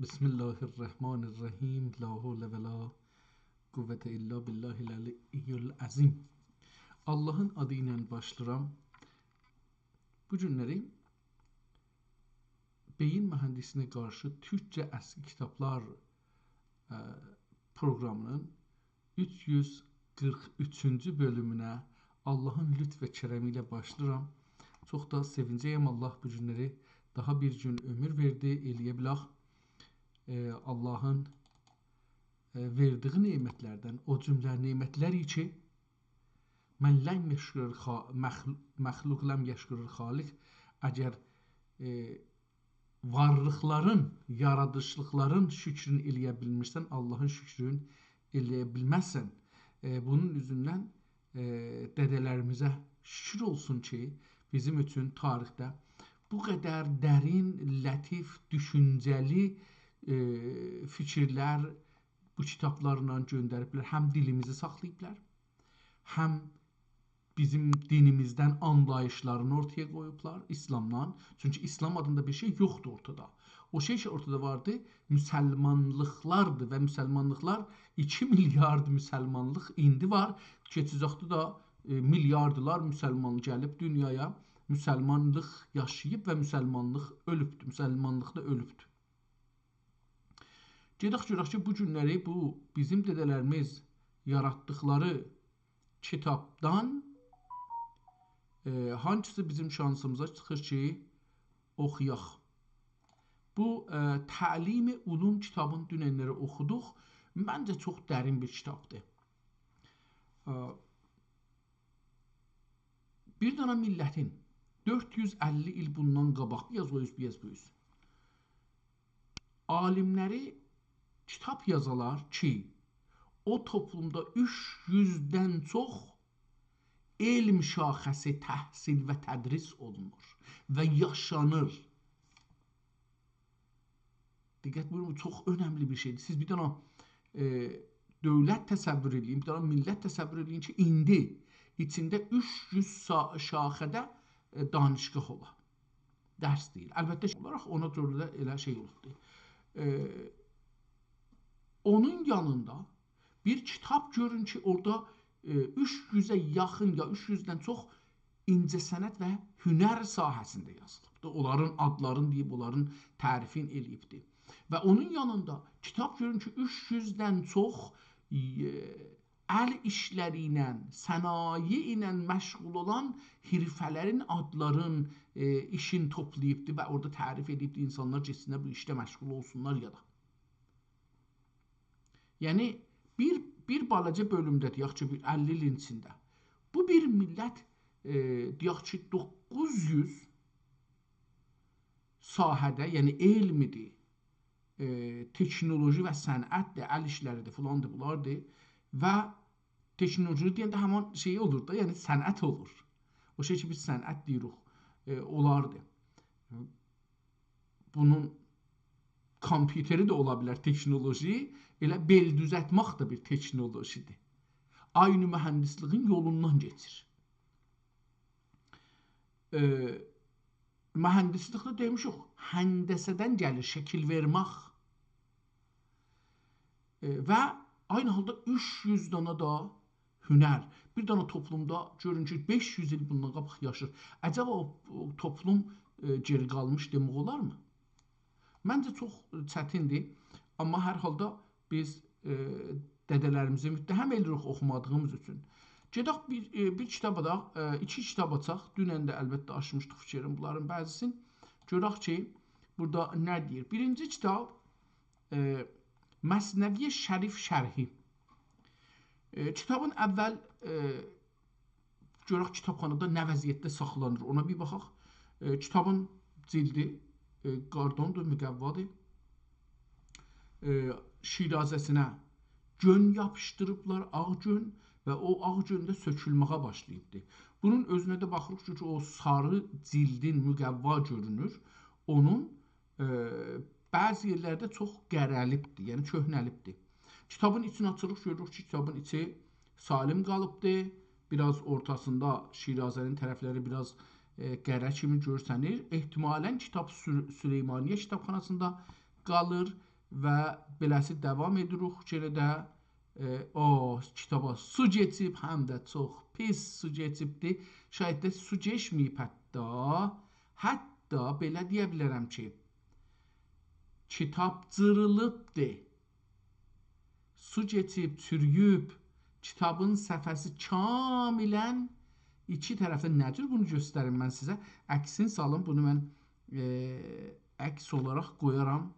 Bismillahirrahmanirrahim. La havle ve la kuvvete illa billahil aliyyil azim. Allahın adı ilə başlayıram. Bu günləri beyin mühəndisinə qarşı Türkçə əski kitablar proqramının 343-cü bölümünə Allahın lütf və kərəmi ilə başlayıram. Çox da sevincəyəm. Allah bu günləri daha bir gün ömür verdi, eləyə bilək. Allahın verdiği nemətlərdən, o cümlə nemətləri ki, mən ləm yeşkurur məxluq ləm yeşkurur xaliq, əgər varlıqların, yaradışlıqların şükrünü eləyə bilmirsən, Allahın şükrünü eləyə bilməzsən. Bunun üzündən dədələrimizə şükür olsun ki, bizim üçün tarixdə bu qədər dərin, lətif, düşüncəli fikirlər bu kitablarla göndəriblər. Həm dilimizi saxlayıblar, həm bizim dinimizdən anlayışlarını ortaya qoyublar İslamdan. Çünki İslam adında bir şey yoxdur ortada. O şey ki ortada vardı, müsəlmanlıqlardır və müsəlmanlıqlar 2 milyard müsəlmanlıq indi var. Keçici vaxtda da milyardılar müsəlman gəlib dünyaya, müsəlmanlıq yaşayıb və müsəlmanlıq ölübdür. Müsəlmanlıq da ölübdür. Gedək görək ki, bu günləri bu bizim dədələrimiz yaratdıqları kitabdan hangisi bizim şansımıza çıxır ki, oxuyaq. Bu Təlim-i Ulum kitabını dünənləri oxuduq. Məncə çox dərin bir kitabdır. Bir dana millətin 450 il bundan qabaq, biraz alimləri kitab yazalar ki, o toplumda 300-dən çox elm şaxəsi təhsil və tədris olunur və yaşanır. Diqqət buyurun, bu çox önəmli bir şeydir. Siz bir dana dövlət təsəvvür edin, bir dana millət təsəvvür edin ki, indi içində 300 şaxədə danışqah ola. Dərs deyil. Əlbəttə olaraq ona görə də elə şey olubdur. Onun yanında bir kitab görün ki, orada 300-ə yaxın ya 300-dən çox incəsənət və hünər sahəsində yazılıbdır. Onların adlarını deyib, onların tərifini eləyibdir. Və onun yanında kitab görün ki, 300-dən çox əl işləri ilə, sənaye ilə məşğul olan hirfələrin adların işin toplayıbdır və orada tərif edibdir, insanlar getsinlər bu işlə məşğul olsunlar ya da. Yəni, bir balaca bölümdə, deyək ki, 50 ilin içində, bu bir millət, deyək ki, 900 sahədə, yəni elmidir, teknoloji və sənətdir, əl işləridir, filandır, bulardır və teknoloji deyəndə həman şey olur da, yəni sənət olur. O şey ki, biz sənət deyirik, olardır. Bunun kompüteri də ola bilər teknoloji, elə bel düzətmək da bir teknolojidir. Aynı mühəndisliğin yolundan geçir. Mühəndislikdə demişik, həndəsədən gəlir, şəkil vermək. Və aynı halda 300 dana da hünər. Bir dana toplumda görün ki, 500 il bundan qabaq yaşır. Əcəba o toplum geri qalmış demək olarmı? Məncə çox çətindir, amma hər halda biz dədələrimizi müttəhəm edirik oxumadığımız üçün. Gedək bir kitaba da, 2 kitab açaq, dünən də əlbəttə aşmışdıq fikrin bunların bəzisini. Görək ki, burada nə deyir? Birinci kitab Məsnəviyə Şərif şərhi. Kitabın əvvəl görək kitabxanada nə vəziyyətdə saxlanır, ona bir baxaq. Kitabın cildi qardondur, müqəvvadır. Şirazəsinə gön yapışdırıblar, ağ gön və o ağ göndə sökülməyə başlayıbdır. Bunun özünə də baxırıq ki, o sarı cildin müqəvva görünür. Onun bəzi yerlərdə çox qərəlibdir, yəni köhnəlibdir. Kitabın içini açırıq, görürük ki, kitabın içi salim qalıbdır. Biraz ortasında Şirazənin tərəfləri biraz qərə kimi görsənir. Ehtimalən kitab Süleymaniyyə kitabxanasında qalır və beləsi davam edirik. Yenə də o kitaba su keçib, həm də çox pis su keçibdi. Şayət də su keçməyib hətta belə deyə bilərəm ki, kitab cırılıbdı. Su keçib, çürüyüb, kitabın səfəsi kamilən iki tərəfdən nə cür bunu göstərim mən sizə. Əksin salın, bunu mən əks olaraq qoyaram.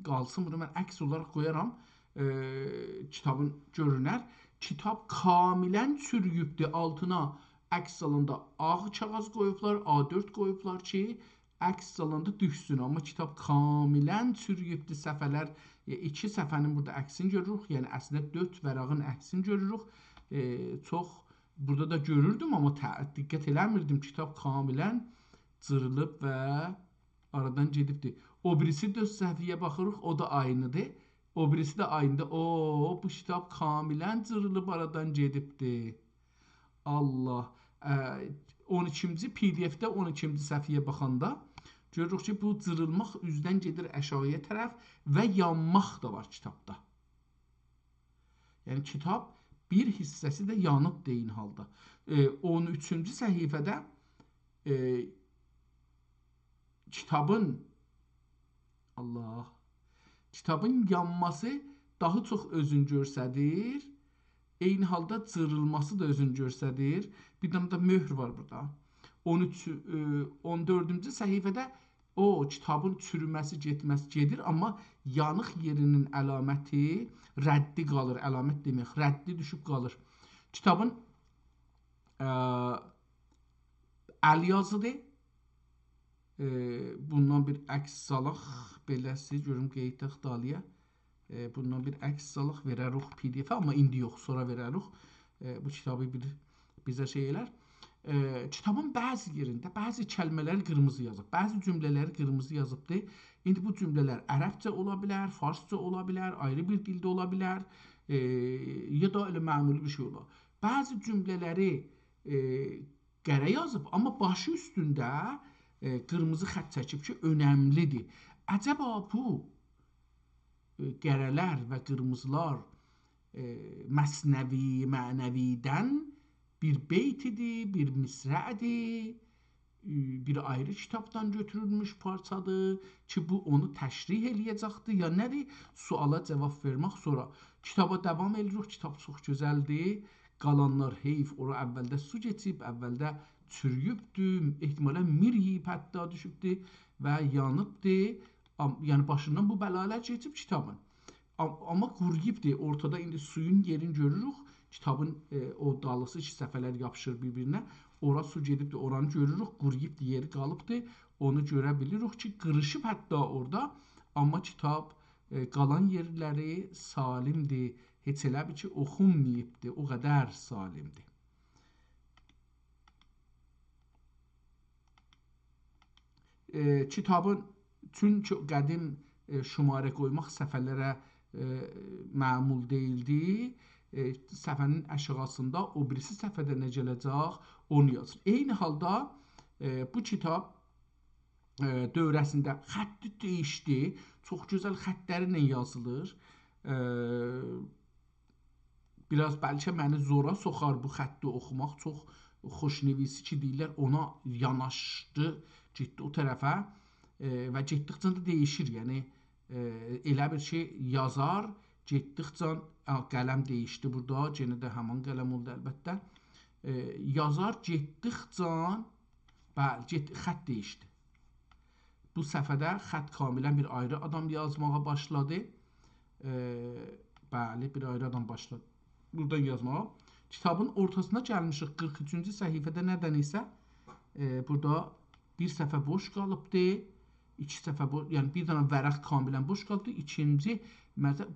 Qalsın, bunu mən əks olaraq qoyaram. Kitabın görünər. Kitab kamilən çürüyübdür. Altına əks salında ağ kağız qoyublar, A4 qoyublar ki, əks salında düşsün. Amma kitab kamilən çürüyübdür. Səfələr, iki səfənin burada əksini görürük. Yəni əslində 4 vərağın əksini görürük. Çox burada da görürdüm, amma diqqət eləmirdim. Kitab kamilən cırılıb və aradan gedibdir. O birisi 4 səhifəyə baxırıq, o da aynıdır. O birisi də aynıdır. O, bu kitab kamilən cırılıb aradan gedibdir. Allah. 12-ci PDF-də 12-ci səhifəyə baxanda görürük ki, bu cırılmaq üzdən gedir əşarəyə tərəf və yanmaq da var kitabda. Yəni kitab bir hissəsi də yanıb deyin halda. 13-cü səhifədə kitabın yanması daha çox özünü göstərir. Eyni halda cırılması da özünü göstərir. Bir dənə də möhr var burada. 14-cü səhifədə o kitabın çürüməsi, getməsi gedir, amma yanıq yerinin əlaməti rəddi qalır. Əlamət demək, rəddi düşüb qalır. Kitabın əl yazıdır. Bundan bir əks salaq, beləsi, görüm qeyddə xdaliyə. Bundan bir əks salaq verərik PDF-ə, amma indi yox, sonra verərik. Bu kitabı bizə şey elər. Kitabın bəzi yerində bəzi kəlmələri qırmızı yazıb, bəzi cümlələri qırmızı yazıbdır. İndi bu cümlələr ərəbcə ola bilər, farsça ola bilər, ayrı bir dildə ola bilər, ya da elə məmuli bir şey olar. Bəzi cümlələri qərə yazıb, amma başı üstündə qırmızı xətt çəkib ki, önəmlidir. Əcəba bu qərələr və qırmızılar məsnəvi, mənəvidən bir beytidir, bir misrədir, bir ayrı kitabdan götürülmüş parçadır ki, bu onu təşrih eləyəcəkdir, ya nədir? Suala cavab vermək sonra. Kitaba davam edirik, kitab çox gözəldir. Qalanlar heyf, ora əvvəldə su keçib, əvvəldə çürüyübdür, ehtimalən mir yiyib hətta düşübdür və yanıbdır. Yəni başından bu bəlalər keçib kitabın. Amma quruyubdur, ortada indi suyun yerini görürük. Kitabın o dalısı iki səfələr yapışır bir-birinə. Ora su gedibdir, oranı görürük, quruyubdur, yeri qalıbdır. Onu görə bilirik ki, qırışıb hətta orada. Amma kitab qalan yerləri salimdir. Heç elə bir ki, oxunmayıbdır, o qədər salimdir. Kitabın çünki qədim şumarə qoymaq səfələrə məmul deyildi. Səfənin əşğasında o birisi səfədə nə gələcək, onu yazır. Eyni halda bu kitab dövrəsində xətti dəyişdi. Çox gözəl xəttlərlə yazılır. Biraz bəlkə məni zora soxar bu xətti oxumaq. Çox xoşnevisi ki, deyirlər, ona yanaşdı, getdi o tərəfə və getdikcə də dəyişir. Yəni, elə bir şey yazar, getdikcə qələm dəyişdi burada, yenə də həman qələm oldu əlbəttə. Yazar getdikcə xətt dəyişdi. Bu səfədə xətt kamilən bir ayrı adam yazmağa başladı. Bəli, bir ayrı adam başladı buradan yazmağa. Kitabın ortasına gəlmişik 43-cü səhifədə nədən isə burada bir səhifə boş qalıbdır. İki səhifə boş, yəni bir dənə vərəq kamilən boş qalıbdır. İkinci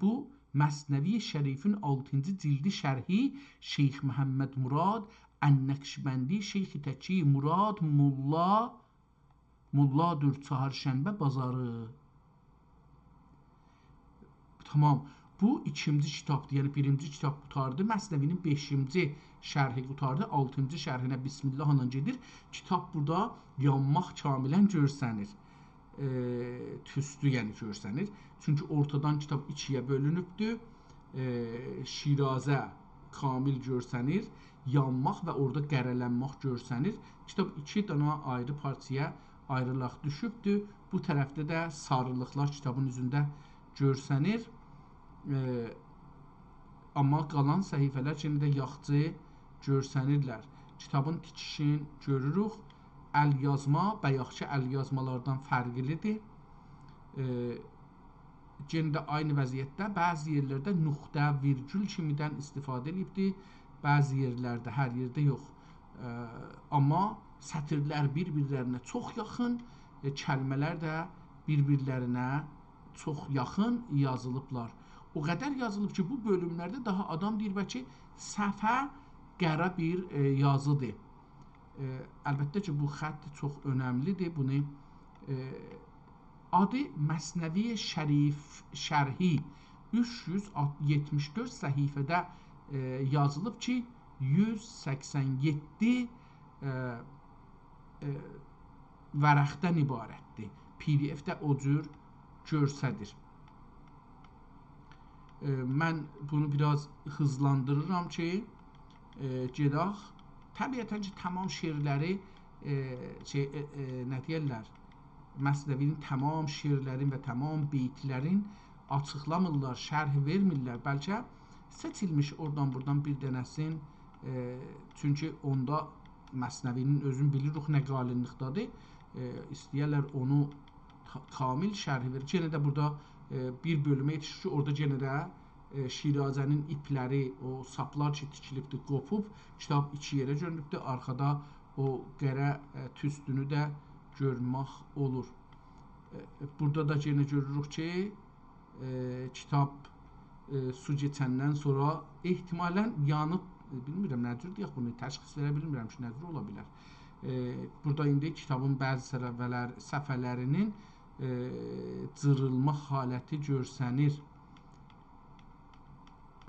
bu Məsnəvi Şərifin 6-cı cildi şərhi Şeyx Məhəmməd Murad Ən-Nəqşbəndi Şeyx Təki Murad Mulladır Çahərşənbə bazarı. Tamam. Bu ikinci kitabdır. Yəni birinci kitab qurtardı. Məsnəvinin 5-ci şərhi qurtardı. 6-cı şərhinə bismillahla gedir. Kitab burada yanmaq kamilən görsənir. Tüstü yəni görsənir. Çünki ortadan kitab ikiyə bölünübdür. Şirazə kamil görsənir. Yanmaq və orada qərələnmək görsənir. Kitab 2 dana ayrı parçaya ayrılaq düşübdür. Bu tərəfdə də sarılıqlar kitabın üzündə görsənir. Amma qalan səhifələr yenə də yaxçı görsənirlər. Kitabın tikişini görürük. Əl yazma bayaqki əl yazmalardan fərqlidir. Yenə də aynı vəziyyətdə bəzi yerlərdə nöqtə, virgül kimidən istifadə edibdir. Bəzi yerlərdə, hər yerdə yox. Amma sətirlər bir-birlərinə çox yaxın, kəlmələr də bir-birlərinə çox yaxın yazılıblar. O qədər yazılıb ki, bu bölümlərdə daha adam deyir ki, səhvə qəra bir yazıdır. Əlbəttə ki, bu xətt çox önəmlidir. Bunu adı Məsnəvi Şərif şərhi 374 səhifədə yazılıb ki, 187 vərəqdən ibarətdir. PDF-də o cür görsədir. Mən bunu biraz hızlandırıram ki, gedək. Təbiətən ki, tamam şeirləri, nə deyirlər, Məsnəvinin tamam şeirlərin və tamam beytlərin açıqlamırlar, şərh vermirlər. Bəlkə seçilmiş oradan buradan bir dənəsin, çünki onda Məsnəvinin özün bilirik nə qalinlikdadır. İstəyərlər onu kamil şərhi verir. Yenə də burada bir bölümə yetişir ki, orada yenə də Şirazənin ipləri, o saplar ki tikilibdir, qopub, kitab iki yerə görünübdür. Arxada o qərə tüstünü də görmək olur. Burada da yenə görürük ki, kitab su keçəndən sonra ehtimalən yanıb, bilmirəm nə cür deyək bunu, təşxis verə bilmirəm ki, nə cür ola bilər. Burada indi kitabın bəzi səhifələrinin cırılma haləti görsənir.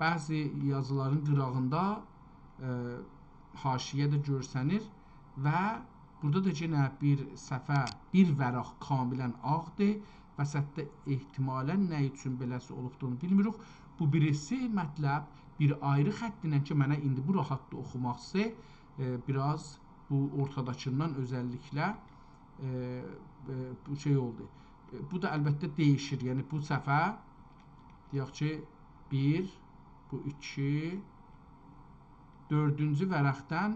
Bəzi yazıların qırağında haşiyə də görsənir və burada da yenə bir səhifə, bir vəraq kamilən ağdır. Vəsətdə ehtimalən nə üçün beləsi olubduğunu bilmirik. Bu birisi mətləb bir ayrı xəttinə ki, mənə indi bu rahatda oxumaqsa, biraz bu ortadakından özəlliklə bu şey oldu. Bu da əlbəttə dəyişir. Yəni bu səhifə deyək ki, 1, bu 2, 4-cü vərəqdən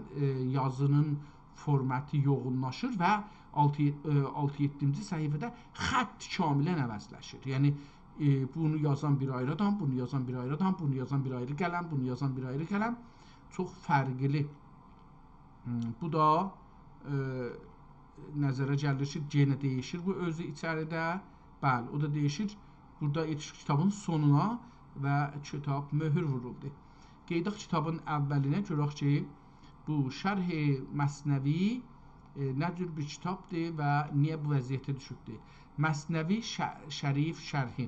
yazının formatı yoğunlaşır və 6-7-ci səhifədə xətt kamilən əvəzləşir. Yəni bunu yazan bir ayrı adam, bunu yazan bir ayrı adam, bunu yazan bir ayrı qələm, bunu yazan bir ayrı qələm. Çox fərqli. Bu da nəzərə gəlir ki, yenə dəyişir bu özü içəridə. Bəli, o da dəyişir. Burada yetişir kitabın sonuna və kitab möhür vuruldu. Qeydaq kitabın əvvəlinə görək ki, bu şərh-i Məsnəvi nə cür bir kitabdır və niyə bu vəziyyətə düşübdür? Məsnəvi Şərif şərhi.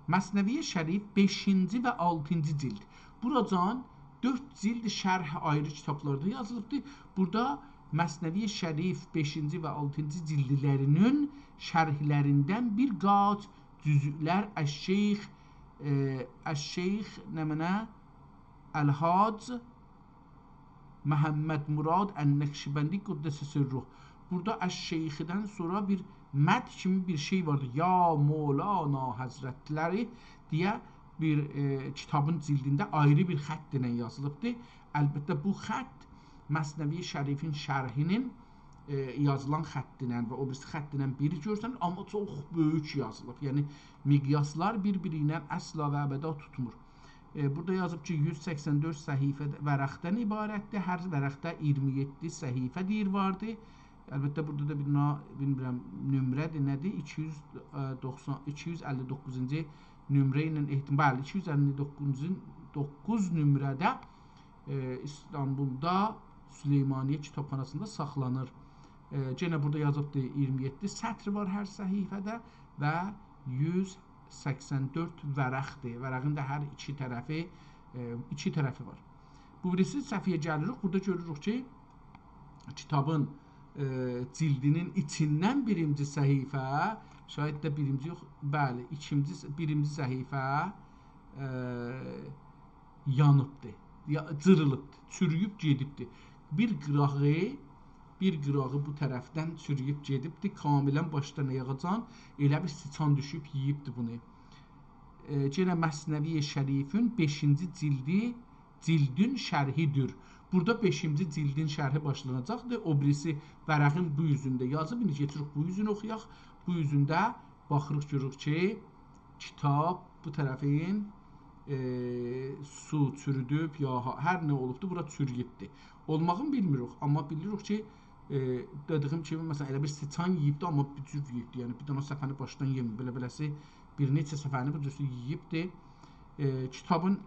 Məsnəvi Şərif 5-ci və 6-cı cild. Buracan 4 cild şərh ayrı kitablarda yazılıbdır. Burada Məsnəvi Şərif 5-ci və 6-cı cildlərinin şərhlərindən bir qaç cüzüklər Əş-Şeyx nəmənə Əl-Hac Məhəmməd Murad Ən-Nəqşibəndi Qüddəsə Sirruh. Burada Əş-Şeyxdən sonra bir məd kimi bir şey vardır. Ya Mevlana Həzrətləri deyə bir kitabın cildində ayrı bir xətt ilə yazılıbdır. Əlbəttə bu xətt Məsnəvi Şərifin şərhinin yazılan xəttindən və o birisi xəttindən biri görsənir, amma çox böyük yazılıb. Yəni miqyaslar bir-biri ilə əsla və əbədə tutmur. Burada yazıb ki, 184 səhifə vərəqdən ibarətdir. Hər vərəqdə 27 səhifə deyir vardı. Əlbəttə burada da bilmirəm nömrədir, nədir? 259-cu nömrə ilə ehtimal, 259 nömrədə İstanbulda Süleymaniyyə kitabxanasında saxlanır. Yenə burada yazıbdır 27 sətr var hər səhifədə və 100 84 vərəqdir. Vərəqin də hər iki tərəfi var. Bu birisi səhifəyə gəlirik. Burada görürük ki, kitabın cildinin içindən birinci səhifə, şayət də birinci yox, bəli, birinci səhifə yanıbdır, cırılıbdır, çürüyüb gedibdir. Bir qırağı bu tərəfdən çürüyüb gedibdir, kamilən başdan ayağacan, elə bir siçan düşüb yiyibdir bunu. Yenə Məsnəvi Şərifin 5-ci cildin şərhidir. Burada 5-ci cildin şərhi başlanacaqdır. O birisi vərəqin bu yüzündə yazıb. İndi getirik bu yüzünü oxuyaq. Bu yüzündə baxırıq görürük ki, kitab bu tərəfin su çürüdüb, ya hər nə olubdur, bura çürüyübdür. Olmağını bilmirik, amma bilirik ki, dediyim kimi, məsələn, elə bir siçan yiyibdir, amma bir cür yiyibdir. Yəni, bir dənə səfəni başdan yemir, belə-beləsi bir neçə səfəni bu cür yiyibdir. Kitabın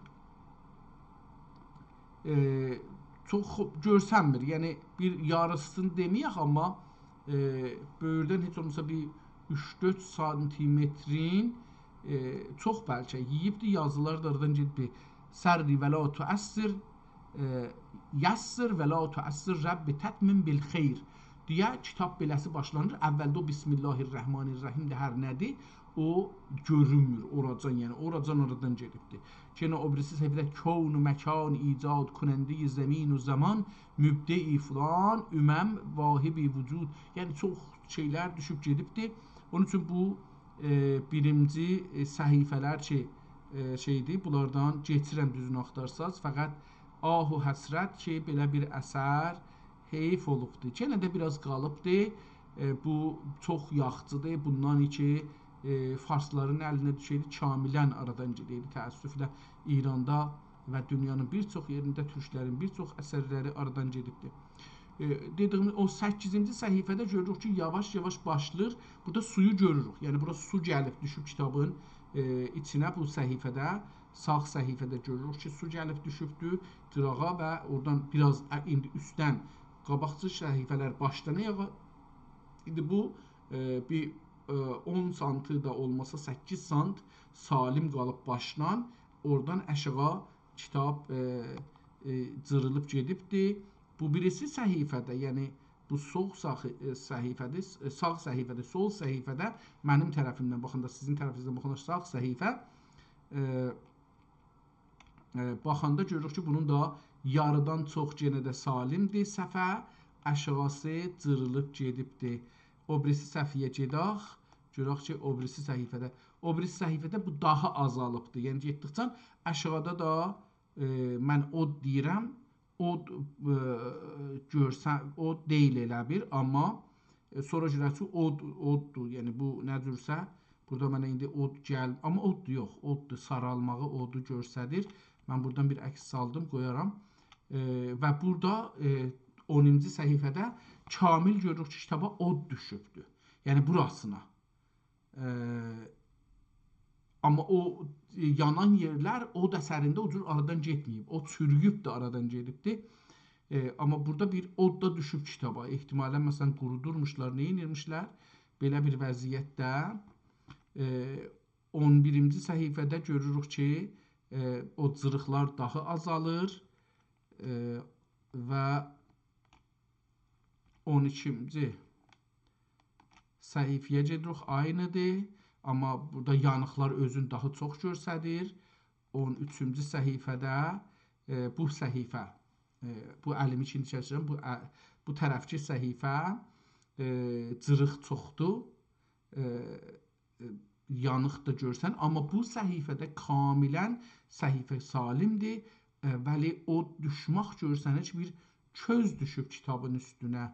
çox görsənmir, yəni bir yarısını deməyək, amma böyürdən heç olmasa bir 3-4 santimetrin çox bəlkə yiyibdir, yazılar da aradan gedib. Sərri və la tuəssir, yassir və la tuəssir Rəbbi tətmin bil xeyr deyə kitab beləsi başlanır. Əvvəldə o Bismillahirrahmanirrahim də hər nədir, o görünmür, oracan, yəni oracan oradan gedibdir. Yenə o birisi səhifədə kövn-ü məkan icad kunəndə-i zəmin-ü zaman mübde-i filan üməm vahibi vücud, yəni çox şeylər düşüb gedibdir. Onun üçün bu birinci səhifələr ki, şeydir, bunlardan geçirəm düzünü axtarsaz, fəqət ahu həsrət ki, belə bir əsər heyf olubdur. Yenə də biraz qalıbdır, bu çox yaxçıdır, bundan ki, farsların əlinə düşəydi, kamilən aradan gedəydi. Təəssüflə İranda və dünyanın bir çox yerində türklərin bir çox əsərləri aradan gedibdir. Dediyimiz o 8-ci səhifədə görürük ki, yavaş-yavaş başlayır. Burada suyu görürük. Yəni, bura su gəlib düşüb kitabın içinə bu səhifədə. Sağ səhifədə görürük ki, su gəlib düşübdür qırağa və oradan biraz indi üstdən qabaqçı səhifələr başdan ayağa. İndi bu bir 10 santı da olmasa 8 sant salim qalıb başdan, oradan aşağı kitab cırılıb gedibdir. Bu birisi səhifədə, yəni bu sağ səhifədə, sol səhifədə mənim tərəfimdən baxanda, sizin tərəfinizdən baxanda sağ səhifə baxanda görürük ki, bunun da yarıdan çox yenə də salimdir səhifə, aşağısı cırılıb gedibdir. O birisi səhifəyə gedək, görürük ki, o birisi səhifədə bu daha azalıbdır. Yəni getdikcə aşağıda da mən od deyirəm, od görsən, od deyil elə bir, amma sonra görək ki, oddur. Yəni bu nə cürsə, burada mənə indi od gəl, amma oddur yox, oddur, saralmağı odu göstərir. Mən buradan bir əks saldım, qoyaram. Və burada 10-cu səhifədə kamil görürük ki, kitaba od düşübdür. Yəni burasına. Amma o yanan yerlər od əsərində o cür aradan getməyib. O çürüyüb də aradan gedibdir. Amma burada bir od da düşüb kitaba. Ehtimalən məsələn qurudurmuşlar, nə edirmişlər? Belə bir vəziyyətdə 11-ci səhifədə görürük ki, o cırıqlar daha azalır və 12-ci səhifəyə gedirik, aynıdır. Amma burada yanıqlar özünü daha çox göstərir. 13-cü səhifədə bu səhifə, bu əlimi ikinci keçirəm, bu tərəfki səhifə cırıq çoxdur, yanıq da görsən. Amma bu səhifədə kamilən səhifə salimdir. Vəli o düşmək görsənir ki, bir köz düşüb kitabın üstünə.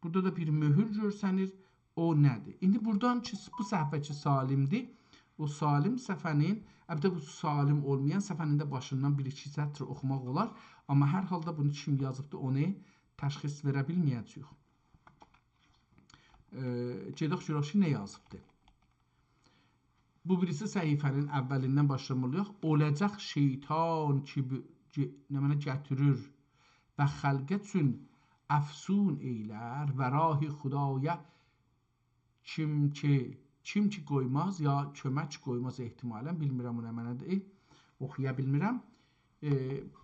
Burada da bir möhür görsənir. O nədir? İndi buradan ki, bu səhifə ki, salimdir. O salim səhifənin, əlbəttə bu salim olmayan səhifənin də başından bir-iki sətr oxumaq olar. Amma hər halda bunu kim yazıbdır, onu təşxis verə bilməyəcəyik. Gedək görək ki, nə yazıbdır? Bu birisi səhifənin əvvəlindən başlamalıyıq. Olacaq şeytan ki, nə mənə gətirir və xəlqət üçün əfsun eylər və rahi xudaya kim ki kim ki qoymaz ya kömək qoymaz ehtimalən, bilmirəm o nə mənadır, oxuya bilmirəm.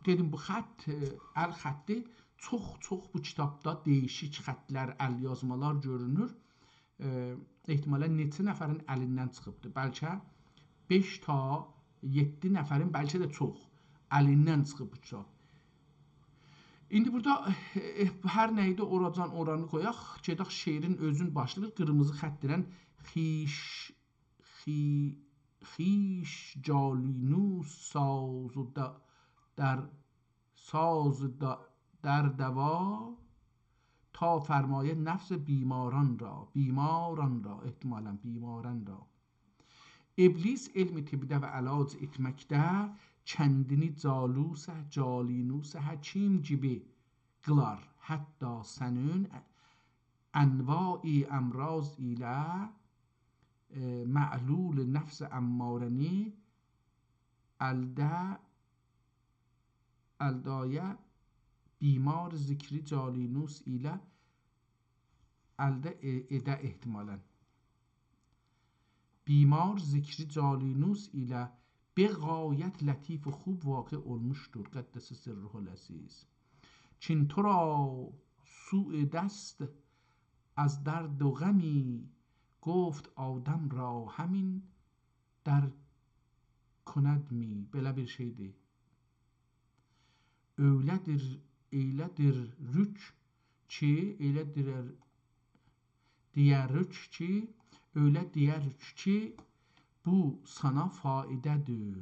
Dedim bu xətt, əl xətti çox bu kitabda değişik xətlər, əl yazmalar görünür. Ehtimalən neçə nəfərin əlindən çıxıbdır. Bəlkə 5 ta 7 nəfərin, bəlkə də çox əlindən çıxıb bu kitab. İndi burada hər nə idi oracan oranı qoyaq. Gedək şeirin özün başlayır. Qırmızı xətt ilə xiş calinus saz در دوا تا فرمایه نفس بیماران را احتمالا بیماران را İblis elmi tibbdə və əlac etməkdə kəndini calinus həkim gibi qılar. Hətta sənin ənvai əmraz ilə ma'lul nəfs əmmarəni əldaya bimar zikri calinus ilə əldə edə ehtimalən. بیمار ذکری جالینوس ilə بغایت لطیف و خوب واقع olmuştur. قدس سره العزیز. چین تو را سوء دست از درد و غمی گفت آدم را همین در کند mi. Belə bir şeydir. Eylədir rük ki, diyərük ki, öyle diğer ki bu sana faidədir.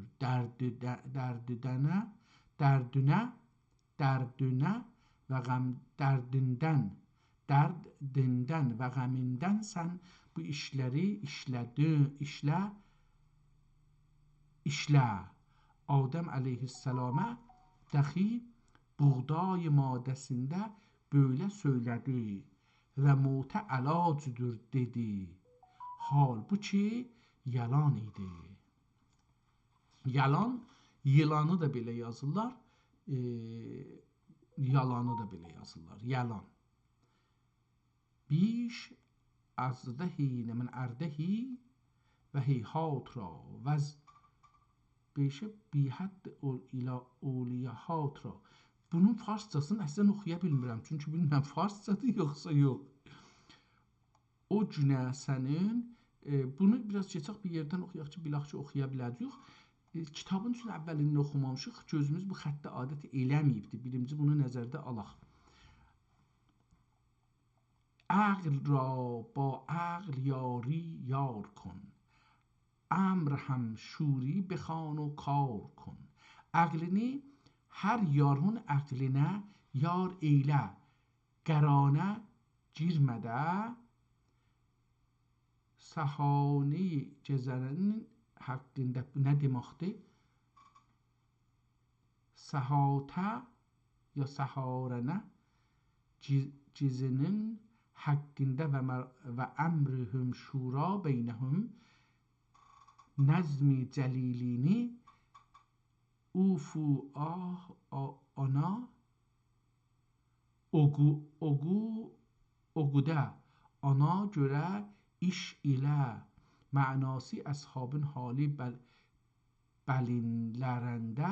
Dərdünə və dərdindən və qəmindən sən bu işləri işlə. Adəm əleyhissalama dahi buğday madəsində böyle söylədi və mutə əlacıdır dedi. Halbuki yalan idi. Yalan, yılanı da belə yazırlar, yalanı da belə yazırlar. Yalan. Biş azdehi min erdehi və heyhat ra vəz beşə bihədd ilə oliyahat ra. Bunun farsçasını əslən oxuya bilmirəm. Çünki bilmirəm farsçadır yoxsa yox. O günə sənin, bunu biraz keçək bir yerdən oxuyaq ki, bilək ki, oxuya biləcəyik. Kitabın üçün əvvəlində oxumamışıq, gözümüz bu xəttə adət eləməyibdir. Birinci bunu nəzərdə alaq. Əql ra ba əql yari yar kon. Əmr həm şuri bixan و kar kon. Əqlini hər yarın əqlinə yar eylə. Qəranə girmədə Səhani cəzərənin haqqında nə deməkdir? Səhatə ya səharənə cizinin haqqında və əmrihüm şura beynəhüm nəzmi cəlilini ufu ana oquda ana görə iş ilə mənası əshabın hali bəlinlərində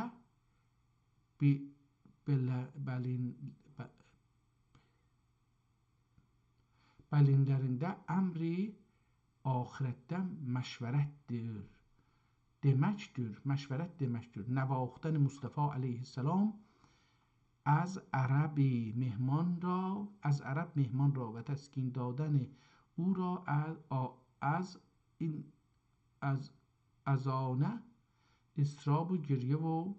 əmri ahirətdən məşvərət deməkdir. Nəvaxtən Mustafa aleyhisselam از عرب مهمان را و تسکین دادن او را از آن اضطراب و گریه و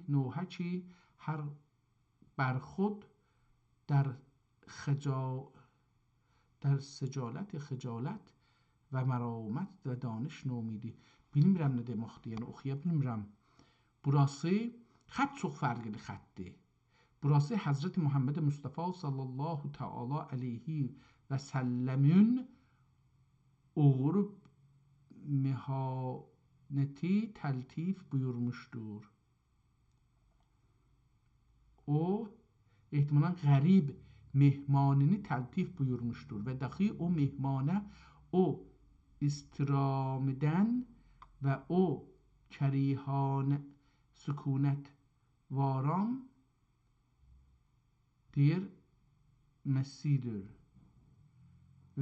نوحکی هر بر خود در خجالت و مرامت و دانش نومیدی. Bilmirəm nə deməkdir, yəni oxuya bilmirəm. Burası xətt çox fərqli xətdir. Burası Həzrəti Muhammed Mustafa sallallahu teala aleyhi və səlləmin uğur mehaneti təltif buyurmuşdur. O ehtimalən qərib mehmanini təltif buyurmuşdur və daxi o mehmanə o istiramidən və o kərihanə sükunət varam deyir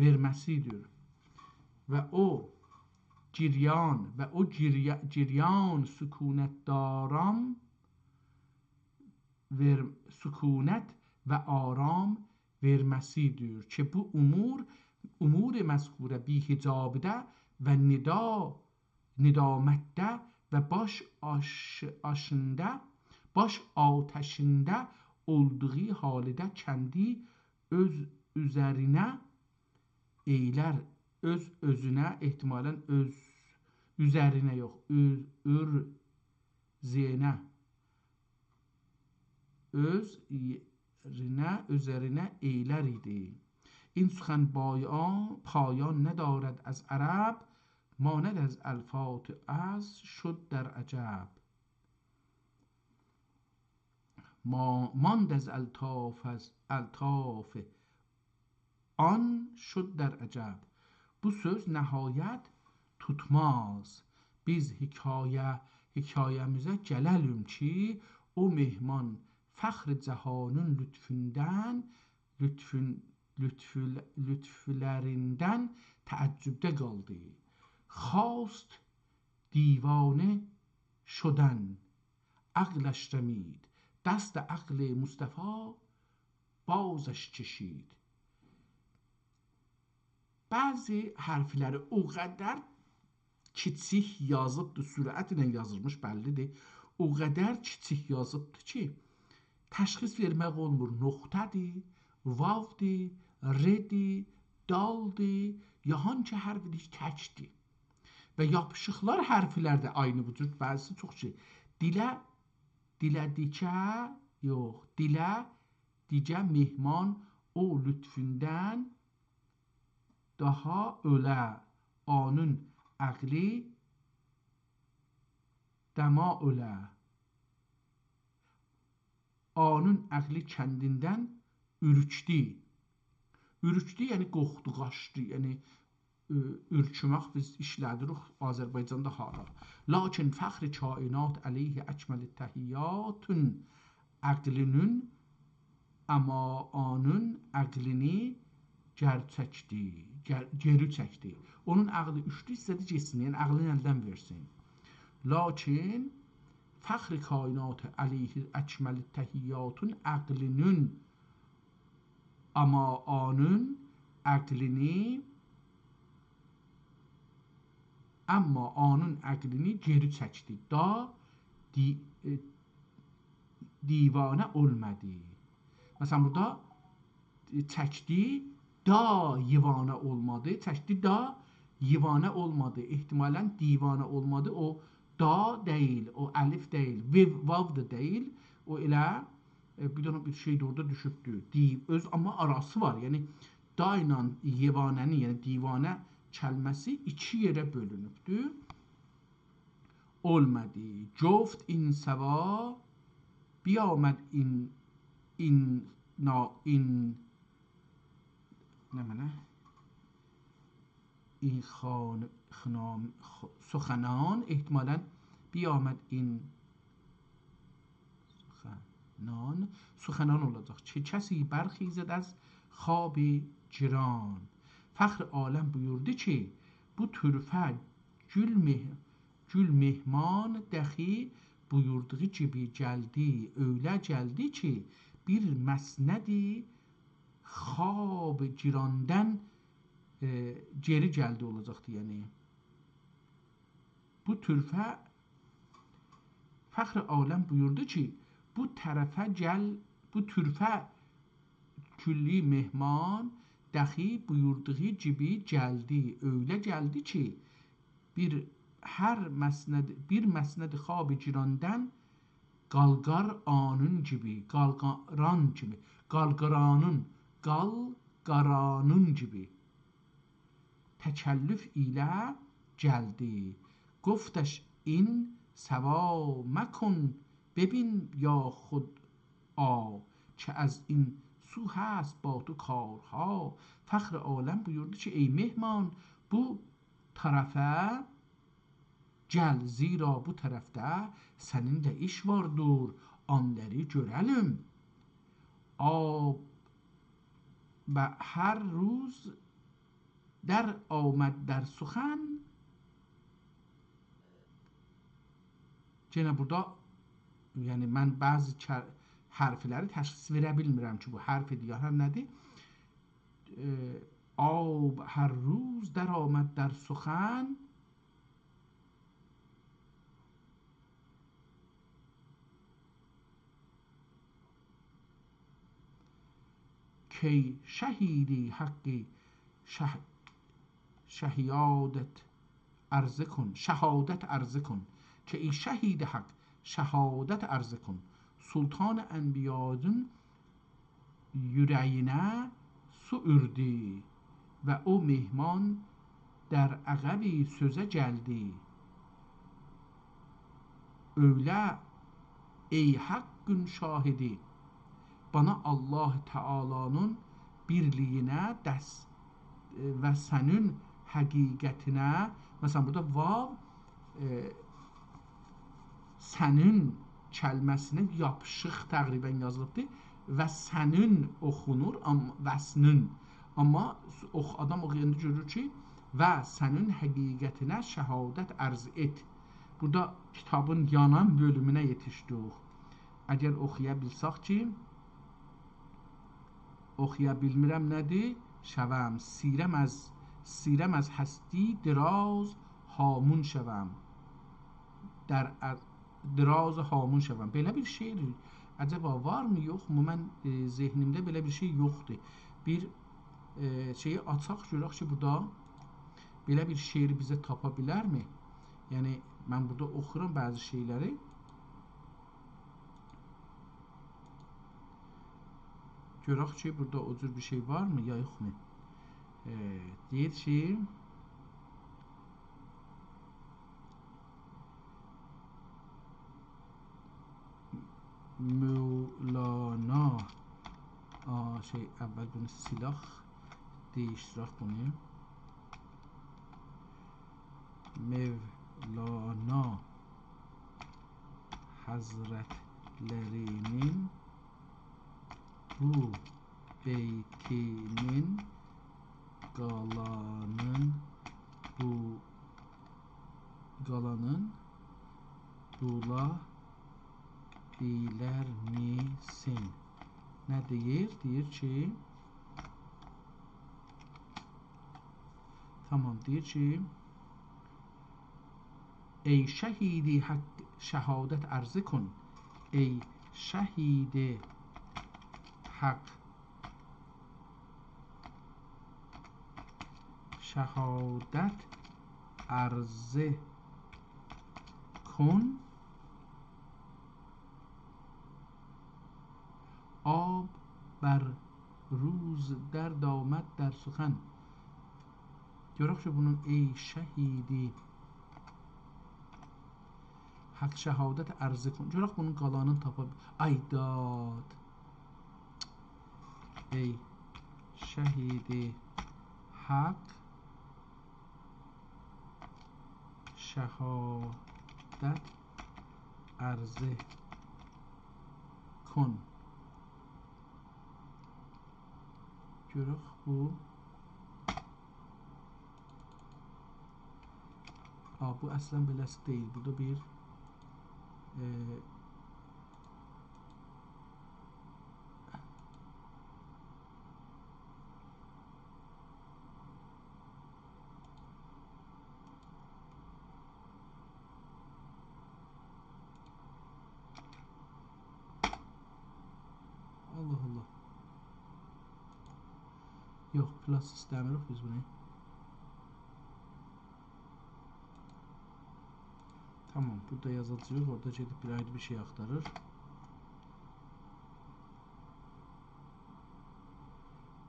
verməsidir və o ciryan sükunət daram sükunət və aram verməsidir ki bu umur məzkurə bi hicabdə və nidamətdə və baş ateşində olduğu halidə kəndi öz üzərinə eylər öz-özünə ehtimalən üzərinə yox üzərinə eylər idi. این سخن پایان ندارد از عرب ماند از الفاظ از شد در عجب ماند از الطاف آن şud der əcəb. Bu söz nəhayət tutmaz. Biz hekayəmizə gələlim ki, o mehman fəxr cəhanın lütflərindən təəccübdə qaldı. Xast divanə şudən, عقلش رمید دست عقل مصطفی بازش کشید. Bəzi hərfləri o qədər kiçik yazıbdır, sürətlə yazılmış bəllidir. O qədər kiçik yazıbdır ki, təşxis vermək olmur. Nöqtədir, vavdır, redir, daldır, ya hangi hərfdir, təkdir. Və yapışıqlar hərflər də aynı bu cür, bəzisi çox şey. Dilədikə, yox, dicə mehman o lütfündən daha ölə anın əqli dəma ölə. Anın əqli kəndindən ürkdü. Ürkdü, yəni qorxdu, qaçdı, yəni ürkümək biz işlədirik Azərbaycanda hala. Lakin fəxr-i kainat əleyhi əkməl-i təhiyyatun əqlinin amma anın əqlini geri çəkdi. Onun əqli üçdü, istədi getsin, yəni əqlini əldən versin. Lakin fəxr-i kainat əleyhi əkməl-i təhiyyatun əqlinin amma anın əqlini geri çəkdi. Divanə olmadı. Məsələn, burada çəkdi, divanə olmadı. Çəkdi, divanə olmadı. Ehtimalən divanə olmadı. O da deyil, o əlif deyil, vav da deyil. O elə bir dənə bir şey də orada düşübdür. Amma arası var. Yəni, da ilə yevanəni, yəni divanə kəlməsi iki yerə bölünübdür. Olmadı. Coft in səva biyaməd سخنان ehtimalən biyaməd سخنان olacaq. Kəsi bərxizəd az خواب ciran. Fəxr aləm buyurdu ki, bu türfə gül mehman dəxi buyurduğu gibi gəldi, öylə gəldi ki, bir məsnədi خواب cirandan geri gəldi olacaqdı, yəni. Bu türfə fəxr aləm buyurdu ki, bu türfə külli mehman dəxi buyurduğu gibi gəldi, öylə gəldi ki, bir məsnədi خواب cirandan qalqar anın gibi, qalqaranın gibi təkəllüf ilə gəldi. Goftəş in səva məkun ببین یا خود که از این سو هست با تو کارها. Fəxr aləm buyurdu ki, ey mehman, bu tərəfə gəl, zira bu tərəfdə səninlə iş vardır, anları görəlim. Ab və hər روز در آمد در سخن. Yenə burada yəni mən bəzi hərfləri təşxis verə bilmirəm ki, bu hərfdir ya hər nədir. Ab hər روز در آمد در سخن. کی شهیدی حقی شهادت عرضه کن، شهادت عرضه کن که ای شهید حق şəhadət ərzə kün. Sultan Ənbiyadın yüreğine su ürdü ve o mehman der əqəbi sözə gəldi. Öyle ey hakkın şahidi, bana Allah Teala'nın birliğine ve senin həqiqətinə, mesela burada vav sənin kəlməsinə yapışıq təqribən yazılıbdır və sənin oxunur, vəsnün. Amma adam oxuyanda görür ki, və sənin həqiqətinə şəhadət ərz et. Burada kitabın yanan bölümünə yetişdik. Əgər oxuya bilsək ki, oxuya bilmirəm nədir? Şəvəm, sirəm az həsti dراز hamun şəvəm. Dراز hamun şəvəm. Belə bir şeir acaba varmı, yoxmu? Mən zehnimdə belə bir şey yoxdur. Bir şeyi açaq görək ki, burada belə bir şeir bizə tapa bilərmi? Yəni mən burada oxuram bəzi şeyləri. Görək ki, burada o cür bir şey varmı ya yoxmu? Deyir ki, Mevlana əvvəl bunu silaq değiştirək bunu. Mevlana Hazretlerinin bu beytinin qalanın bula bilir misin? Ne deyir? Deyir ki, tamam, deyir ki, ey şəhidi haqq şəhadət ərzə kun. Ey şəhidi haqq şəhadət ərzə kun. آب بر روز درد آمد در سخن. görək ki, bunun ey şəhidi haqq şəhadət ərzə kun. Görək bunun qalanını tapa. Aydad. Ey şəhidi haqq şəhadət ərzə kun. Görək bu. Bu əslən beləsi deyil. Burada bir Allah Allah. Yox, plus istəmirik biz bunu. Tamam, burada yazılacaq, orada gedib bir ayrı bir şey axtarır.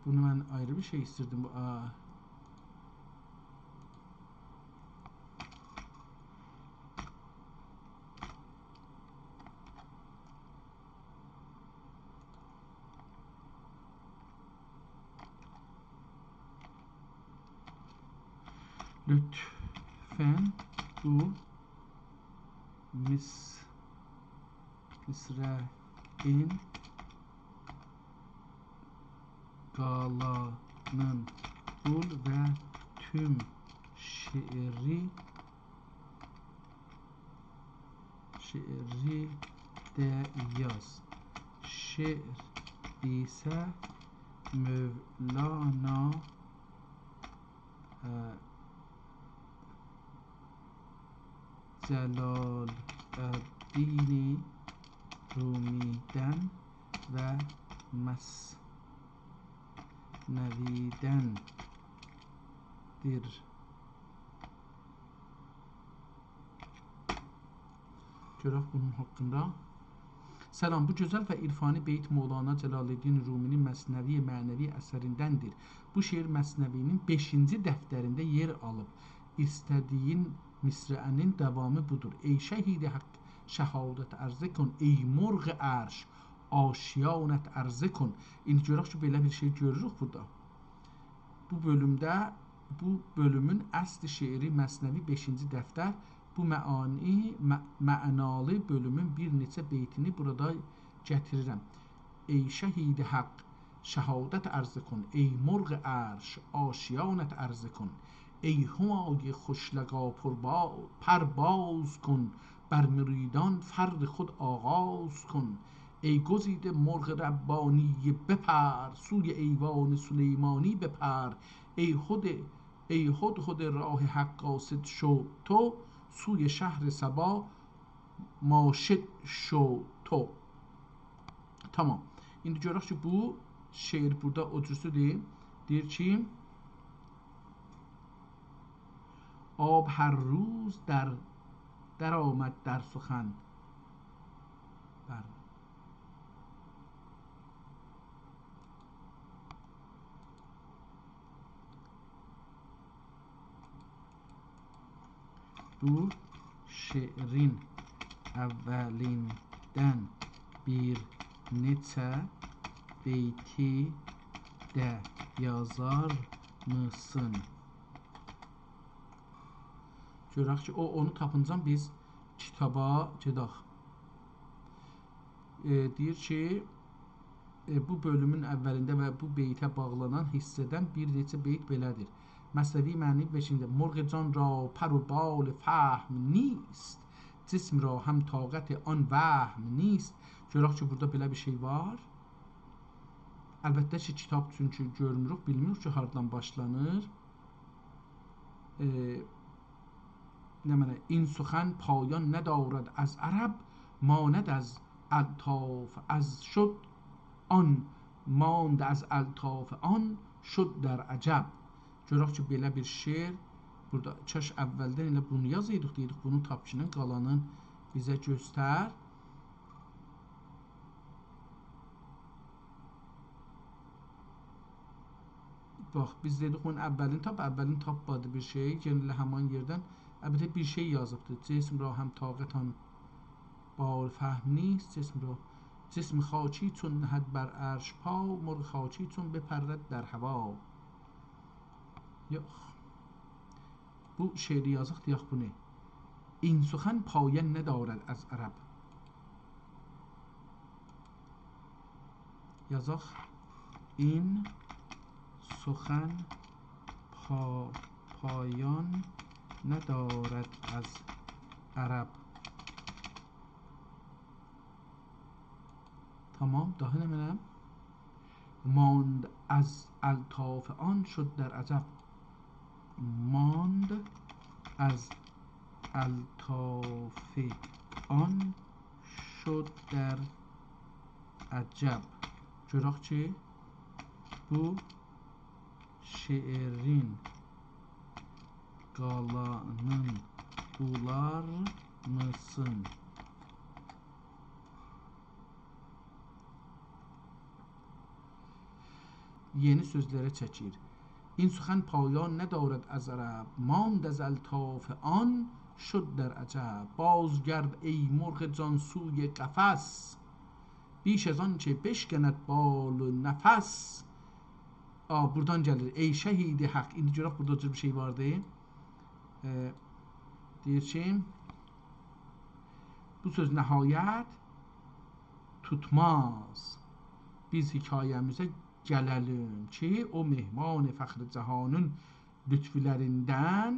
Bunu mən ayrı bir şey istirdim. lütfen bu Mısra'in kalanını bul ve tüm şiiri de yaz. Şiir ise Mevlana Celaleddin Rumi'den ve Mesnevi'dendir. Görək bunun haqqında. Selam, bu gözəl və irfani beyt Mevlana Celaleddin Ruminin Məsnevi mənəvi əsərindəndir. Bu şeir Məsnevinin 5-ci dəftərində yer alıb. İstədiyin misrənin davamı budur. Ey şəhid-i haqq, şəhadət ərzə kun, ey morğ ərş, aşiyanət ərzə kun. İndi görək ki, belə bir şey görürük burada. Bu bölümdə, bu bölümün əsl şeiri Məsnevi 5-ci dəftər. Bu mənalı bölümün bir neçə beytini burada gətirirəm. Ey şəhid-i haqq, şəhadət ərzə kun, ey morğ ərş, aşiyanət ərzə kun. ای همای خوشلقا پرباز کن، بر مریدان فرد خود آغاز کن. ای گزیده مرغ ربانی بپر، سوی ایوان سلیمانی بپر. ای هدهد راه حق قاصد شو تو، سوی شهر سبا ماشد شو تو. Tamam. İndi görək ki, bu şeir burada o cürsüdür. Deyir ki, آب هر روز در آمد در سخن bu şiirin evvelinden bir neçə beyti de yazar mısın? Görək ki, o onu tapıncan biz kitaba gedək. Deyir ki, bu bölümün əvvəlində və bu beytə bağlanan hissədən bir neçə beyt belədir. Məsnevi məni 5-ci. مرغ جان را پر و بال فهم نیست، جسم را هم طاقت آن وهم نیست. Görək ki, burada belə bir şey var. Əlbəttə ki, kitab çünki görmürük, bilmirik ki, hardan başlanır. این سخن پایان ندارد از عرب، ماند از الطاف از شد آن، ماند از الطاف آن شد در عجب. Görək ki, belə bir şeir burada kaş əvvəldən elə bunu yazıydıq, deyirik bunun tapkinin qalanın bizə göstər. Bax, biz dedik onun əvvəlini tapmadı bir şey, yenə həman yerdən əlbəttə bir şey yazıbdır. Cism را هم طاقت آن بال فهم نیست، جسم خاکی چون نهد بر عرش پا، مرغ خاکی چون بپرد در هوا. Yox. Bu şeiri yazıq deyək bu ne? این سخن پایان ندارد از عرب. Yazaq. این سخن پایان ندارد از عرب. Tamam, daha ne mənəm? ماند از الطاف آن شد در عجب. ماند از الطاف آن شد در عجب. Görək ki, bu şiirin qalanın bular mısın? Yeni sözlərə çəkir. این سخن پایان ندارد از عرب، ماند از الطاف آن شد در عجب. بازگرد ای مرغ جان سوی قفس، بیش از آن چه بشکند بال و nəfəs. Buradan gəlir. Ey şəhid-i haqq. İndi görək burada bir şey vardı. deyir ki, bu söz nəhayət tutmaz. Biz hikayəmizə gələlim ki, o mehman fəxr cahanın lütfülərindən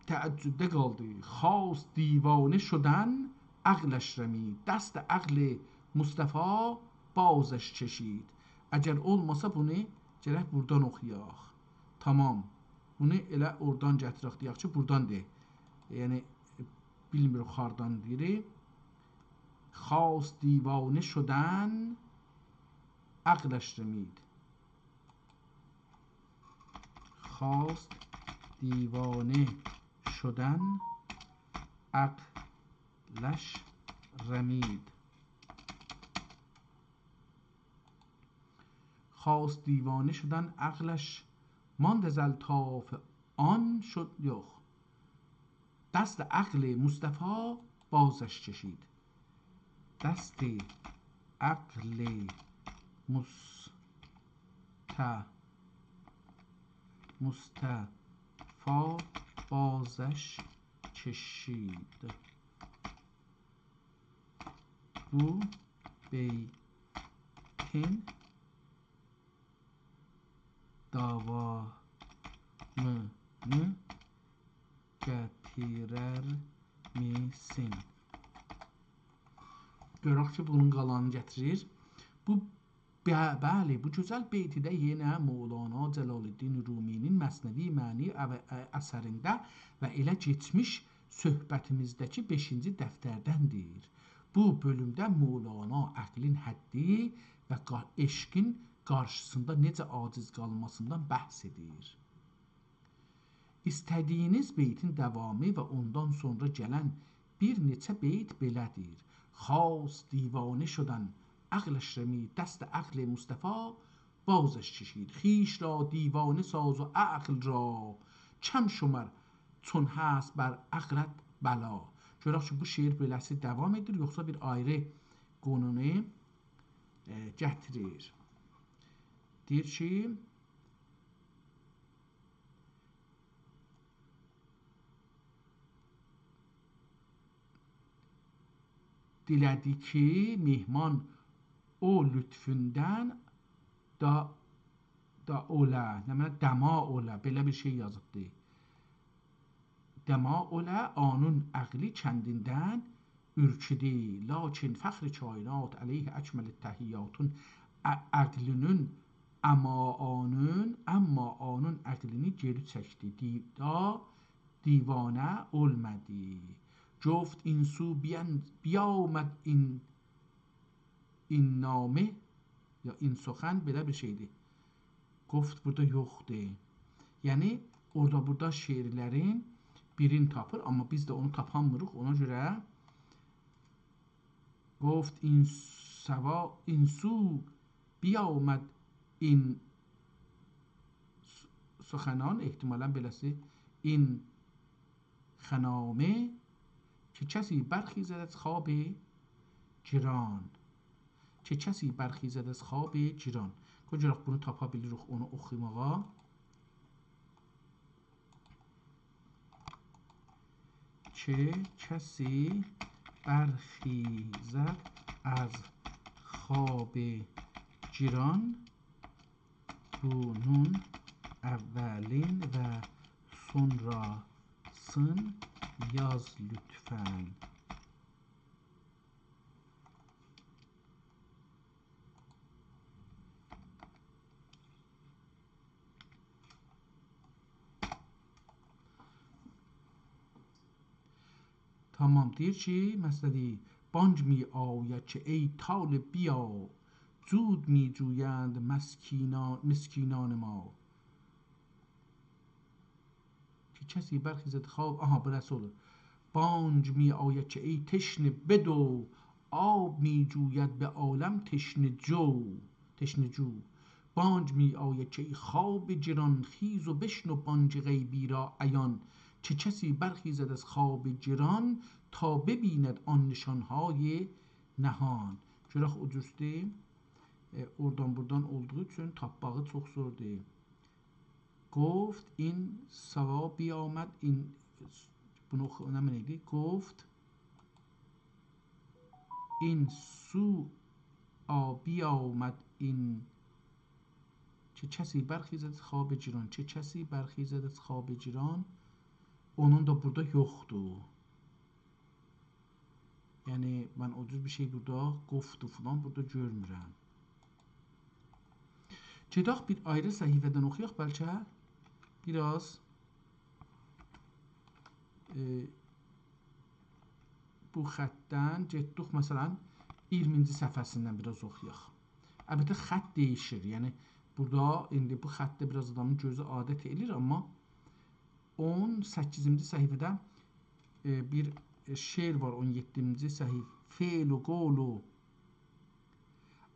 təəccübdə qaldı. Xواست دیوانه شدن عقلش رمید. Dəst عقل Mustafa bazəş çeşid. Əgər olmasa bunu gərək buradan oxuyaq. Tamam. Bunu elə oradan gətirək deyək ki, buradan de. Yəni bilmirik hardan deyir. خواست دیوانه شدن عقلش رمید. خواست دیوانه شدن عقلش رمید. خواست دیوانه شدن عقلش ماند از الطاف آن شد یخ. دست عقل مصطفی بازش چشید. دست عقل مصطفی بازش چشید. Bu beytin davamını getirir misin? Görək ki, bunun qalanını gətirir. Bəli, bu gözəl beytidə yenə Mövlana Cəlaləddin Ruminin Məsnəvi Məni əsərində və elə keçmiş söhbətimizdəki 5-ci dəftərdəndir. Bu bölümdə Mövlana əqlin həddi və eşqin qarşısında necə aciz qalmasından bəhs edir. İstədiyiniz beytin davamı və ondan sonra gələn bir neçə beyt belədir. خواست دیوانه شدن عقلش رمید. دست عقل مصطفی بازش چشید. خویش را دیوانه ساز و عقل را کم شمر چون هست بر عقلت بلا. Görək ki, bu şeir beləsi davam edir, yoxsa bir ayrı qonunu gətirir. Deyir ki, dilədi ki, mehman o lütfündən da olə, dəma olə, belə bir şey yazıbdır. Dəma olə, anun əqli kəndindən ürküdü. Lakin fəxr kainat əleyh əkməl təhiyyatun əqlinin amma anun əqlini geri çəkdi. Divanə olmadı. Gفت این سو بیامد این نامه یا این سخن belə bir şeydir. Gفت burada yoxdur. Yəni orada burada şeirlərin birini tapır, amma biz də onu tapamırıq. Ona görə گفت این سو بیامد این سخنان ehtimalən beləsi این خنامه که کسی برخیزد از خواب گران. که کسی برخیزد از خواب گران. Görək bunu tapa bilirik, onu oxumağa. که کسی برخیزد از خواب گران. Bunun əvvəlin və sonrasın yaz lütfən. Tamam, deyir ki, məsələdi, بانگ می آید که ای طالب بیا زود می جویند مسکینان ما. که کسی برخیزد خواب برس olur. بانگ می آید که ای تشنه بدو آب می جوید به عالم تشنه جو. بانگ می آید که ای خواب گران خیز و بشنو بانگ غیبی را عیان. که کسی برخیزد از خواب گران تا ببیند آن nişanهای نهان. Görək o cüzdür. Oradan buradan olduğu üçün tapbağı çox zordur. گفت این سوا بیامد این bunu neydi? گفت این سو آبی آمد این چه kesi برخیزد از خواب ciran çe kesi برخیزد از خواب ciran onun da burada yoxdur. Yəni mən o cür bir şey burada qofdu falan burada görmürəm. Gedək bir ayrı səhifədən oxuyaq bəlkə biraz bu xəttdən getdik məsələn 20-ci səhifəsindən biraz oxuyaq. Əlbəttə xətt dəyişir. Yəni burada indi bu xəttdə biraz adamın gözü adət edir, amma 18-ci səhifədə bir şeir var 17-ci səhifə. Fe'l و قول و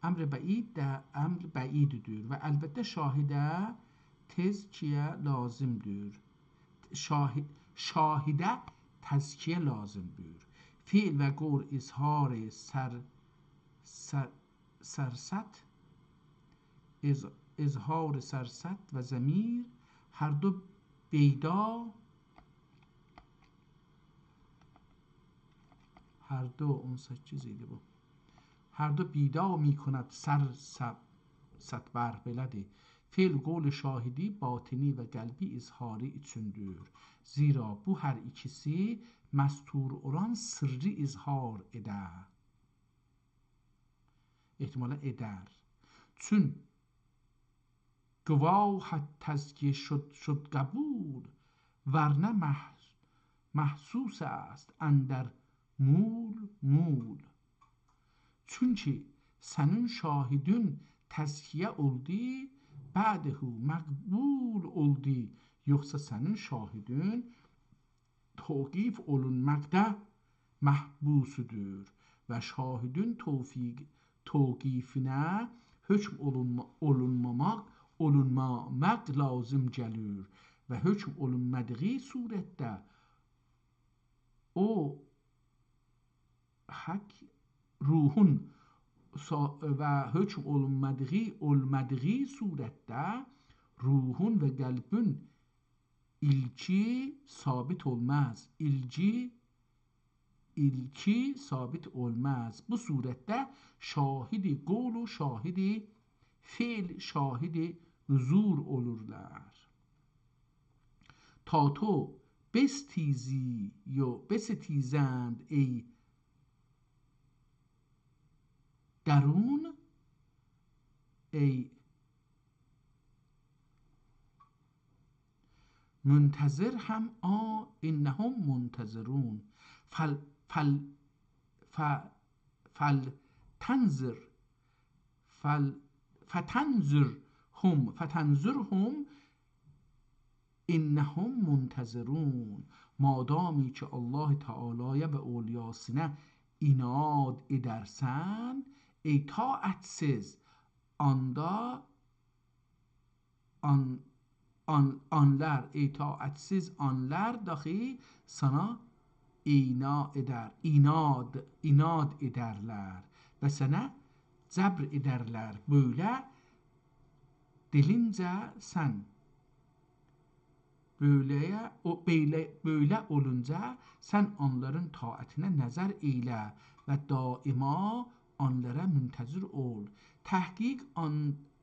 امر بعید در امر بعیدdir və əlbəttə şahidə tezkiyə lazımdır. Şahidə təzkiyə lazımdır. Fe'l və qول izhar سرست اظهار سرست و ضمیر هر دو بیدا هر دو 18 idi bu. Hər دو بیدا می کند ستبر belədir. Fe'l qول şahidi batini və qəlbi izharı üçündür. Zira bu hər ikisi məstur olan sırrı izhar edər. احتمالا eder. Çün گواهت تزکیه شد قبول ورنه محسوس است اندر mul. Çünki sənin şahidin təzkiyə oldu, bədihu məqbul oldu. Yoxsa sənin şahidin توقیف olunmaqda məhbusudur və şahidin توقیfinə hökm olunmamaq lazım gəlir və hökm olunmadığı surətdə o hak ruhun və hökm olmadığı surətdə ruhun və qəlbin ilki sabit olmaz. İlki sabit olmaz. Bu surətdə şahidi qol و şahidi fe'l şahidi huzur olurlar. تا تو بستیزی یا بستیزند ای درون ای منتظر هم انهم منتظرون فتنظرهم انهم منتظرون. مادامی که الله تعالی ve olyasına inad edersen ey taatsiz anlar dahi sana inad ederler ve sana cəbr ederler. Dilince sen böyle olunca sen onların taatine nəzər eylə və daima onlara müntəzir ol. Təhqiq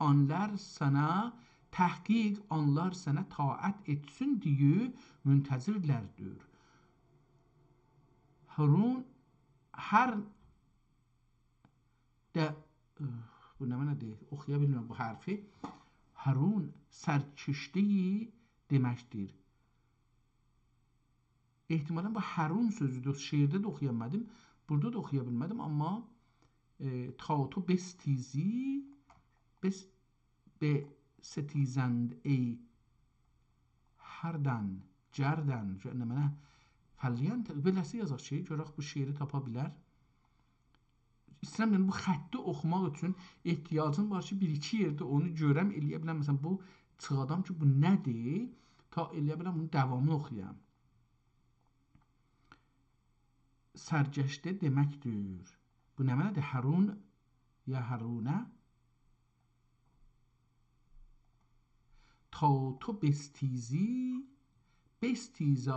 onlar sana taat etsin diye müntəzirlərdir. Harun hər də bu nə mənadır? Oxuya bilmirəm bu hərfi. Harun sərkişdiyi deməkdir. Ehtimalən bu Harun sözüdür. Şeirdə də oxuya bilmədim, burada da oxuya bilmədim, amma ta to ستیزند ای hərdən, cərdən, nə mənə fəlliyyən, beləsi yazaq şey, görək bu şeiri tapa bilər. İstəyirəm, yəni bu xətti oxumaq üçün ehtiyacım var ki, bir-iki yerdə onu görəm, eləyə biləm. Məsələn, bu çıxadam ki, bu nədir? Ta eləyə biləm, bunun davamını oxuyam. Sərgəşdə deməkdir. Bu nə mənədir? Harun, ya Harunə? تا تو bestیزی bestiz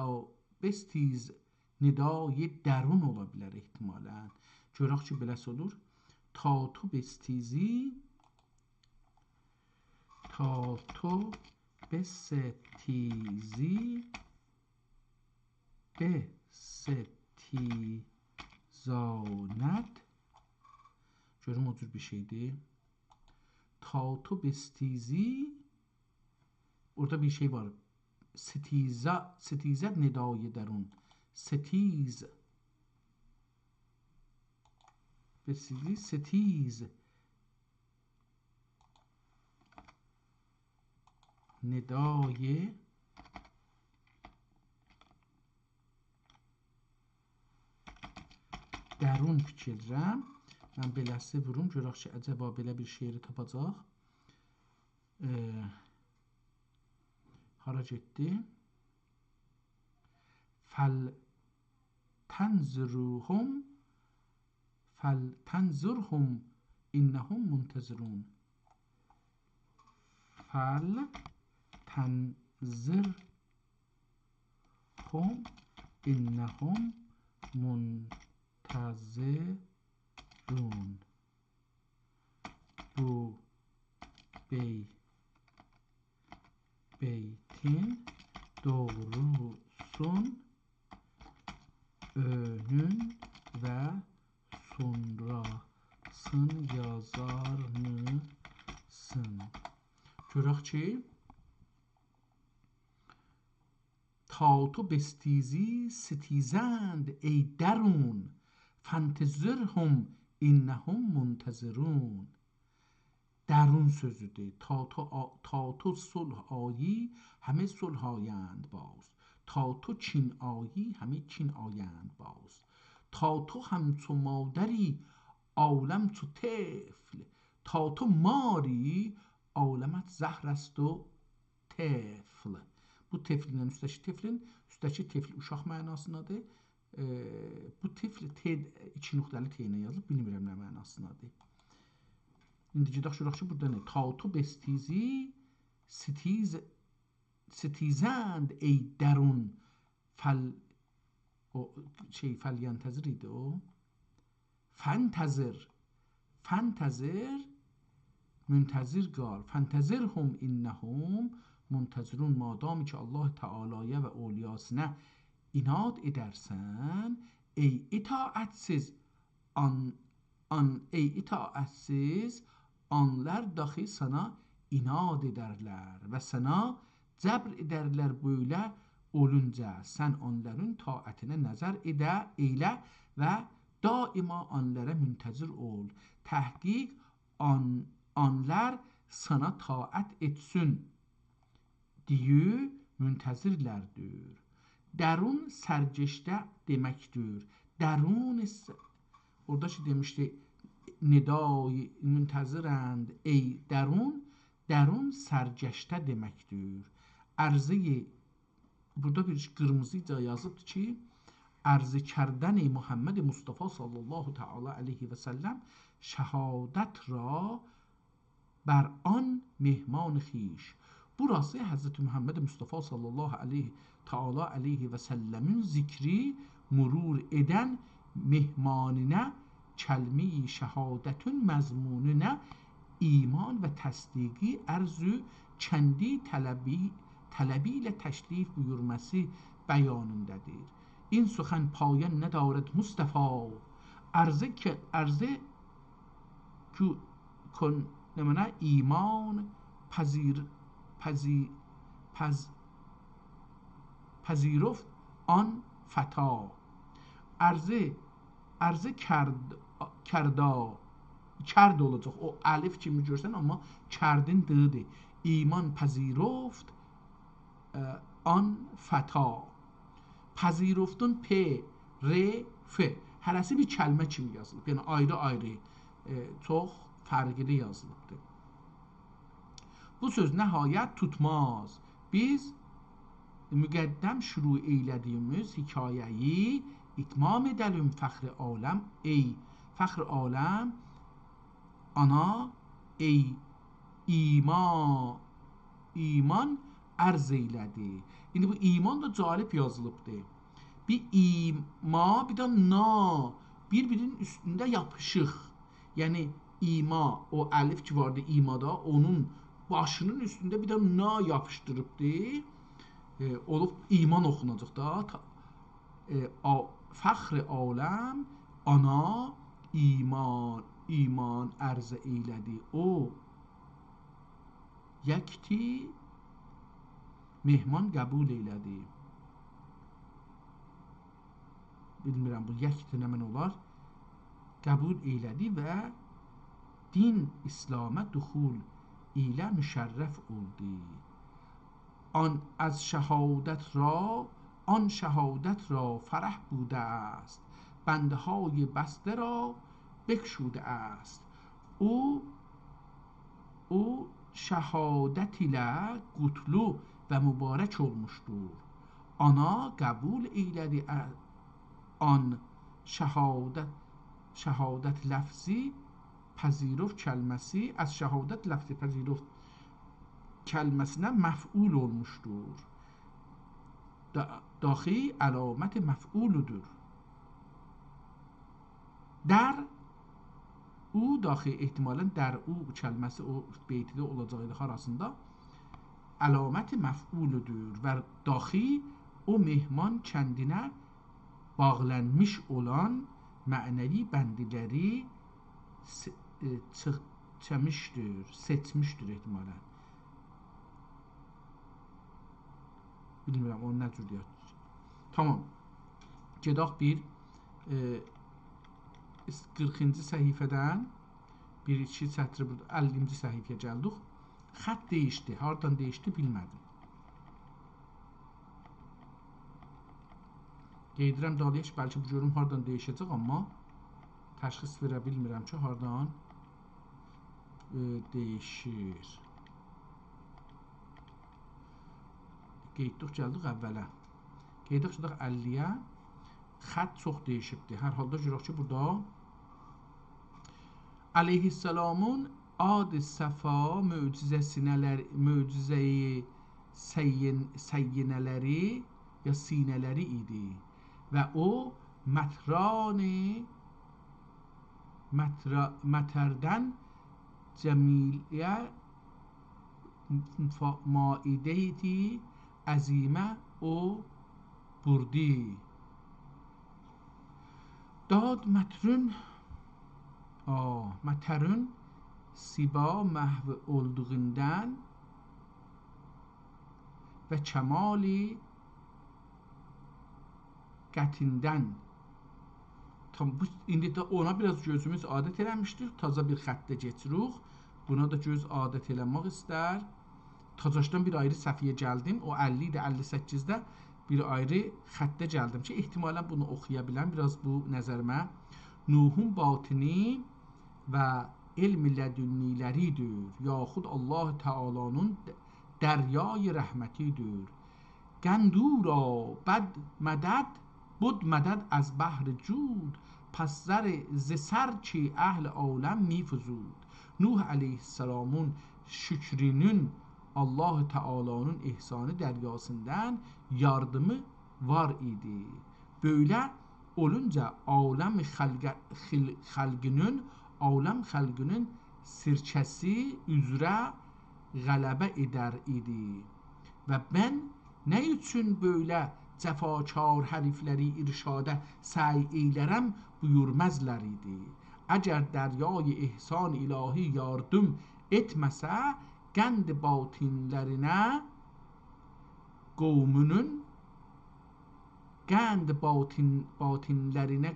ندای درون ola bilər ehtimalən. Görək ki, beləsi olur. Ta tu bestizi bestizanet. Görüm o cür bir şeydir. Ta tu bestizi, orada bir şey var. ستیزد ندای درون. ستیز ندای درون fikirləşirəm. Mən beləsi vurum, görək ki, əcəba belə bir şeiri tapacaq. Hara getdi? فلتنظرهم إنهم منتظرون. فلتنظرهم إنهم منتظرون. Bu beytin doğrusun önün ve sonrasın yazar mısın? Görək ki, ta tu bestizi ستیزند ey درون فانتظرهم إنهم منتظرون. درون sözüdür. تا تو صلح آیی همه صلح آیند باز. تا تو چین آیی همه چین آیند باز. تا تو همچو مادری عالم چو طفل. تا تو ماری عالمت زهر است و طفل. Bu teflin üstəki tefl uşaq mənasındadır. Bu tefl iki nöqtəli t ilə yazılıb, bilmirəm nə mənasındadır. İndi gedək görək ki, burada nə? Ta tu bestizi ستیزند ey درون فلیntezir idi o. Fentezir müntezir qal. Fentezirhum innehum muntezirun. Madami ki Allah Teala'ya və olyasına inat edərsən, ey itaatsiz anlar dahi sana inat ederler ve sana cəbr edərlər böyle olunca. Sen onların taatine nəzər eylə və daima onlara müntezir ol. Təhqiq onlar sana taat etsin diye müntezirlərdir. Derun sərgeçdə deməkdir. Derun orada ki demişti nidai müntezirənd ey derun sərgeçdə deməkdir. Ərzı burada bir qırmızıca yazıbdır ki ərzı kərdəni Muhammed Mustafa sallallahu teala aleyhi ve sellem şehadet ra bər an mehman xiş. Burası Hazreti Muhammed Mustafa sallallahu teala aleyhi ve sellemin zikri murur eden mehmanine kəlmi-i şəhadətün məzmununa iman və təsdiqi ərzü kəndi tələbi ilə təşrif buyurması bəyanındadır. این سخن پایان ندارد مصطفی عرضه کن نمونه ایمان پذیرفت آن فتا. عرضه کرد olacaq. O əlif kimi görsən, amma kərdin dıdır. İman pəzirofт an fəta. Pəziroftun p, r, f hərəsi bir kəlmə kimi yazılıb. Yəni ayrı-ayrı çox fərqli yazılıbdır. Bu söz nəhayət tutmaz. Biz müqəddəm şuru eylədiyimiz hekayəyi itmam edəlim fəxr aləm. Ey fəxr aləm ana ey iman ərz eylədi. İndi bu iman da calib yazılıbdır. Bir ima, bir de na, birbirinin üstünde yapışık. Yani ima, o elif ki vardı imada, onun başının üstünde bir de na yapıştırıbdı. Olub iman oxunacaq da. Fəxr aləm ana iman ərzə eylədi. O yəkti mehman qəbul eylədi. Bilmirəm bu yəkti nə mən olar. Qəbul eylədi və din İslam'a duxul ilə müşərrəf oldu. آن شهادت را فرح بوده است، بنده های بسته را بکشوده است. او şəhadət ilə qutlu və mübarək olmuşdur. Ana qəbul eylədi an şəhadət ləfzi pəzirov kəlməsi az şəhadət ləfzi pəzirov kəlməsinə məf'ul olmuşdur. Daxi əlamət məf'uludur. Dər o daxi ehtimalən dər o kəlməsi o beytidə olacağı arasında əlamət məf'uludur və daxi o mehman kəndinə bağlanmış olan mənəvi bəndiləri seçmişdir ehtimalən. Bilmirəm onu nə cür deyək. Tamam. Gedək bir 40-cı səhifədən bir-iki sətri burada 50-ci səhifəyə gəldik. Xətt değişdi. Hardan değişdi bilmədim. Qeydirəm dalıyaq, bəlkə bu görüm hardan değişəcək, amma təşxis verə bilmirəm ki, hardan değişir. Qeyddik, gəldik əvvələ. Qeyddik, gedək 50-yə. Xətt çox değişibdir. Hər halda görək ki, burada Aleyhisselamın ad-ı səfa möcüzəyi səyyinələri ya sinələri idi və o mətərdən cəmiyə maidə-i əzimə o burdi. Dad mətərün siba məhv olduğundan və kəmali qətindən. İndi də ona biraz gözümüz adət eləmişdir. Taza bir xəttə geçirik. Buna da göz adət eləmək istər. Tacaşdan bir ayrı səhifəyə gəldim. O 50 idi, 58-də bir ayrı xəttə gəldim ki, ehtimalən bunu oxuya bilən biraz bu nəzərimə Nuhun batini və elm-i lədünniləridir. Yaxud Allah Teala'nın dəryay rəhmətidir. Qəndura bəd mədəd bud mədəd az bəhr cud پس ز سر ki əhl aləm mifuzud. Nuh əleyhisselamın şükrünün Allah Teala'nın ihsanı dəryasından yardımı var idi. Böyle olunca aləm xalqının sirkəsi üzrə qələbə edər idi. Və mən nə üçün böyle cəfakar hərifləri irşadə səy eylərəm buyurməzlər idi. Əgər dəryay ihsan ilahi yardım etməsə, qənd batinlərinə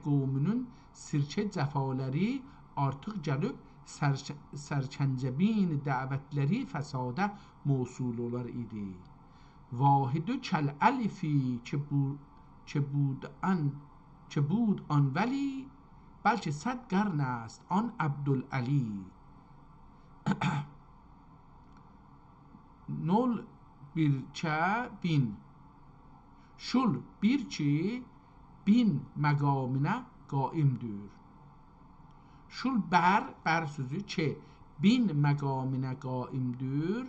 qovmunun sirkə cəfaləri artıq gəlib sərkəncəbin dəvətləri fəsadə mövsul olar idi. Vahidü kəl əlifi که بود آن ولی بلکه 100 قرن است آن عبدالعلی. Nol birçə bin şul bir ki bin məqamına qaimdir. Şul bər sözü ki bin məqamına qaimdir.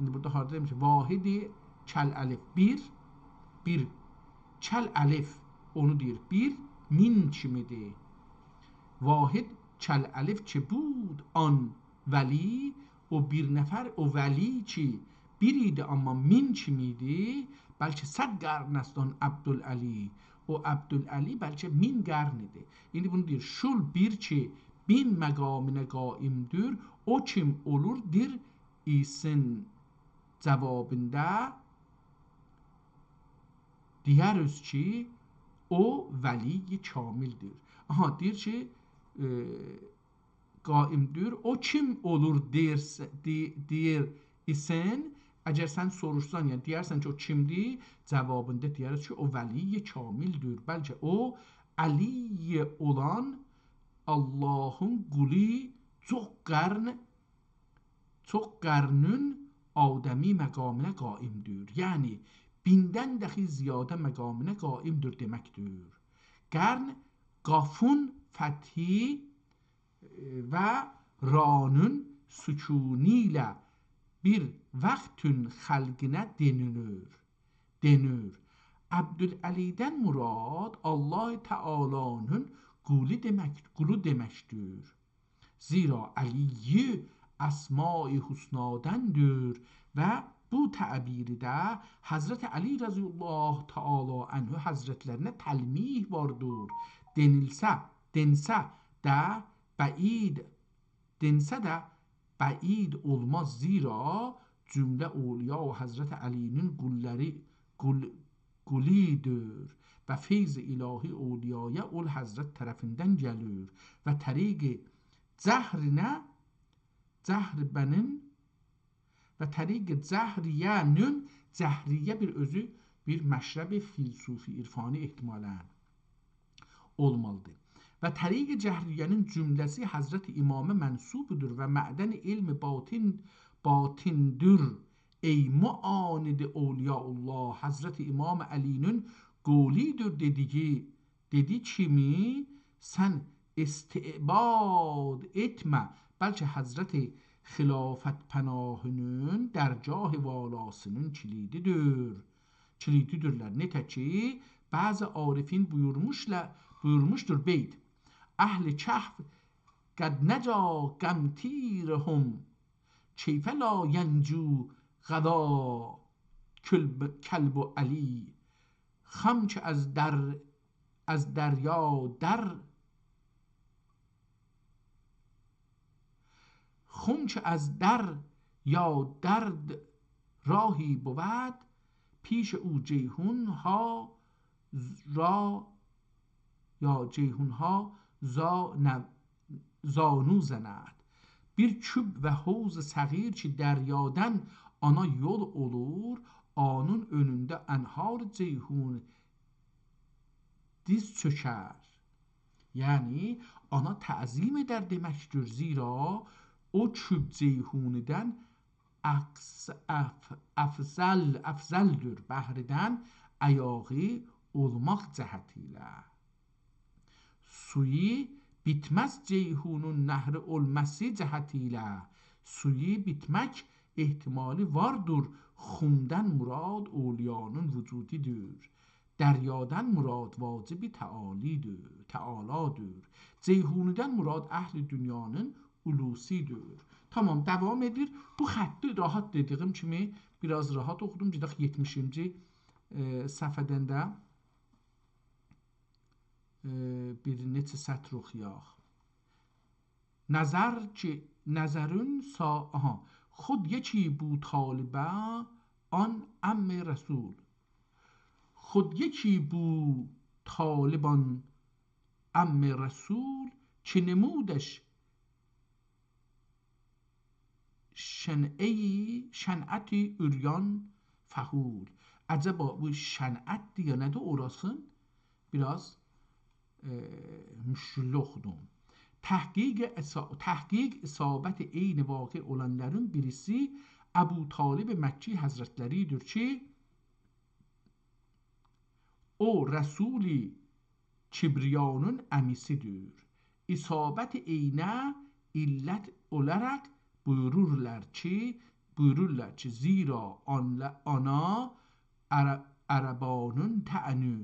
İndi burada harda demiş ki vahidi çəl əlif bir çəl əlif onu deyir bir min kimidir. Vahid çəl əlif ki bud an vəli o bir nəfər o vəli ki bir idi amma min kimidir. Bəlkə 100 qarn است on Abdüləli. O Abdüləli bəlkə 1000 qarn idi. İndi bunu deyir şul bir ki 1000 məqamına qaimdir. O kim olurdur isin cavabında deyəriz ki o vəli kamildir. Aha deyir ki qaimdir. O kim olur deyir isin. Əgər sən soruşsan, yəni deyərsən ki o kimdir, cavabında deyəriz ki o vəli kamildir. Bəlkə o Əli olan Allahın quli çox qarnın adəmi məqamına qaimdir. Yəni 1000-dən dəxi ziyadə məqamına qaimdir deməkdir. Qarn qafun fəthi və ranın sükuni ilə bir vaxtün xəlqinə denir. Abdüləlidən murad Allah Teala'nın qulu deməkdir. Zira Əliyi əsma-i husnadəndir və bu təbirdə Hazreti Ali Rəziyallahu Teala anhu Hazretlərinə təlmih vardır. Densə də bəid olmaz. Zira cümlə awliya və Hazreti Ali'nin qulidir və feyz-i ilahi awliyaya ol Hazret tərəfindən gəlir və təriq-i cəhriyə bir özü bir məşrəb filsufi irfani ehtimalən olmalıdır. Və təriq-i cəhriyənin cümləsi Hazreti İmamə mənsubudur və mədən ilmi batindir. Ey muanid awliyaullah Hazreti İmam Əli'nin qolidir dedi kimi sən istibad etmə. Bəlkə Hazreti xilafət pənahının dərgah valasının kilididirlər. Netə ki bəzi arifin buyurmuşdur beyd. Əhl-i kəhf qəd nəcə qəmtirhum keyfə la yəncu غدا کلب و علی خم که از دریا درد راهی بود پیش او جیحون ها زانو زند. Bir küb və hovz səğir ki dəryadan ana yol olur, anın önündə ənhar ceyhun diz çökər. Yəni ana təzim edər deməkdir. Zira o küb ceyhunidən əfzəldir bəhridən əyağı olmaq cəhəti ilə. Suyu bitməz ceyhunun nəhri olması cəhəti ilə. Suyu bitmək ehtimali vardır. Xumdən murad awliyanın vücudidir. Dəryadan murad vacibi Tealadır. Ceyhunidən murad əhl-i dünyanın ulusidir. Tamam, devam edir. Bu xətti rahat dediyim kimi biraz rahat oxudum. Gedək 70-ci səhifədən də bir neçə sətr oxuyaq. Nəzərün خود یکی بود طالبه آن عم رسول. خود یکی بود طالبان عم رسول که نمودش şənəti üryan fəhul. Acaba bu şənət ya nədir orasın? Biraz müşküllü oxudum. Təhqiq isabət eyni vaqe olanların birisi Əbu Talib Məkki Həzrətləridir ki, o Rəsul-i Kibriyanın əmisidir. İsabət eynə illət olaraq buyururlar ki, buyururlar ki zira ana Ərəbanın təənü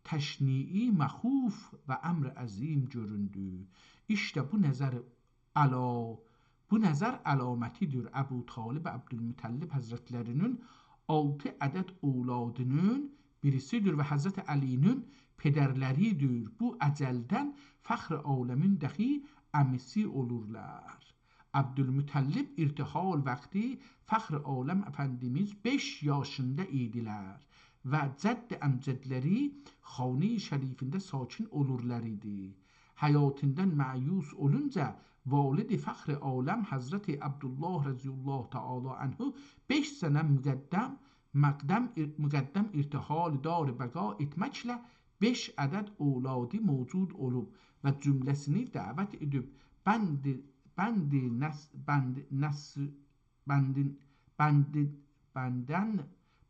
təşni'i məxuf və əmr əzim göründü. İşte bu nəzər əlamətidir Əbu Talib Əbdülmütəllib Həzrətlərinin 6 ədəd ovladının birisidir və Həzrət Əlinin pedərləridir. Bu əcəldən fəxr aləmin dəxi əmisi olurlar. Əbdülmütəllib irtihal vaxtı fəxr aləm Əfəndimiz 5 yaşında idilər və cədd əmcədləri xane-i şərifində sakin olurlar idi. Həyatından məyus olunca valid fəxr aləm Həzrət Abdullah rəziyallahu teala anhu 5 sənə müqəddəm irtihal dar bəqa etməklə 5 ədəd ovladı mövcud olub və cümləsini dəvət edib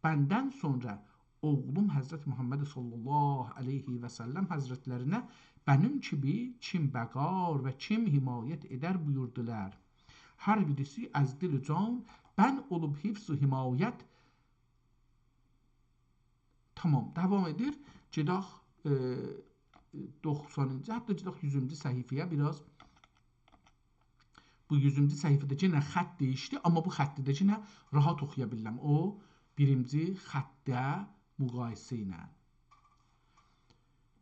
bəndən sonra oğlum Həzrət Muhammed sallallahu aleyhi və səlləm Həzrətlərinə benim kimi kim bəqar və kim himayət edər buyurdular. Hər birisi az dil can ben olub hifz و himayət. Tamam, devam edir. Cidaq 90-cı, hətta cidaq 100-cü səhifəyə biraz. Bu 100-cü səhifədə yenə xətt değişdi, amma bu xətti də yenə rahat oxuya bilirəm. O birinci xəttə müqayisə ilə.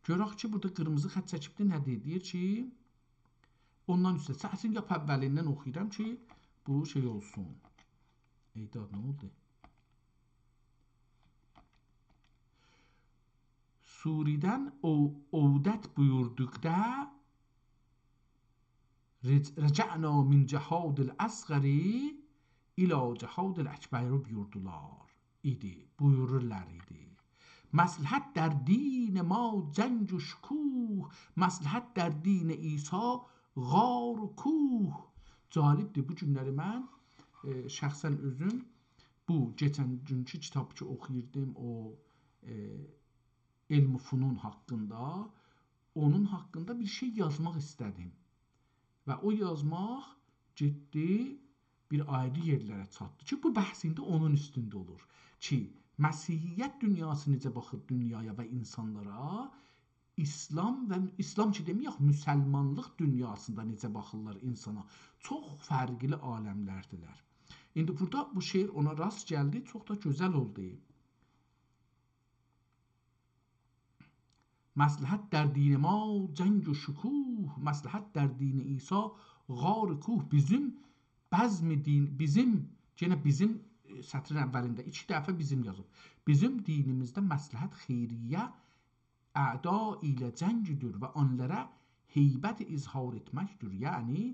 Görək ki, burada qırmızı xətt çəkibdir, nə deyir ki, ondan üstə, səsin yap əvvəlindən oxuyuram ki, bu şey olsun. Eydad, nə oldu? Suridən ovdət buyurduqda rəcə'na min cəhadil əsğəri ilə cəhadil əkbəri buyurdular idi, buyururlar idi. Məsləhət در دین ما جنگ و şükuh, məsləhət در دین İsa غار و kuh. Calibdir, bu günləri mən şəxsən özüm bu geçən günkü kitab ki oxuyurdum, o elm-i funun haqqında, onun haqqında bir şey yazmaq istədim. Və o yazmaq ciddi bir ayrı yerlərə çatdı ki, bu bəhsində onun üstündə olur ki, Məsihiyyət dünyası necə baxır dünyaya və insanlara, İslam ki deməyək, müsəlmanlıq dünyasında necə baxırlar insana, çox fərqli aləmlərdilər. İndi burada bu şeir ona rast gəldi, çox da gözəl oldu. Məsləhət در دین ما جنگ و şükuh, məsləhət در دین İsa غار kuh. Bizim sətrin əvvəlində 2 dəfə bizim yazıb. Bizim dinimizdə məsləhət xeyriyyə əda ilə cəngidir və onlara heybət izhar etməkdir. Yəni,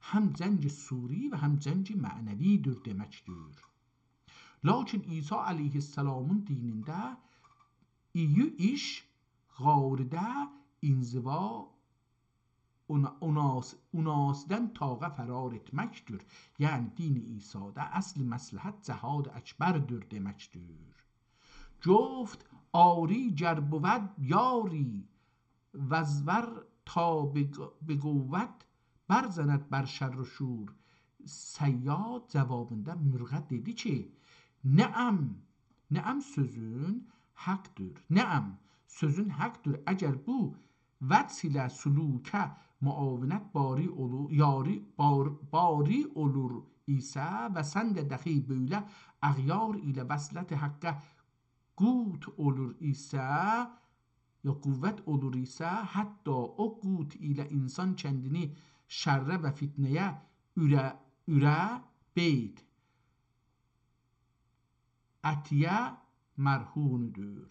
həm cəngi suri və həm cəngi mənəvidir deməkdir. Lakin İsa əleyhissalamın dinində iyi iş qardə inziva unasdən tağa fərar etməkdir. Yəni, din-i İsa'da əsl məsləhət cəhad əkbərdir deməkdir. Cöft ari گر بود یاری وزور تا به قوت برزند بر شر و شور. Səyyad cavabında mürğə dedi ki, Nəəm sözün haqdır. Nəəm sözün haqdır. Əgər bu vəts ilə sülukə müavinət bari olur isə və sən də dəxi böylə əğyar ilə vəslət haqqa qut olur isə, ya qüvvət olur isə, hətta o qut ilə insan kəndini şərrə və fitnəyə ürə beyt ətiyə mərhunudur.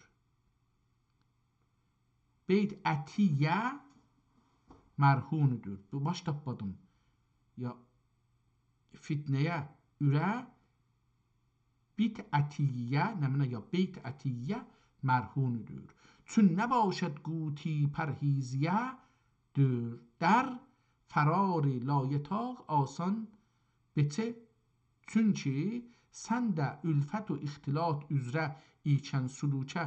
Beyt ətiyə mərhunudur. Bu baş tapmadım. Ya fitnəyə ürə bit ətiyyə, nəminə ya beyt ətiyyə mərhunudur. Çün nəbaşəd quti pərhiziyyə در فرار لایتاق آسان بچه çünkü sən də ülfət və ixtilat üzrə ikən sülukə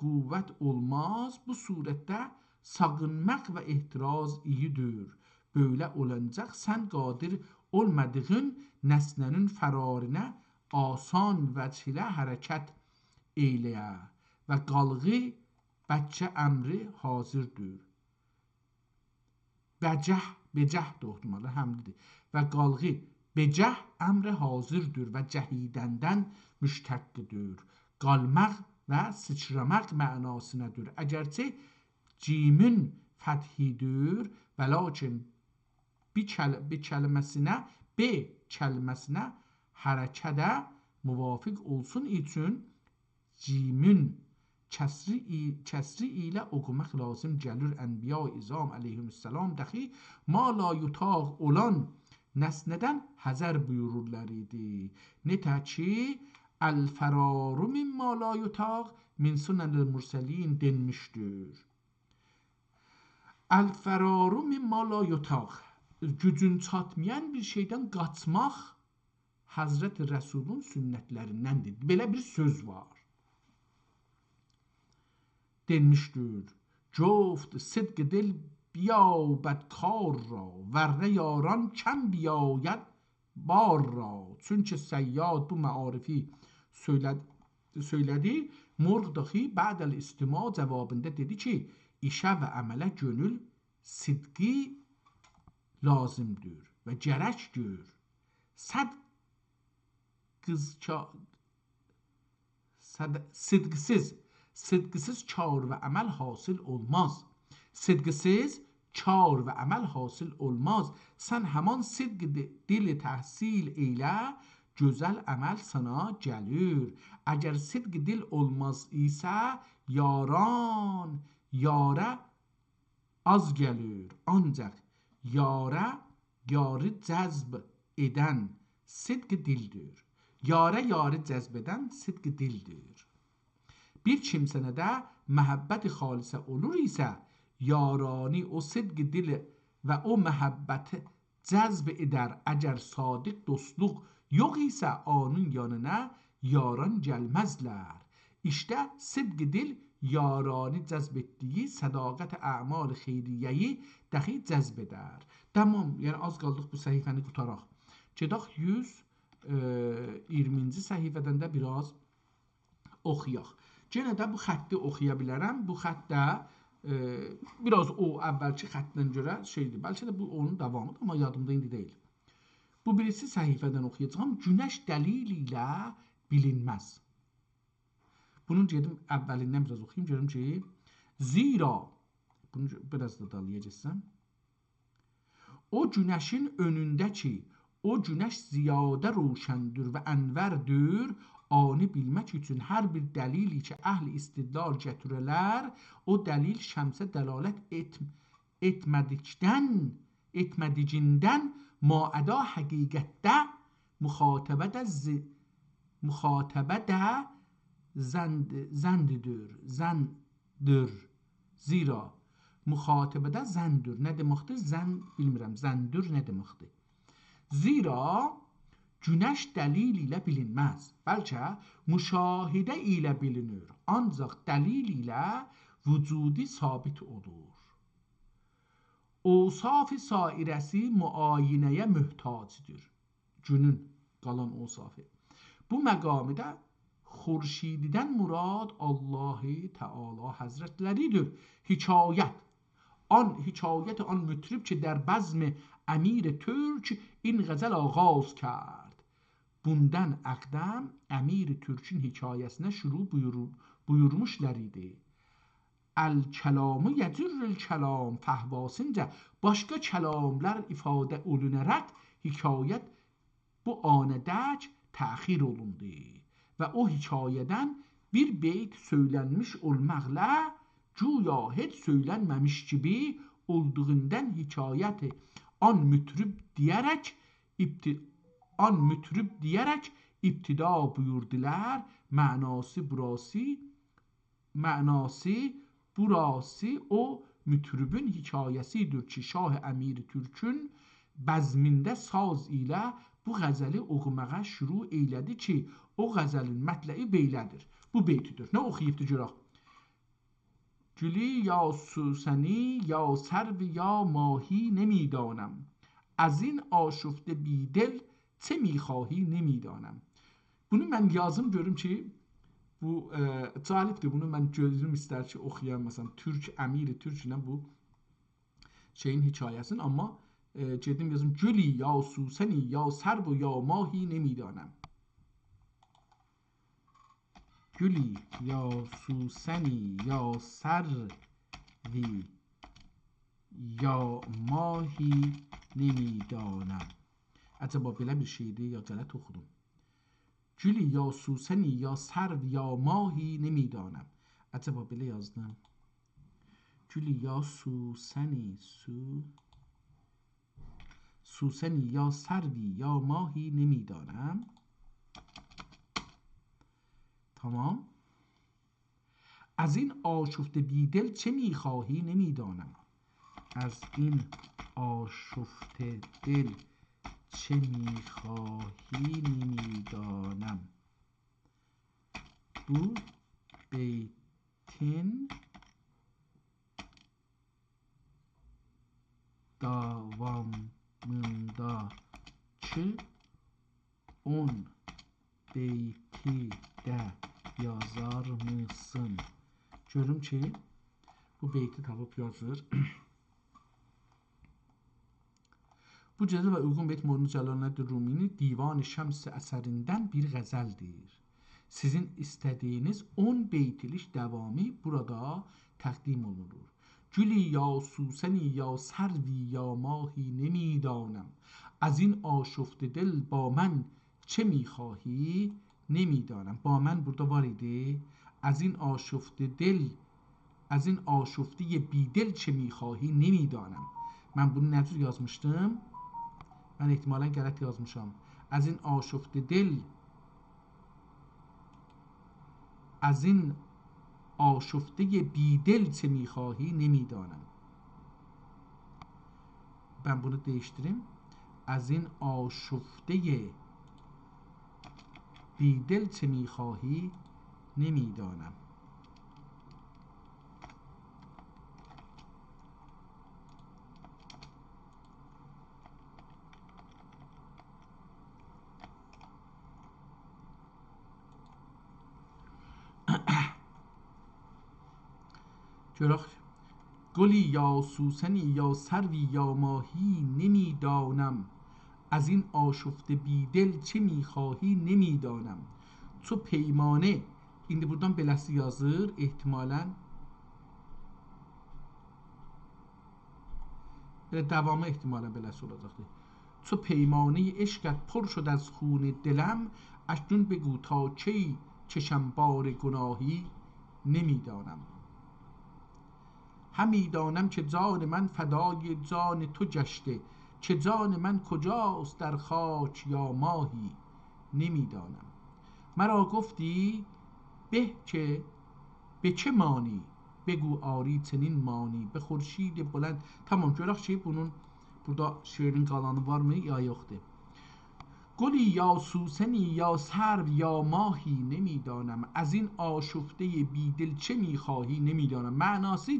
qüvvət olmaz. Bu surətdə sağınmaq və ehtiraz iyidir. Böyle olacaq sən qadir olmadığın nəsnənin fərarına asan vəçilə hərəkət eyləyə və qalğı bəcə əmri hazırdır. Becəh doğmalı həmlidir. Və qalğı becəh əmri hazırdır və cəhidəndən müştəqqidir. Qalmaq və sıçramaq mənasındadır. Əgərçə cimin fəthidir və lakin B kəlməsinə hərəkədə muvafiq olsun üçün cimin kəsri ilə oxumaq lazım gəlir. Ənbiya izam əleyhissalam dəxi ma la yutaq olan nəsnədən həzər buyururlar idi. Netə ki əl-fəraru mimma la yutaq min sunanil murselin denmişdir. Əl-fəraru mimma la yutaq, gücün çatmayan bir şeydən qaçmaq Həzrət Rəsulun sünnətlərindəndir. Belə bir söz var. Denmişdir. Coft sidq dil بیابد کار را ورنه یاران کم بیاید بار را. Çünkü Səyyad bu məarifi söylədi. Murq dahi ba'dəl istima cavabında dedi ki, işə və əmələ gönül sidqi lazımdır və gərəkdir. Sidqsiz kar və əməl hasıl olmaz. Sidqsiz kar və əməl hasıl olmaz. Sən həman sidq dili təhsil eylə, gözəl əməl sana gəlir. Əgər sidq dil olmaz isə yarə az gəlir. Ancaq yarı cəzb edən sidq dildir. Yarı cəzb edən sidq dildir. Bir kimsənə də məhəbbət xalisə olur isə yarani o sidq dili və o məhəbbəti cəzb edər. Əgər sadiq dostluq yox isə onun yanına yaran gəlməzlər. İşte sidq dil yarani cəzb etdiyi sədaqət əmal xeyriyyəyi dəxi cəzb edər. Tamam, yəni az qaldıq bu səhifəni qutaraq. Gedək 120-ci səhifədən də biraz oxuyaq. Yenə də bu xətti oxuya bilərəm. Bu xəttdə biraz o əvvəlki xətdən görə şeydir. Bəlkə də bu onun davamıdır, amma yadımda indi deyil. Bu birisi səhifədən oxuyacağım. Günəş dəlil ilə bilinməz. Bunun gedim əvvəlindən biraz oxuyayım. Görüm ki, zira, bunu biraz da dalayacaqsam. O günəşin önündə ki, o günəş ziyadə roşəndir və ənvərdir. Onu bilmək üçün hər bir dəlili ki, əhl-i istidlal gətirələr, o dəlil şəmsə dəlalət etmədicindən maəda həqiqətdə müxatıbədə zəndir. Zira müxatıbədə zəndir. Nə deməkdir? Zən bilmirəm. Zəndir nə deməkdir? Zira günəş dəlil ilə bilinməz. Bəlkə müşahidə ilə bilinir. Ancaq dəlil ilə vücudi sabit olur. Osaf-ı sairəsi müayinəyə mühtacdır. Günün qalan osafı. Bu məqamidə xurşididən murad Allah-ı Teala Həzrətləridir. Hikayət an mütrib ki, در بزم امیر ترک این غزل آغاز کرد. Bundan əqdəm Əmir Türkün hekayəsinə şuru buyurmuşlar idi. Əl-kəlamı yəcürrül-kəlam fəhvasıncə başqa kəlamlar ifadə olunaraq hekayət bu anədək təxir olundu və o hekayədən bir beyt söylənmiş olmaqla güya heç söylənməmiş kimi olduğundan hekayəti an mütrib diyərək ibtida buyurdular. Mənası burası o mütribin hekayəsidir ki, Şah Əmir Türkün bəzmində saz ilə bu qəzəli oxumağa şuru eylədi ki, o qəzəlin mətləyi beylədir. Bu beytidir. Nə oxuyubdur görək? Gülü ya susəni, ya sərvi, ya mahi nemidanəm. Az in aşufte bidel چه میخواهی نمیدانم. Bunu mən yazım görüm ki, bu cəlibdir. Bunu mən gözüm istər ki, oxuyam. Məsələn, Türk əmiri Türk ilə bu şeyin hikayəsini, amma gedim yazım Gülü ya Suseni ya Serbu ya Mahi nemidanəm. Gülü ya Suseni ya Servi ya Mahi nemidanəm. Acaba belə bir şeydir ya qələt oxudum? Gülü ya Suseni ya Servi ya Mahi nemidanəm. Acaba belə yazdım. Gülü ya Suseni Suseni ya Servi ya Mahi nemidanəm. Tamam. از این آشفته بیدل چه میخواهی نمیدانم. از این آشفته دل چه میخواهی نمیدانم. Bu beytin davamında çı 10 beyti de yazar mısın? Görüm ki bu beyti tapıb yazır. Bu cəzə və uyğun beyt Moğni Cəlaləddin Rumini Divan-ı Şəms əsərindən bir qəzəldir. Sizin istədiyiniz 10 beytilik davamı burada təqdim olunur. Gülü ya Suseni ya Servi ya Mahi nemidanəm. Az in aşufte dil ba mən çe میخواهی nemidanəm. Ba mən burada var idi. از این آشفته دل از این آشفته بیدل چه میخواهی nemidanəm. Mən bunu nə cür yazmışdım? Mən ehtimalən qələt yazmışam. از این آشفته دل از این آشفته بیدل چه میخواهی nemidanəm. Ben bunu değiştireyim. از این آشفته بیدل چه میخواهی nemidanəm. Görək. گلی یا سوسنی یا سروی یا ماهی نمیدانم. از این آشفته بیدل چه میخواهی nemidanəm. Ço peymane. İndi buradan beləsi yazır. ehtimalən belə davamı ehtimalən beləsi olacaqdır. چو پیمانه عشقت پر شد از خون دلم اکنون بگو تا کی چشم بار گناهی نمیدانم. همی دانم که جان من فدای جان تو گشته که جان من کجاست در خاک یا ماهی نمیدانم. مرا گفتی به که به چه mani بگو آری çenin mani به خورشید بلند. Tamam görək ki bunun burada şeirin qalanı varmı ya yoxdur. گلی یا سوسنی یا سرو یا ماهی نمیدانم. از این آشفته بیدل چه میخواهی nemidanəm. Mənası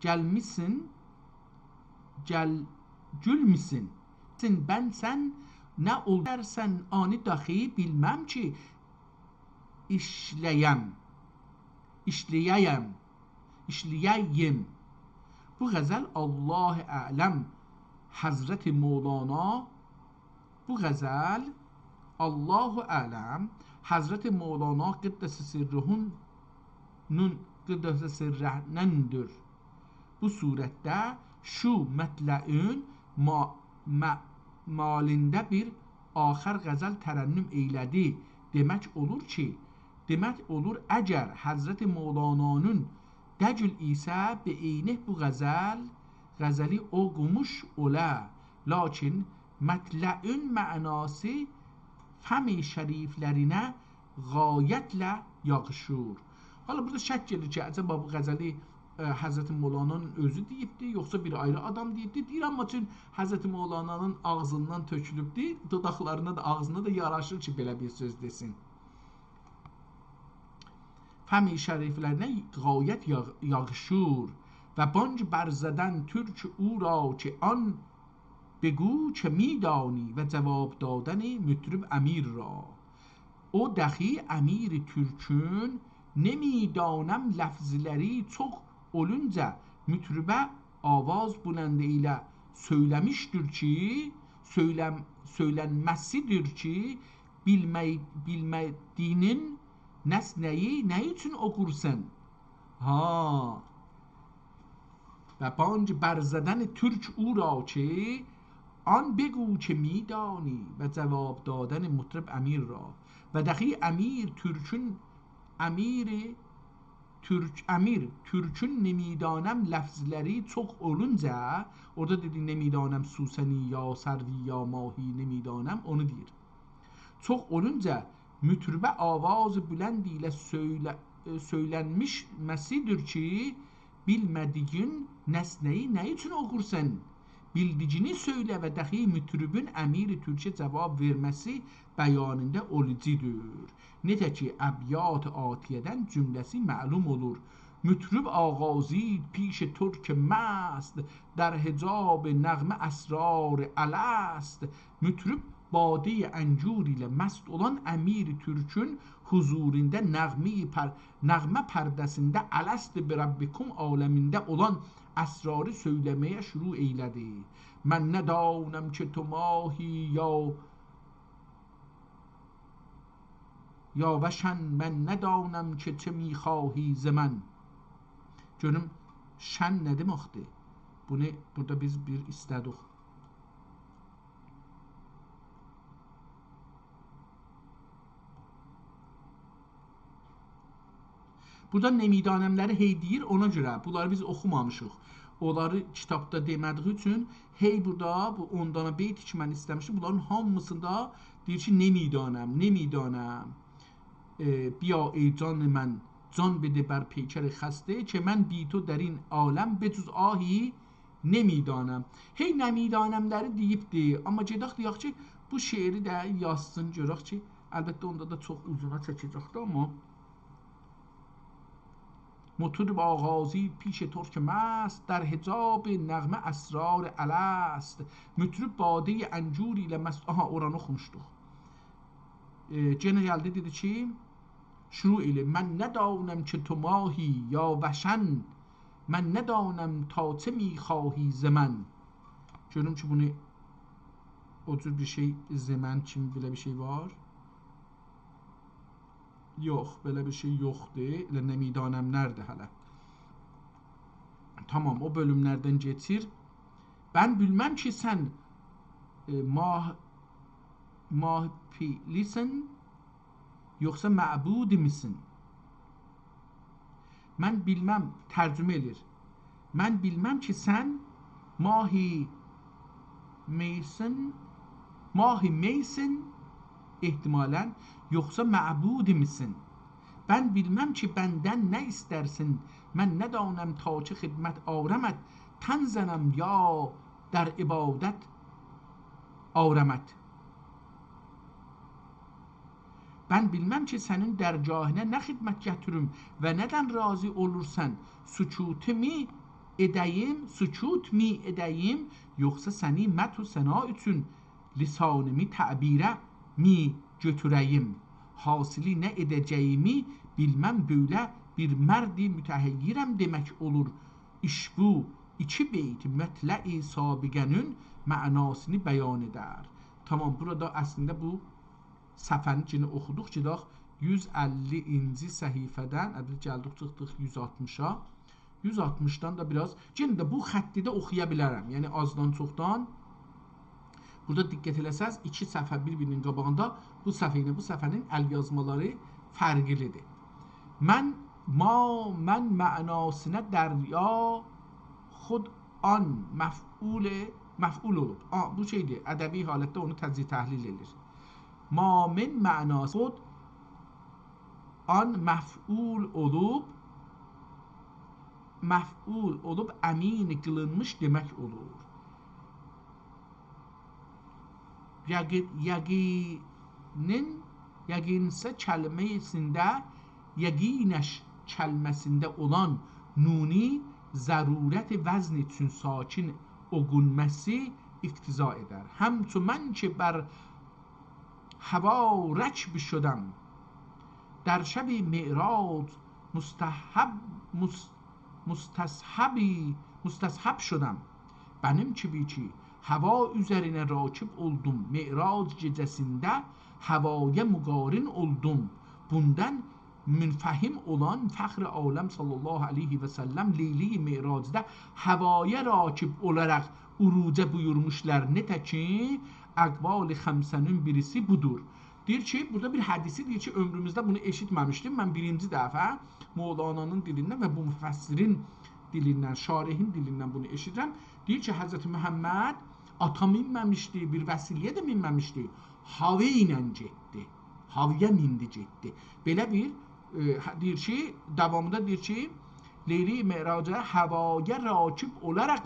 gəlmisin gülmisin. Ben sen nə ol dersən ani dahi bilmem ki işləyəyəm. Bu qəzəl Allah ələm Hazreti Mevlana bu qəzəl Allahu ələm Hazreti Mevlana Qəddəsə sirrəhundur. Bu surətdə şu mətləün malində bir axır qəzəl tərənnüm eylədi. Demək olur ki, demək olur əgər Hazreti Mevlana'nın dəcül isə beyneh bu qəzəli oqumuş ola. Lakin mətləün mənası fəmi şəriflərinə qayətlə yaxşur. Hala burada şək gedir ki, əcəba bu qəzəli Hazreti Mevlana'nın özü deyibdi, yoxsa bir ayrı adam deyibdi. Deyir amma üçün Hazreti Mevlana'nın ağzından tökülübdür, dodaqlarına da ağzına da yaraşır ki, belə bir söz desin. Fəmi şəriflərinə qayət yaxşur və banc bərzədən türk او را که آن بگو که میدانی و جواب دادن مطرب امیر را. O dahi emir Türk'ün nemidanəm lafzləri çox olunca mütrübə avaz buləndə ilə söyləmişdir ki, söylənməsidir ki, bilmədiyinin nəsnəyi nə üçün okursan? Ha. و بانگ برزدن ترک او را که آن بگو که میدانی و جواب دادن مطرب امیر را و دقی امیر Türk'ün nemidanəm lafzləri çox olunca, orada dedi nemidanəm susəni ya sərvi ya mahi nemidanəm, onu deyir. Çox olunca mütribə avaz bülənd ilə söylənmişməsidir ki, bilmədiyin nəsnəyi nə üçün okursan? Bildiyini söylə və dahi mütribin əmiri Türk'e cavab verməsi bəyanında olucudur. Necə ki, əbyat atiyədən cümləsi məlum olur. Mütrib ağazid پیش ترک مست در حجاب نغمه اسرار الست. Mütrib badeyi əncur ilə məst olan əmir Türk'ün huzurunda nəğmə pərdəsində ələst bi rabbikum aləmində olan əsrarı söyləməyə şuru eylədi. Mən nədanəm ki tu mahi ya vəşən mən nədanəm ki çə mixahi zəmən. Görüm şən nə deməkdir? Bunu burada biz bir istədik. Burada nemidanəmləri hey deyir, ona görə bunları biz oxumamışıq. Onları kitabda demədiyi üçün hey burada bu 10 dana beyt ki mən istəmişdim, bunların hamısında deyir ki nemidanəm. بیا ای جان من جان بده بر پیکر خسته که من بی تو در این عالم به جز آهی نمیدانم. Hey nemidanəmləri deyibdi, amma gedək deyək ki, bu şeiri də yazsın görək ki, əlbəttə onda da çox uzuna çəkəcəkdir, amma مطرب آغازی پیش ترک مست در حجاب نغمه اسرار الست. Mütrib badeyi əncur ilə məst. Aha, oranı oxumuşduq. Yenə gəldi dedi ki, şuru ilə mən nədanəm ki tu mahi ya vəşən mən nədanəm ta çə mixahi zəmən. Görüm ki bunu o cür bir şey zəmən kimi belə bir şey var. Yox, belə bir şey yoxdur. Elə nemidanəmlərdir hələ. Tamam, o bölümlərdən geçir. Ben bilmem ki sən mahpilisin yoxsa məbudi misin? Mən bilməm, tərcümə edir. Mən bilməm ki sən mahi meysin ehtimalən yoxsa məbudi misin? Ben bilmem ki bəndən nə istərsin? Mən nədanəm ta ki xidmət arəmət tənzənəm ya در ibadət arəmət. Ben bilmem ki sənin dərgahına nə xidmət gətirim və nədən razı olursan? Sükut mi edəyim yoxsa səni mət و səna üçün lisanımı təbirə mi götürəyim? Hasili nə edəcəyimi bilməm, böyle bir mərdi mütəheyyirəm demək olur. İş bu iki beyt mətlə-i sabiqənin mənasını bəyan edər. Tamam, burada əslində bu səfəni yine oxuduq ki, 150-ci səhifədən gəldik çıxdıq 160-a. 160-dan da biraz, yine də bu xətti də oxuya bilərəm. Yəni azdan çoxdan. Burada diqqət eləsəz, iki səhifə bir-birinin qabağında bu səhifə ilə bu səhifənin əl yazmaları fərqlidir. Mən mənasına dərya xud an məf'ul olub. Bu şeydir, ədəbi halətdə onu təcrid təhlil edir. Mən mənası xud an məf'ul olub, əmin qılınmış demək olur. Yəqinsə kəlməsində yəqinəş kəlməsində olan nuni zərurət vəzn üçün sakin okunması iktiza eder. Həmçunən ki bər هوا رکب شدم در شب معراج mustashabbi şudam. Benim çibiçi hava üzerine rakip oldum. Mi'rac gecesinde havaya mugarin oldum. Bundan münfahim olan Fəxr Aləm sallallahu aleyhi ve sellem Leyli Mi'rac'da havaya rakip olarak uruca buyurmuşlar. Nete ki akval-i xəmsənin birisi budur. Deyir ki, burada bir hədisi deyir ki, ömrümüzdə bunu eşitməmişdim. Mən birinci dəfə Mevlana'nın dilindən və bu müfəssirin dilindən, şarihin dilindən bunu eşidirəm. Deyir ki, Həzrəti Məhəmməd ata minməmişdi, bir vəsiliyə də minməmişdi. Havə ilə getdi. Havyə mindi getdi. Belə bir deyir ki, davamında deyir ki, Leyli Mi'raca havaya rakip olarak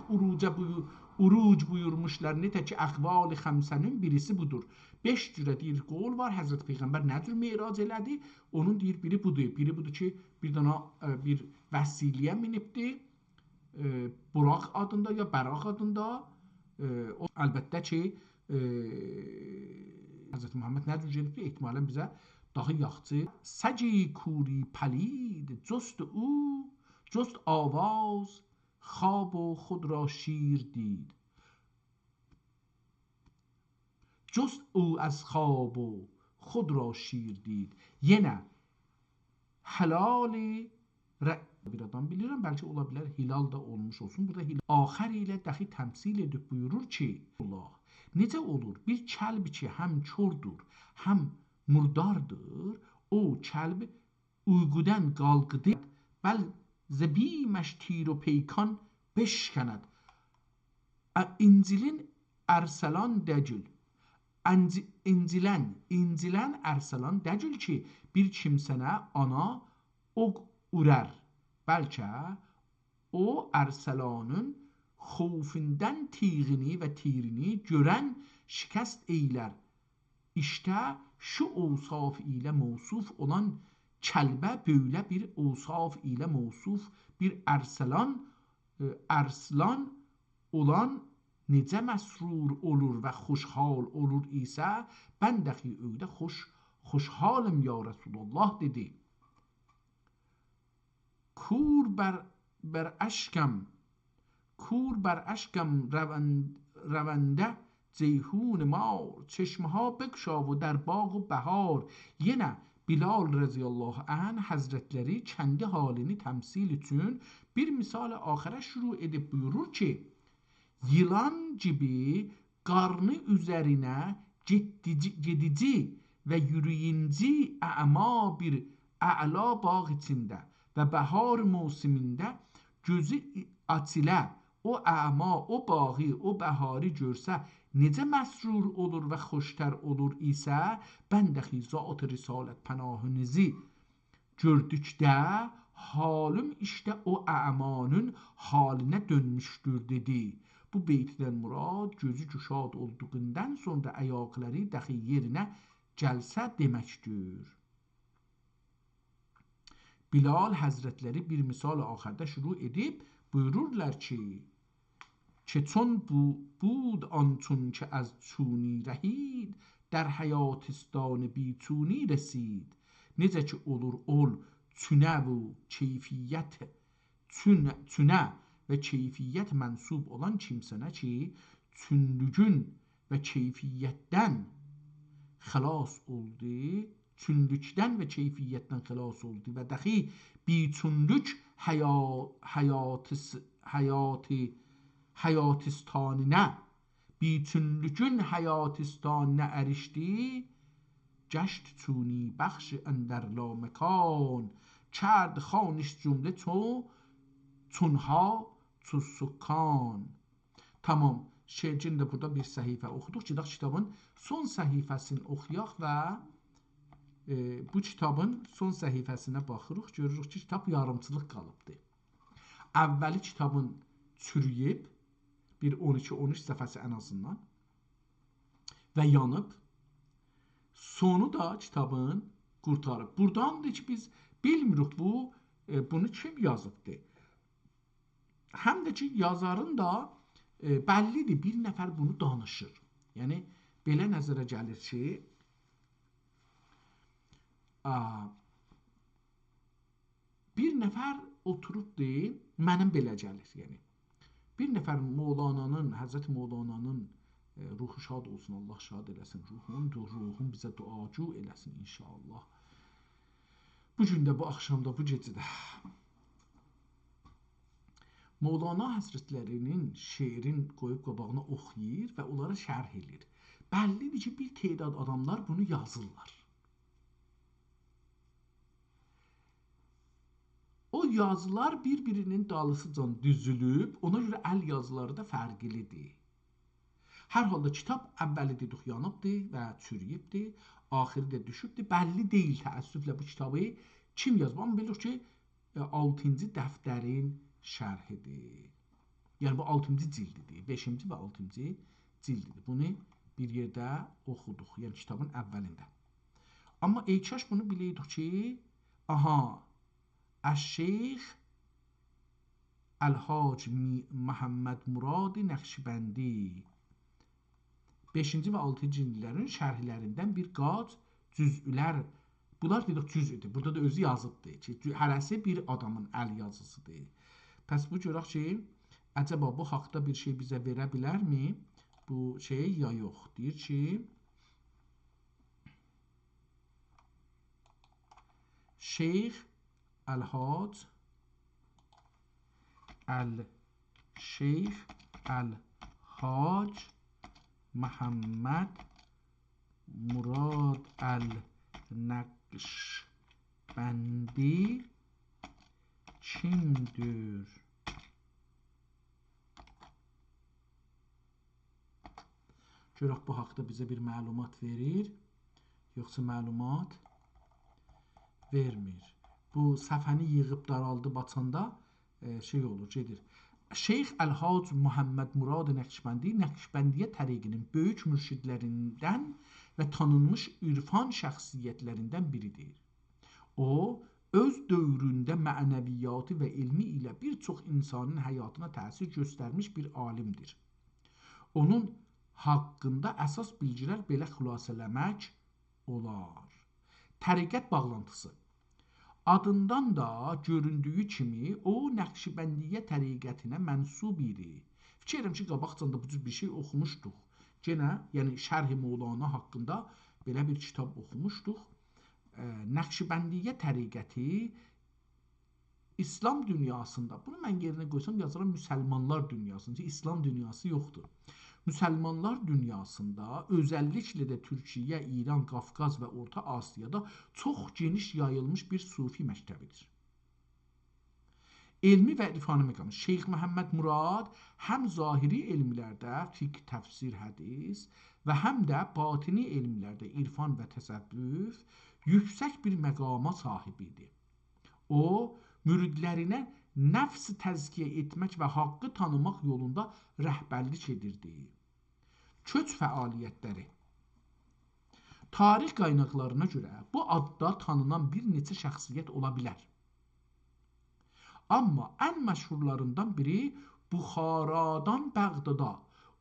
uruc buyurmuşlar. Nətə ki, əqval-i xəmsənin birisi budur. 5 cürə deyir qol var. Həzrət Peyğəmbər nə cür mi'rac elədi? Onun deyir biri budur. Biri budur ki, bir dana bir vəsiliyə minibdi. Buraq adında ya Bəraq adında. Əlbəttə ki, Həzrət Muhammed nə cür gedibdi? Ehtimalən bizə daha yaxçı. Səci kuri pəlid cست او جست آواز خواب و خود را شیر دید. جست او از خواب و خود را şiir did. Yenə helal bir adam bilirəm, bəlkə ola bilər hilal da olmuş olsun. Burada hilal axər ilə dəxi təmsil edib buyurur ki, Allah, necə olur bir kəlb ki, həm çordur, həm murdardır, o kəlb uyqudan qalqıdı, bəl zəbiməş tir و پیکان بشکند. İncilin Ərsalan Dəcül. İncilən Ərsalan Dəcül ki, bir kimsənə ana oq urar. Bəlkə o Ərsalanın xofindən tiğini və tirini görən şikəst eylər. İşte şu ovsaf ilə mevsuf olan kəlbə böyle bir ovsaf ilə mevsuf bir ərslan olan necə məsrur olur və xoşhal olur isə mən dəxi öydə xoşhalım ya Resulullah dedi. کور بر اشکم رونده ceyhun مار چشمه ها بگشا و در باغ و بهار. Yenə Bilal rəziyallahu anh həzrətləri kəndi halini təmsil üçün bir misal axirə şuru edib buyurur ki, yılan gibi qarnı üzərinə gedici və yürüyünci əma bir əla bağ içində və bəhar mövsimində gözü açilə o əma, o bağı, o bəharı görsə necə məsrur olur və xoştər olur isə mən dəxi zat risalət pənahınızı gördükdə halım işte o əmanın halinə dönmüşdür dedi. Bu beytdən murad gözü güşad olduğundan sonra ayaqları dəxi yerinə gəlsə deməkdir. Bilal həzrətləri bir misal axırda şuru edib buyururlar ki, چون بود آن چون که از چونی رهید در حیاتستان بی چونی رسید. necə ki olur ol çünə və keyfiyyət mənsub olan kimsənə ki çünlügün və keyfiyyətdən xilas oldu, çünlükdən və keyfiyyətdən xilas oldu və dəxi biçünlük hayatistanına biçünlükün hayatistanına erişdi. گشت چونی بخش اندر لامکان کرد خانش جمله çunha çussukan. Tamam, şeircin də burada bir səhifə oxuduq. Gedək kitabın son səhifəsini oxuyaq və bu kitabın son səhifəsinə baxırıq. Görürük ki, kitab yarımçılıq qalıbdır. Əvvəli kitabın çürüyüb, bir 12-13 səhifəsi ən azından və yanıb. Sonu da kitabın qurtarıb. Buradandır ki, biz bilmirik bunu kim yazıbdır. Həm də ki, yazarın da bəllidir, bir nəfər bunu danışır. Yəni, belə nəzərə gəlir ki, bir nəfər oturub deyir, mənim belə gəlir, yəni. Bir nəfər Mevlana'nın, Həzrəti Mevlana'nın ruhu şad olsun, Allah şad eləsin, ruhun bizə duacu eləsin inşallah. Bu gündə, bu axşamda, bu gecədə Mevlana Həzrətlərinin şeirin qoyub qabağına oxuyur və onlara şərh edir. Bəllidir ki, bir tədad adamlar bunu yazırlar. O yazılar bir-birinin dalısıcan düzülüb, ona görə əl yazıları da fərqlidir. Hər halda kitab əvvəli dedik yanıbdır və çürüyübdür, axiri də düşübdür. Bəlli deyil təəssüflə bu kitabı kim yazıb, amma bilir ki, 6-cı dəftərin şərhidir. Yəni bu 6-cı cildidir, 5-ci və 6-cı cildidir. Bunu bir yerdə oxuduq, yəni kitabın əvvəlində. Amma kaş bunu biləydik ki, aha, Əş-Şeyx Əl-Hac Məhəmməd Murad Nəqşbəndi 5-ci və 6-cı cildlərin şərhlərindən bir qaç cüz'ülər, bunlar dedik cüz'üdür. Burada da özü yazıbdır ki, hərəsi bir adamın əl yazısıdır. Pəs bu görək ki, əcəba bu haqda bir şey bizə verə bilərmi? Bu şey ya yox. Deyir ki, Şeyx Əl-Hac Əl-Hac Məhəmməd Murad Əl-Nəqşbəndi kimdir? Görək bu haqda bizə bir məlumat verir, yoxsa məlumat vermir. Bu səfəni yığıb daraldıb açanda şey olur, gedir. Şeyx Əl-Hac Məhəmməd Murad Nəqşbəndi Nəqşbəndiyə təriqinin böyük mürşidlərindən və tanınmış irfan şəxsiyyətlərindən biridir. O, öz dövründə mənəviyyatı və elmi ilə bir çox insanın həyatına təsir göstərmiş bir alimdir. Onun haqqında əsas bilgilər belə xülasələmək olar. Təriqət bağlantısı. Adından da göründüyü kimi o Nəqşbəndiyə təriqətinə mənsub idi. Fikir edirəm ki, qabaqcanda bu cür bir şey oxumuşduq. Yenə, yəni Şərh-i Mevlana haqqında belə bir kitab oxumuşduq. Nəqşbəndiyə təriqəti İslam dünyasında, bunu mən yerinə qoysam yazıram müsəlmanlar dünyasında, İslam dünyası yoxdur. Müsəlmanlar dünyasında, özəlliklə də Türkiyə, İran, Qafqaz və Orta Asiyada çox geniş yayılmış bir sufi məktəbidir. Elmi və irfani məqamı. Şeyx Məhəmməd Murad həm zahiri elmlərdə, fiqh, təfsir, hədis və həm də batini elmlərdə, irfan və təsəvvüf yüksək bir məqama sahib idi. O, müridlərinə nəfs təzkiyə etmək və haqqı tanımaq yolunda rəhbərlik edirdi. Köç fəaliyyətləri. Tarix qaynaqlarına görə bu adda tanınan bir neçə şəxsiyyət ola bilər. Amma ən məşhurlarından biri Buxaradan Bəğdada,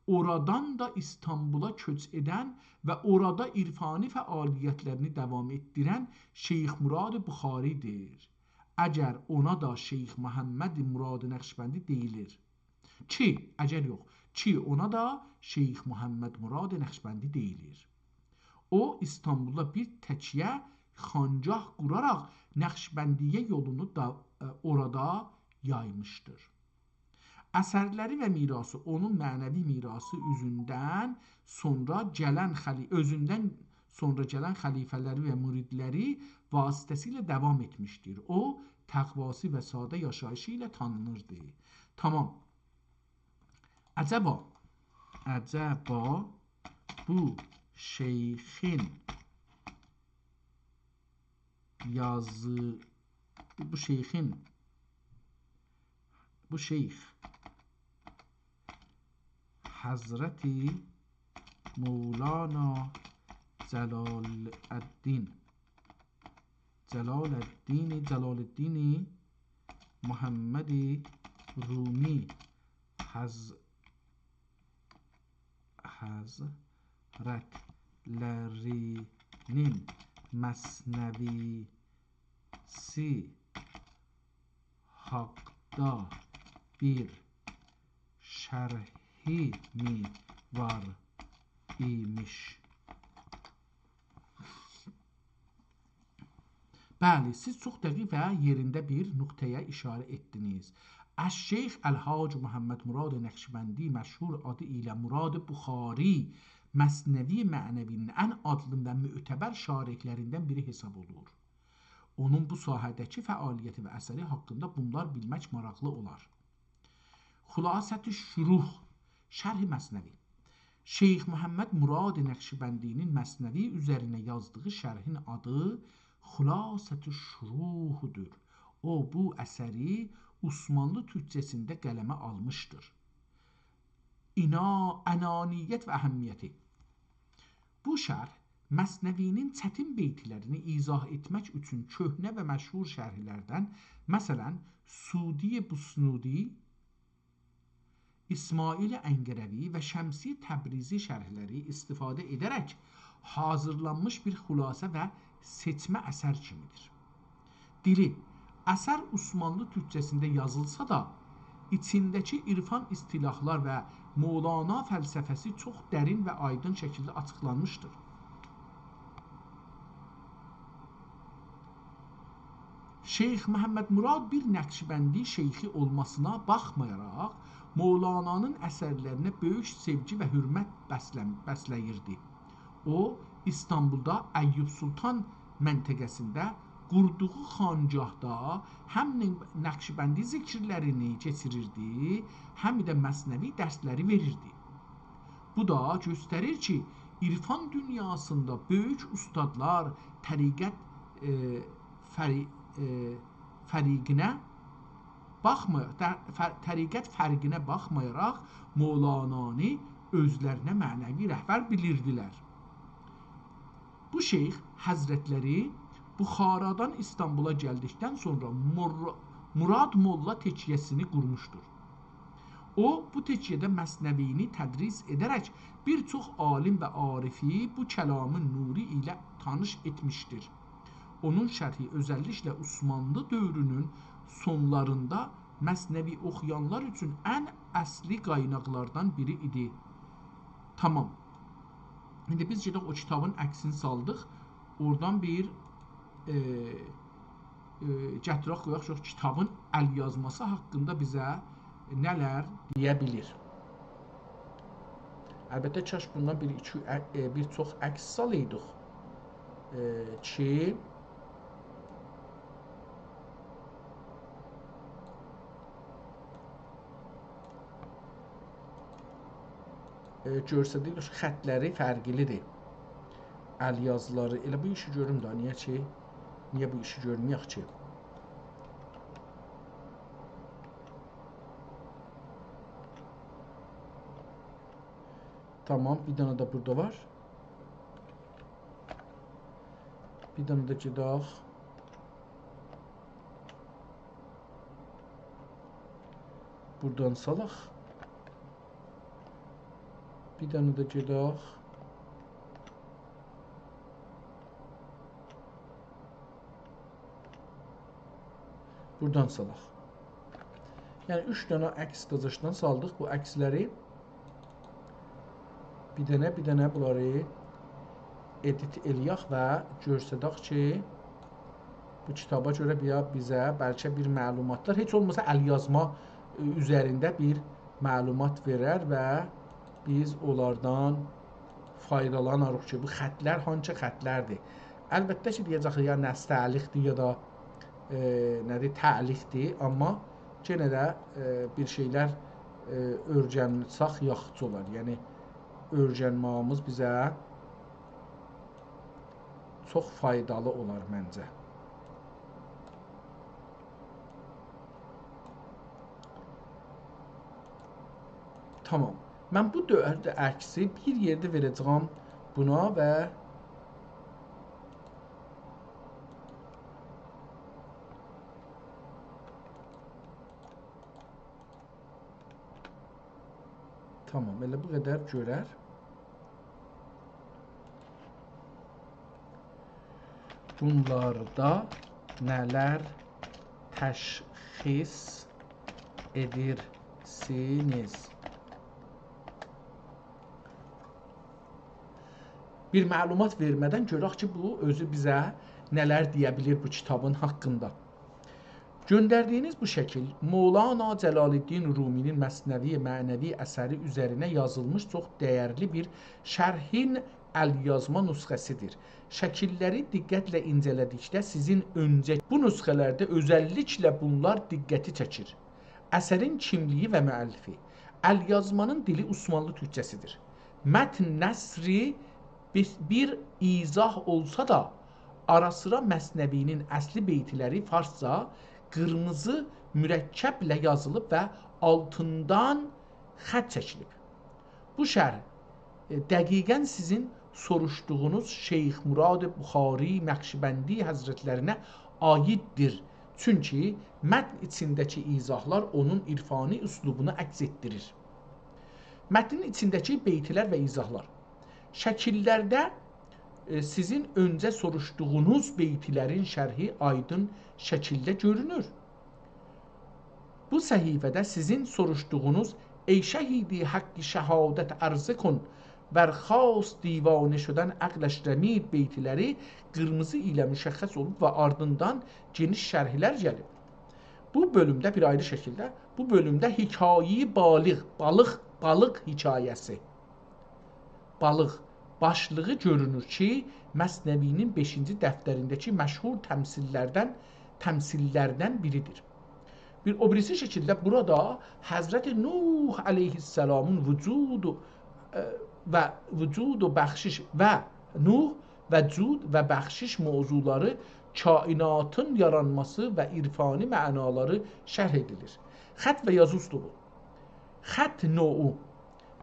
oradan da İstanbula köç edən və orada irfani fəaliyyətlərini davam etdirən Şeyx Murad Buxaridir. Əgər ona da Şeyx Məhəmməd Murad Nəqşbəndi deyilir. Əgər yox, ona da Şeyx Məhəmməd Murad Nəqşbəndi deyilir. O, İstanbulda bir təkyə xancaq quraraq Nəqşbəndiyə yolunu da orada yaymışdır. Əsərləri və mirası, onun mənəvi mirası özündən sonra gələn xəlifələri və müridləri vasitəsilə davam etmişdir. O, təqvası və sadə yaşayışı ilə tanınırdı. Tamam. Əcəba bu şeyxin bu şeyx Həzrəti Mevlana Cəlaləddin Muhammed Rumi Həzrətlərinin məsnəvisi haqda bir şərhi mi var imiş? Bəli, siz çox dəqiq və yerində bir nöqtəyə işarə etdiniz. Əş-Şeyx Əl-Hac Muhammed Murad Nəqşbəndi məşhur adı ilə Murad Buxari Məsnəvi Mənəvinin ən adlı və mötəbər şarihlərindən biri hesab olunur. Onun bu sahədəki fəaliyyəti və əsəri haqqında bunlar bilmək maraqlı olar. Xülasət-i Şuruh, Şərh-i Məsnəvi. Şeyx Muhammed Murad Nəqşbəndinin Məsnəvi üzərinə yazdığı şərhin adı Xülasət-i Şuruhdur. O, bu əsəri Osmanlı türkcəsində qələmə almışdır. Ənaniyyət və əhəmiyyəti. Bu şərh Məsnəvinin çətin beytlərini izah etmək üçün köhnə və məşhur şərhlərdən, məsələn, Sudi Busnudi, İsmail Əngərəvi və Şəmsi Təbrizi şərhləri istifadə edərək hazırlanmış bir xülasə və seçmə əsər kimidir. Dili, əsər Osmanlı türkcəsində yazılsa da, içindəki irfan istilahlar və Mövlana fəlsəfəsi çox dərin və aydın şəkildə açıqlanmışdır. Şeyx Məhəmməd Murad bir Nəqşbəndi şeyxi olmasına baxmayaraq, Mövlananın əsərlərinə böyük sevgi və hörmət bəsləyirdi. O, İstanbulda Əyyub Sultan məntəqəsində qurduğu xancahda həm Nəqşbəndi zikirlərini keçirirdi, həm də Məsnəvi dərsləri verirdi. Bu da göstərir ki, irfan dünyasında böyük ustadlar təriqət fərqinə baxmayaraq Mövlananı özlərinə mənəvi rəhbər bilirdilər. Bu şeyx həzrətləri Buxaradan İstanbula gəldikdən sonra Murad Molla tekyəsini qurmuşdur. O, bu tekyədə Məsnəvini tədris edərək bir çox alim və arifi bu kəlamın nuri ilə tanış etmişdir. Onun şərhi özəlliklə Osmanlı dövrünün sonlarında Məsnəvi oxuyanlar üçün ən əsli qaynaqlardan biri idi. Tamam. İndi biz gedək o kitabın əksini saldıq. Oradan bir gətirək qoyaq ki, kitabın əlyazması haqqında bizə nələr deyə bilir. Əlbəttə, kaş bundan bir çox əks salaydıq ki, görsədik ki, xətləri fərqlidir. Əlyazıları, elə bu işi görüm da, niyə bu işi görməyək ki? Tamam, bir dənə də burada var. Bir dənə də gedək. Buradan salaq. Bir dənə də gedək. Buradan salaq. Yəni 3 dənə əks qızışdan saldıq. Bu əksləri bir dənə bunları edit eləyək və görsədək ki, bu kitaba görə bizə bəlkə bir məlumatlar, heç olmasa əlyazma üzərində bir məlumat verər və biz onlardan faydalanarıq ki, bu xətlər hansı xətlərdir. Əlbəttə ki, deyəcək ya nəstəlikdir ya da nədir, təlikdir, amma yenə də bir şeylər öyrənsək yaxşı olar. Yəni, öyrənməyimiz bizə çox faydalı olar məncə. Tamam. Mən bu 4 əksi bir yerdə verəcəm buna və tamam, elə bu qədər görər. bunlarda nələr təşxis edirsiniz? Bir məlumat vermədən görək ki, bu özü bizə nələr deyə bilir bu kitabın haqqında. Göndərdiyiniz bu şəkil Mövlana Cəlaləddin Ruminin Məsnəvi mənəvi əsəri üzərinə yazılmış çox dəyərli bir şərhin əlyazma nüsxəsidir. Şəkilləri diqqətlə incələdikdə sizin öncə bu nüsxələrdə özəlliklə bunlar diqqəti çəkir. Əsərin kimliyi və müəllifi. Əlyazmanın dili Osmanlı türkçəsidir. Mətn nəsri bir izah olsa da, ara sıra Məsnəvinin əsli beytləri farsca qırmızı mürəkkəblə yazılıb və altından xətt çəkilib. Bu şərh dəqiqən sizin soruşduğunuz Şeyx Murad Buxari Nəqşibəndi həzrətlərinə aiddir. Çünki mətn içindəki izahlar onun irfani üslubunu əks etdirir. Mətnin içindəki beytlər və izahlar. Şəkillərdə sizin öncə soruşduğunuz beytlərin şərhi aydın şəkildə görünür. Bu səhifədə sizin soruşduğunuz ey şəhidi haqqi şəhadət ərzə kun bərxast divanə şudən əqləş rəmid beytləri qırmızı ilə müşəxəs olub və ardından geniş şərhlər gəlib. Bu bölümdə bir ayrı şəkildə, bu bölümdə hikayi balıq hekayəsi. Balıq başlığı görünür ki, Məsnəvinin 5-ci dəftərindəki məşhur təmsillərdən biridir. Bir o birisi şəkildə burada Həzrəti Nuh əleyhissalamın vücudu bəxşiş və Nuh və cud və bəxşiş mövzuları, kainatın yaranması və irfani mənaları şərh edilir. Xətt və yazı üslubu. Xətt növu.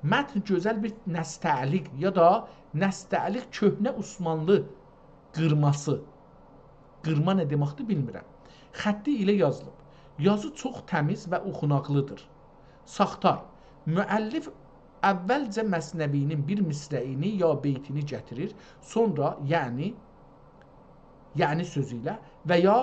Mətn gözəl bir nəstəlik ya da nəstəlik köhnə Osmanlı qırması. Qırma nə deməkdir bilmirəm. Xətti ilə yazılıb. Yazı çox təmiz və oxunaqlıdır. Saxtar. Müəllif əvvəlcə Məsnəvinin bir misrəyini ya beytini gətirir, sonra yəni sözü ilə və ya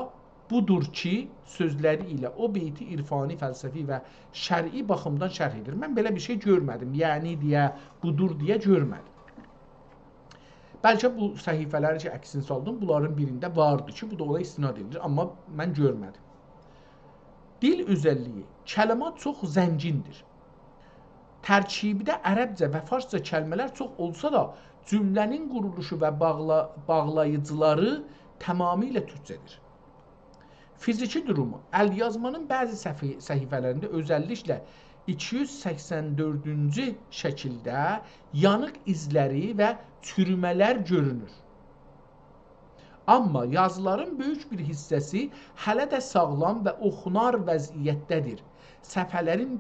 budur ki, sözləri ilə o beyti irfani, fəlsəfi və şər'i baxımdan şərh edir. Mən belə bir şey görmədim. Yəni deyə, budur deyə görmədim. Bəlkə bu səhifələri ki, əksini saldım, bunların birində vardı ki, bu da ona istinad edilir, amma mən görmədim. Dil özəlliyi. Kəlməat çox zəngindir. Tərkibdə ərəbcə və farsca kəlmələr çox olsa da, cümlənin quruluşu və bağlayıcıları tamamilə türkcədir. Fiziki durumu. Əlyazmanın bəzi səhifələrində özəlliklə 284-cü şəkildə yanıq izləri və çürümələr görünür. Amma yazıların böyük bir hissəsi hələ də sağlam və oxunar vəziyyətdədir. Səfhələrin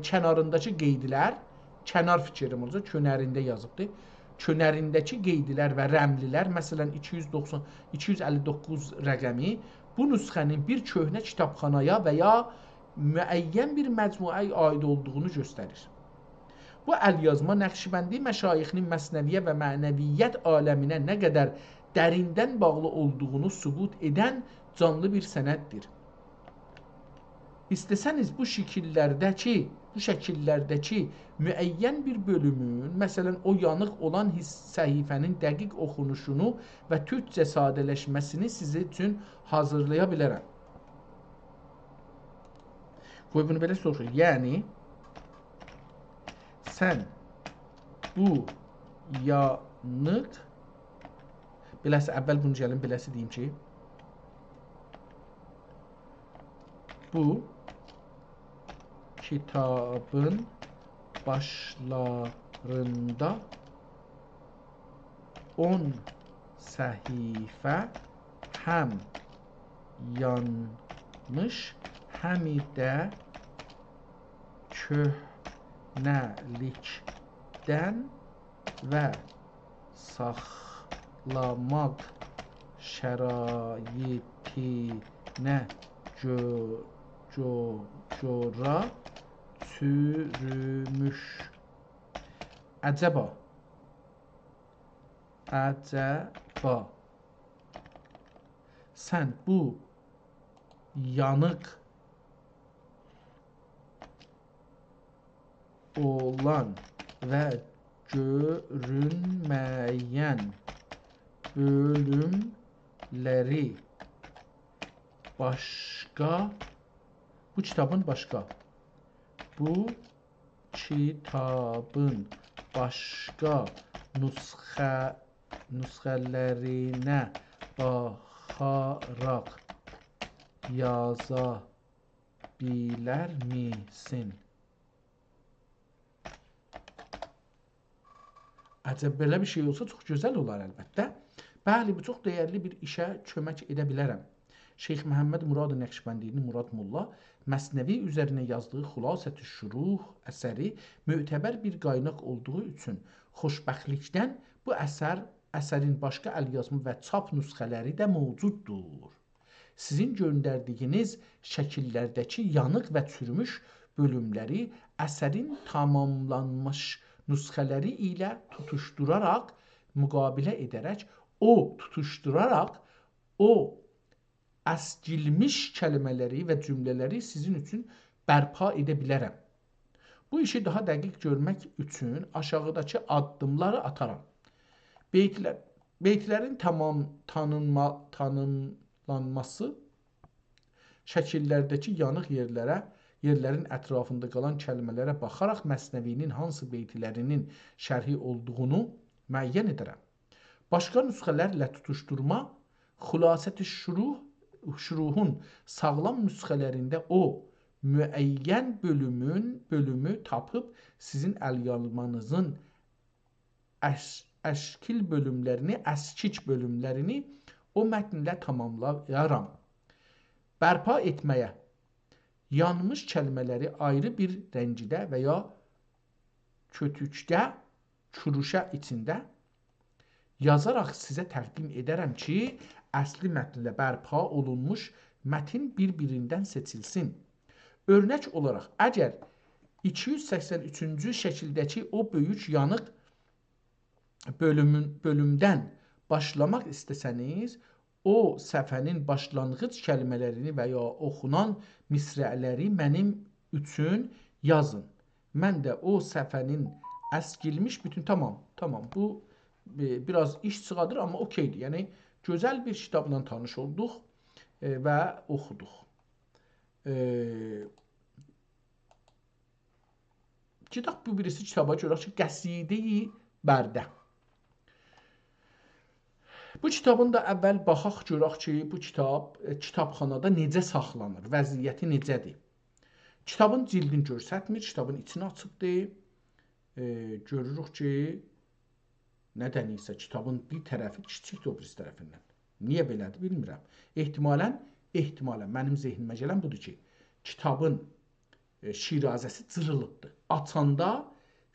kənarındakı qeydlər, kənar fikrim olacaq, könərində yazıbdır. Könərindəki qeydlər və rəmlilər, məsələn 259 rəqəmi, bu nüsxənin bir köhnə kitabxanaya və ya müəyyən bir məcmuəyə aid olduğunu göstərir. Bu əlyazma Nəqşibəndi məşayixinin məsnəviyyə və mənəviyyət aləminə nə qədər dərindən bağlı olduğunu sübut edən canlı bir sənəddir. İstəsəniz bu şəkillərdəki müəyyən bir bölümün, məsələn o yanıq olan səhifənin dəqiq oxunuşunu və türkcə sadələşməsini sizin üçün hazırlaya bilərəm. Qoy bunu belə soruşur. Yəni, sən bu yanıq, beləsi, əvvəl bunu gəlin, beləsi deyim ki, bu kitabın başlarında 10 səhifə həm yanmış, həm də köhnəlikdən və saxlamaq şəraitinə görə çürümüş. Əcəba. Əcəba. Sən bu yanıq olan və görünməyən bölümləri başqa, bu kitabın başqa nüsxələrinə baxaraq yaza bilər misin? Əcəb, belə bir şey olsa çox gözəl olar əlbəttə. Bəli, bu çox dəyərli bir işə kömək edə bilərəm. Şeyx Məhəmməd Murad Nəqşbəndini Murad Molla Məsnəvi üzərinə yazdığı Xülasət-i Şuruh əsəri mötəbər bir qaynaq olduğu üçün xoşbəxtlikdən bu əsərin başqa əlyazma və çap nüsxələri də mövcuddur. Sizin göndərdiyiniz şəkillərdəki yanıq və çürümüş bölümləri əsərin tamamlanmış nüsxələri ilə tutuşduraraq, müqabilə edərək, əskilmiş kəlmələri və cümlələri sizin üçün bərpa edə bilərəm. Bu işi daha dəqiq görmək üçün aşağıdakı addımları ataram. Beytlərin tanımlanması, şəkillərdəki yanıq yerlərin ətrafında qalan kəlmələrə baxaraq Məsnəvinin hansı beytlərinin şərhi olduğunu müəyyən edərəm. Başqa nüsxələrlə tutuşdurma, Xülasət-i Şuruhun sağlam nüsxələrində müəyyən bölümü tapıb sizin əlyazmanızın əskiç bölümlərini o mətnlə tamamlayaram. Bərpa etməyə, yanmış kəlmələri ayrı bir rəngdə və ya kötükdə, çürüşə içində yazaraq sizə təqdim edərəm ki, əsli mətnlə bərpa olunmuş mətin bir-birindən seçilsin. Örnək olaraq, əgər 283-cü şəkildəki o böyük yanıq bölümdən başlamaq istəsəniz, o səhifənin başlanğıc kəlmələrini və ya oxunan misrələri mənim üçün yazın. Mən də o səhifənin əskilmiş bütün... Tamam, bu biraz iş çıxadır, amma okeydir. Yəni, gözəl bir kitabla tanış olduq və oxuduq. Kitab bu birisi kitaba görək ki, Qəsidə-i Bərdə. Bu kitabın da əvvəl baxaq görək ki, bu kitab kitabxanada necə saxlanır, vəziyyəti necədir. Kitabın cildini görsətmir, kitabın içini açıbdır. Görürük ki, nədənsə kitabın bir tərəfi kiçikdir o birisi tərəfindən. Niyə belədir, bilmirəm. Ehtimalən, mənim zehnimə gələn budur ki, kitabın şirazəsi cırılıbdır. Açanda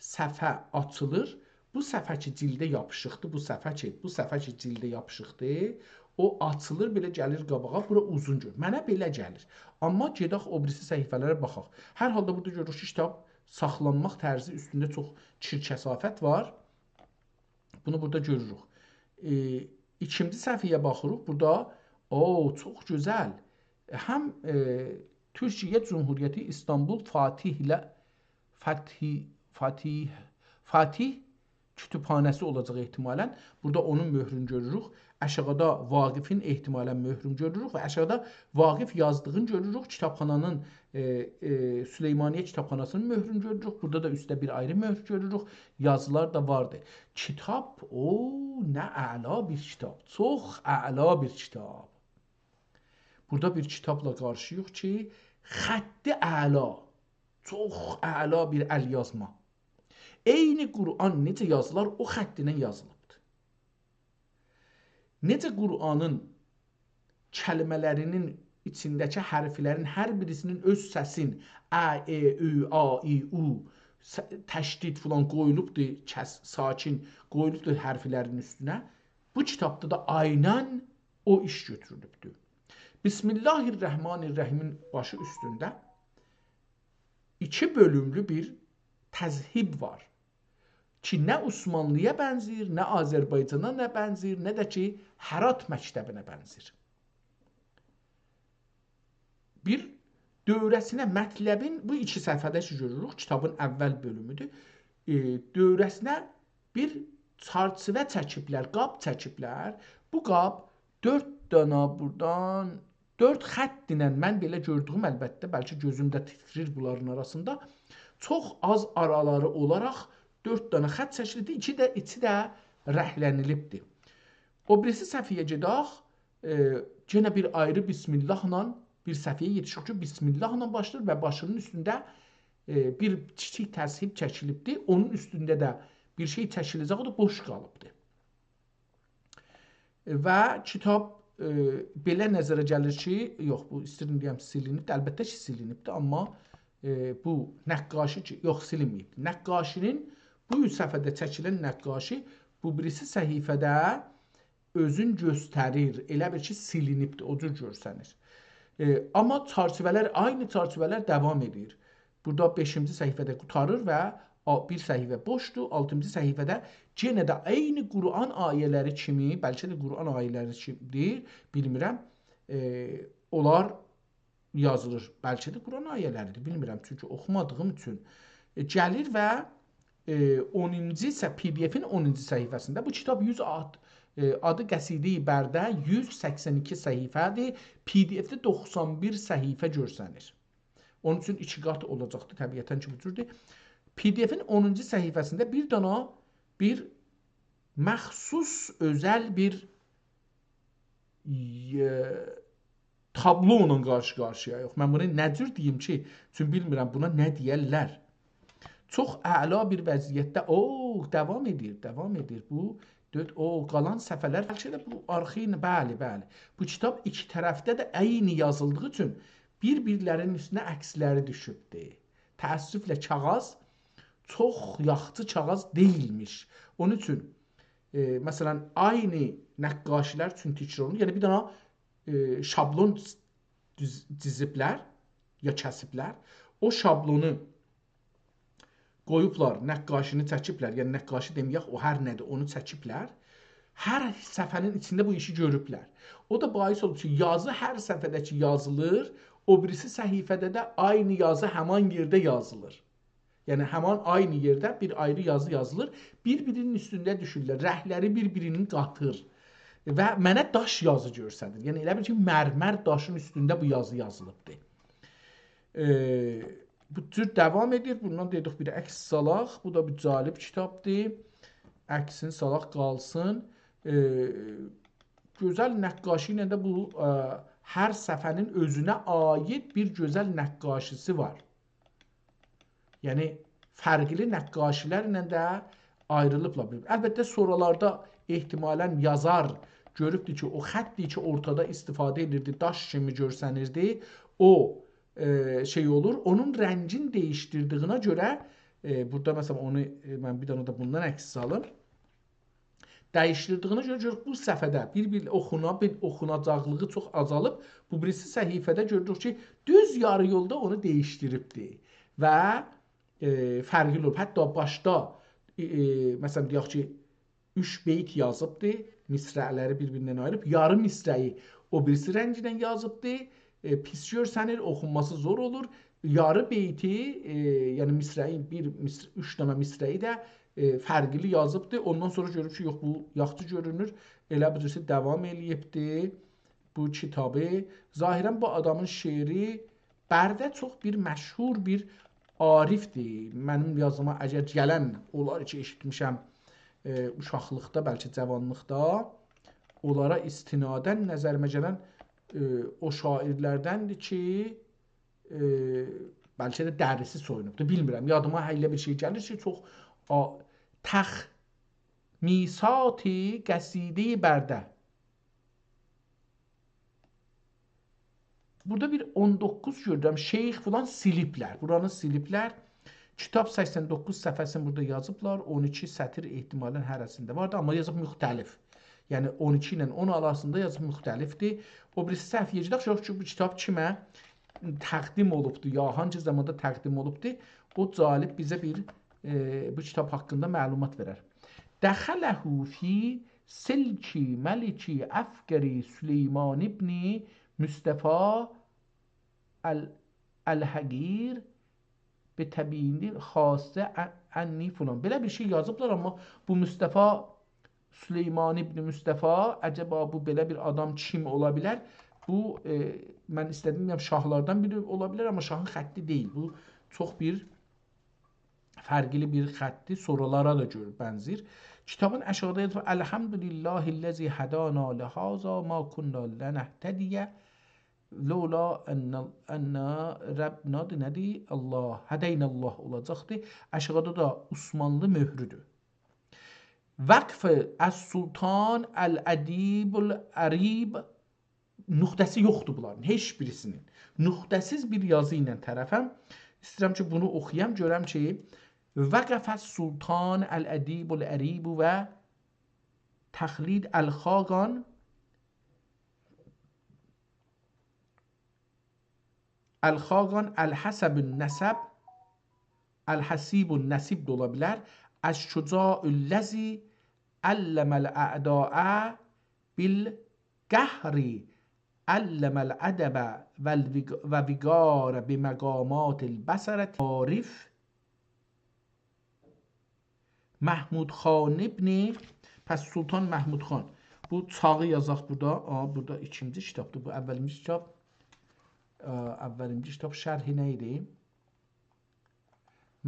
səhifə açılır, bu səhifə ki cildə yapışıqdır, bu səhifə ki cildə yapışıqdır, o açılır, belə gəlir qabağa, bura uzun gör. Mənə belə gəlir. Amma gedək o birisi səhifələrə baxaq. Hər halda burada görürük ki, kitab saxlanmaq tərzi üstündə çox çirkəsafət var. Bunu burada görürük. İkinci səhifəyə baxırıq. Burada çox gözəl. Həm Türkiyə Cumhuriyyəti İstanbul Fatih kütüphanəsi olacaq ehtimalən. Burada onun möhrünü görürük. Aşağıda Vaqifin ehtimalən möhrünü görürük və aşağıda Vaqif yazdığını görürük. Kitabxananın Süleymaniyyə kitabxanasının möhrünü görürük. Burada da üstdə bir ayrı möhr görürük. Yazılar da vardır. Kitab, nə əla bir kitab. Çox əla bir kitab. Burada bir kitabla qarşıyıq ki, xətti əla. Çox əla bir əlyazma. Eyni Qur'an necə yazılar, o xəttindən yazılıbdır. Necə Qur'anın kəlmələrinin içindəki hərflərin hər birisinin öz səsin ə, e, ü, a, i, u təşdid filan qoyulubdur, sakin qoyulubdur hərflərin üstünə. Bu kitabda da aynən o iş götürülübdür. Bismillahirrahmanirrahimin başı üstündə 2 bölümlü bir təzhib var. ki, nə Osmanlıya bənzir, nə Azərbaycana nə bənzir, nə də ki, Hərat məktəbinə bənzir. Bir dövrəsinə mətləbin, bu 2 səhifədə görürük, kitabın əvvəl bölümüdür. Dövrəsinə bir çarçıvə çəkiblər, qab çəkiblər. Bu qab 4 dənə buradan 4 xətt ilə mən belə gördüyüm, əlbəttə, bəlkə gözümdə titrir bunların arasında. Çox az araları olaraq 4 dənə xətt çəkilibdir, içi də rəhlənilibdir. O birisi səhifəyə gedək, yenə bir ayrı bismillahla bir səhifəyə yetişik ki, bismillahla başlayır və başının üstündə bir kiçik təshib çəkilibdir. Onun üstündə də bir şey çəkiləcək, o da boş qalıbdır. Və kitab belə nəzərə gəlir ki, yox, bu istəyirəm deyəm silinibdir, əlbəttə ki, silinibdir, amma bu nəqqaşi ki, yox, silinməyibdir. Nəqqaşinin bu 3 səhifədə çəkilən nəqqaşi bu birisi səhifədə özün göstərir, elə bir ki, silinibdir, o cür görsənir. Amma çarçıvələr, aynı çarçıvələr davam edir. Burada 5-ci səhifədə qutarır və bir səhifə boşdur, 6-cı səhifədə yenə də eyni Quran ayələri kimi, bəlkə də Quran ayələri kimidir, bilmirəm, onlar yazılır. Bəlkə də Quran ayələridir, bilmirəm, çünki oxumadığım üçün. Gəlir və 10-ci PDF-in 10-cu səhifəsində bu kitab 100 adı Qəsidə-i Bərdə 182 səhifədir, PDF-də 91 səhifə görsənir. Onun üçün 2 qat olacaqdır, təbiətən ki, bu cürdür. PDF-in 10-cu səhifəsində bir dana bir məxsus özəl bir tablo ilə qarşı-qarşıya yox. Mən bunu nə cür deyim ki, çünki bilmirəm buna nə deyərlər. Çox əla bir vəziyyətdə, davam edir bu. Qalan səfələr, bəlkə də bu arxin, bəli. Bu kitab 2 tərəfdə də eyni yazıldığı üçün bir-birlərinin üstünə əksləri düşübdir. Təəssüflə kağız çox yaxşı kağız deyilmiş. Onun üçün, məsələn, aynı nəqqaşilər üçün təkrar olunur. Yəni, bir dana şablon diziblər, ya kəsiblər. O şablonu qoyublar, nəqqaşını çəkiblər. Yəni, nəqqaşı deməyək, o hər nədir, onu çəkiblər. Hər səfənin içində bu işi görüblər. O da bahis olub ki, yazı hər səfədəki yazılır, o birisi səhifədə də aynı yazı həman yerdə yazılır. Yəni, həman aynı yerdə bir ayrı yazı yazılır, bir-birinin üstündə düşürlər, rəhləri bir-birinin qatır və mənə daş yazı görsədir. Yəni, elə bir ki, mərmər daşın üstündə bu yazı yazılıbdır. Bu cür davam edir, bundan dedik bir əks salaq, bu da bir calib kitabdır, əksini salaq qalsın. Gözəl nəqqaşı ilə də bu hər səfənin özünə aid bir gözəl nəqqaşısı var. Yəni, fərqli nəqqaşilərlə də ayrılıblar. Əlbəttə, sonralarda ehtimalən yazar görübdür ki, o xətdir ki, ortada istifadə edirdi, daş kimi görsənirdi, o şey olur, onun rəngin değiştirdiyinə görə, burada məsələn, onu mən bir dənə də bundan əks salım, dəyişdirdiyinə görə bu səfədə bir-bir oxunacaqlığı çox azalıb, bu birisi səhifədə görürük ki, düz yarı yolda onu değişdiribdir və fərqli olub. Hətta başda, məsələn, deyək ki, 3 beyt yazıbdır, misrələri bir-birindən ayırıb, yarı misrəyi o birisi rəngindən yazıbdır, pis görsənir, oxunması zor olur. Yarı beyti, yəni misrəyi, 3 dənə misrəyi də fərqli yazıbdır. Ondan sonra görüb ki, yox, bu yaxşı görünür. Elə bilirsə, davam eləyibdir bu kitabı. Zahirən bu adamın şeiri Bərdə çox bir məşhur bir arifdir. Mənim yazıma əgər gələn olar ki, eşitmişəm uşaqlıqda, bəlkə cavanlıqda, onlara istinadən nəzərimə gələn o şairlərdəndir ki, bəlkə də dərisi soyunubdur, bilmirəm. Yadıma elə bir şey gəlir ki, çox təxmisat-i Qəsidə-i Bərdə. Burada bir 19 görürəm, şeyx falan siliblər, buranı siliblər. Kitab 89 səhifəsini burada yazıblar, 12 sətir ehtimalən hərəsində vardı, amma yazıb müxtəlif. Yəni 12 ilə 10 arasında yazıb müxtəlifdir. O birisi səhifəyə gedək, yox ki, bu kitab kimə təqdim olubdur, ya hangi zamanda təqdim olubdur, o calib bizə bir bu kitab haqqında məlumat verər. Dəxələhu fi silki məliki əfqəri Süleyman ibni Müstəfa Əl-Həqir bi təbini xasə ənni filan. Belə bir şey yazıblar, amma bu Müstəfa Süleyman ibn Müstəfa, əcəba bu belə bir adam kim ola bilər? Bu mən istədim şahlardan biri ola bilər, amma şahın xətti deyil. Bu çox bir fərqli bir xətti, sorulara da görə bənzir. Kitabın əşarədə yazılır: Elhamdülillahillazi hadana lihaza ma kunna lanahtadiya lola enna rabbna dinadi Allah hadaynallah olacaqdı. Əşarədə da Osmanlı möhrüdür. Vakf Əs-Sultan Əl-Ədibul Ərib nöqtəsi yoxdur bunların, heç birisinin. Nöqtəsiz bir yazı ilə tərəfəm. İstəyirəm ki, bunu oxuyam, görəm ki, Vakf Əs-Sultan Əl-Ədibul Ərib və Təxlid Əl-Xaqan Əl-Həsəbün Nəsəb Əl-Həsibun Nəsib də ola bilər. Əş-Şücaü'l-ləzi əlləməl-ə'da'a bil-qəhri əlləməl-ədəbə və viqarə biməqamatil-bəsərət Arif Məhmud Xan ibni. Pəs Sultan Məhmud Xan. Bu çağı yazaq burada. Burada ikinci kitabdır. Bu əvvəlinci kitab. Əvvəlinci kitab şərhi nə idi?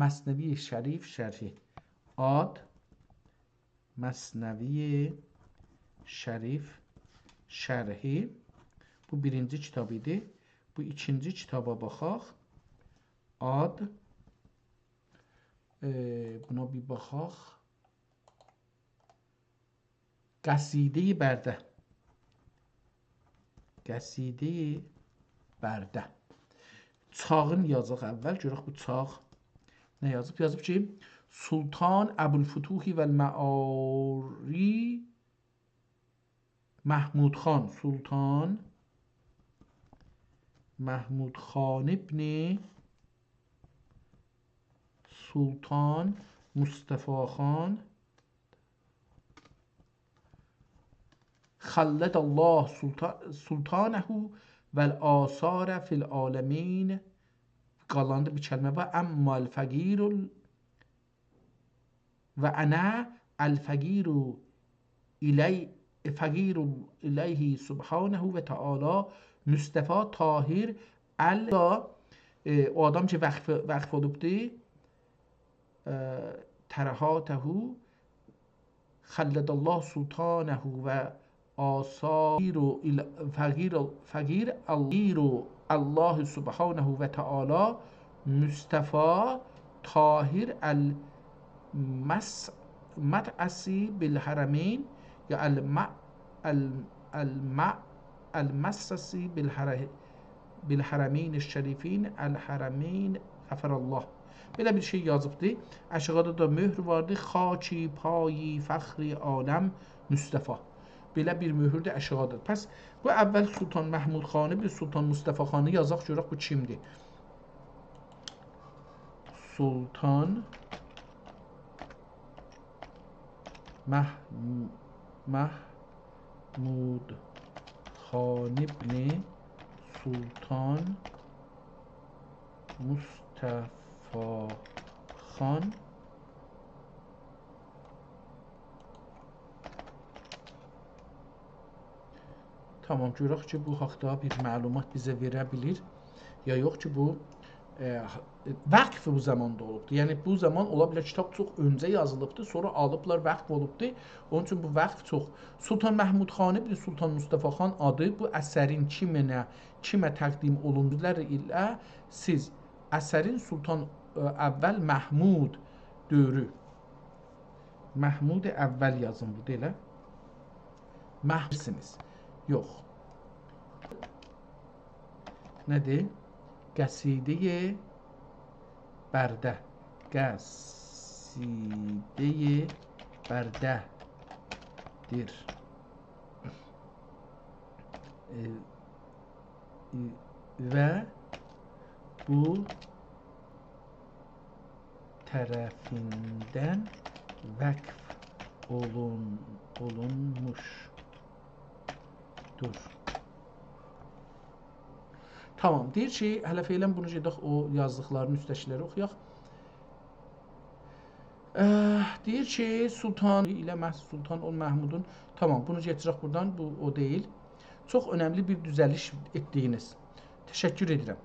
Məsnevi Şərif şərhi. Ad Məsnevi Şərif şərhi. Bu birinci kitab idi. Bu ikinci kitaba baxaq. Ad buna bir baxaq. Qəsidə-i Bərdə. Qəsidə-i Bərdə. Çağın yazaq əvvəl. Görək bu çağ nə yazıb? Yazıb ki, Sultan Əbülfütuhi vəl-Məari Məhmud Xan. Sultan Məhmud Xan ibni Sultan Mustafa Xan Xələdəllah Sultanəhu vəl-asarə fil-aləmin. Qalandı bir kəlmə var. Əmmal fəqirul və ənə əl-fəqiru iləyhi subhanəhu və teala Mustafa Tahir o adam ki vəqf olubdur tərəhətəhu xələdəllah sultanəhu və asaru fəqir Allah subhanəhu və teala Mustafa Tahir el-Mət'əsi bil-Hərəmeyn ya el-Məssəsi bil-Hərəmeyn-i-Şərifin el-Hərəmeyn Əfərəllah. Belə bir şey yazıbdır. Aşağıda da möhr vardır. Xaki payi fəxri aləm Mustafa. Belə bir möhür də aşağıdadır. Pəs bu əvvəl Sultan Məhmud Xanı, bir Sultan Mustafa Xanı yazaq, görək bu kimdir? Sultan Məhmud Xan ibni Sultan Mustafa Xan Tamam, görək ki, bu haqda bir məlumat bizə verə bilir ya yox ki, bu vəqf bu zamanda olubdur. Yəni bu zaman ola bilər kitab çox öncə yazılıbdır, sonra alıblar vəqf olubdur. Onun üçün bu vəqf çox. Sultan Məhmud Xan ibn Sultan Mustafa Xan adı bu əsərin kimə təqdim olundular ilə siz əsərin Sultan əvvəl Məhmud dövrü Məhmud əvvəl yazın bu deyilə. Məhmsiniz. Yox. Nədir? Qəsidə-i Bərdə. Qəsidə-i Bərdədir. Və bu tərəfindən vəqf olunmuşdur. Tamam, deyir ki, hələ feylən bunu gedək o yazdıqlarının üstəkiləri oxuyaq. Deyir ki, Sultan ilə Sultan ol Məhmudun, tamam, bunu getirək buradan, bu o deyil. Çox önəmli bir düzəliş etdiyiniz. Təşəkkür edirəm.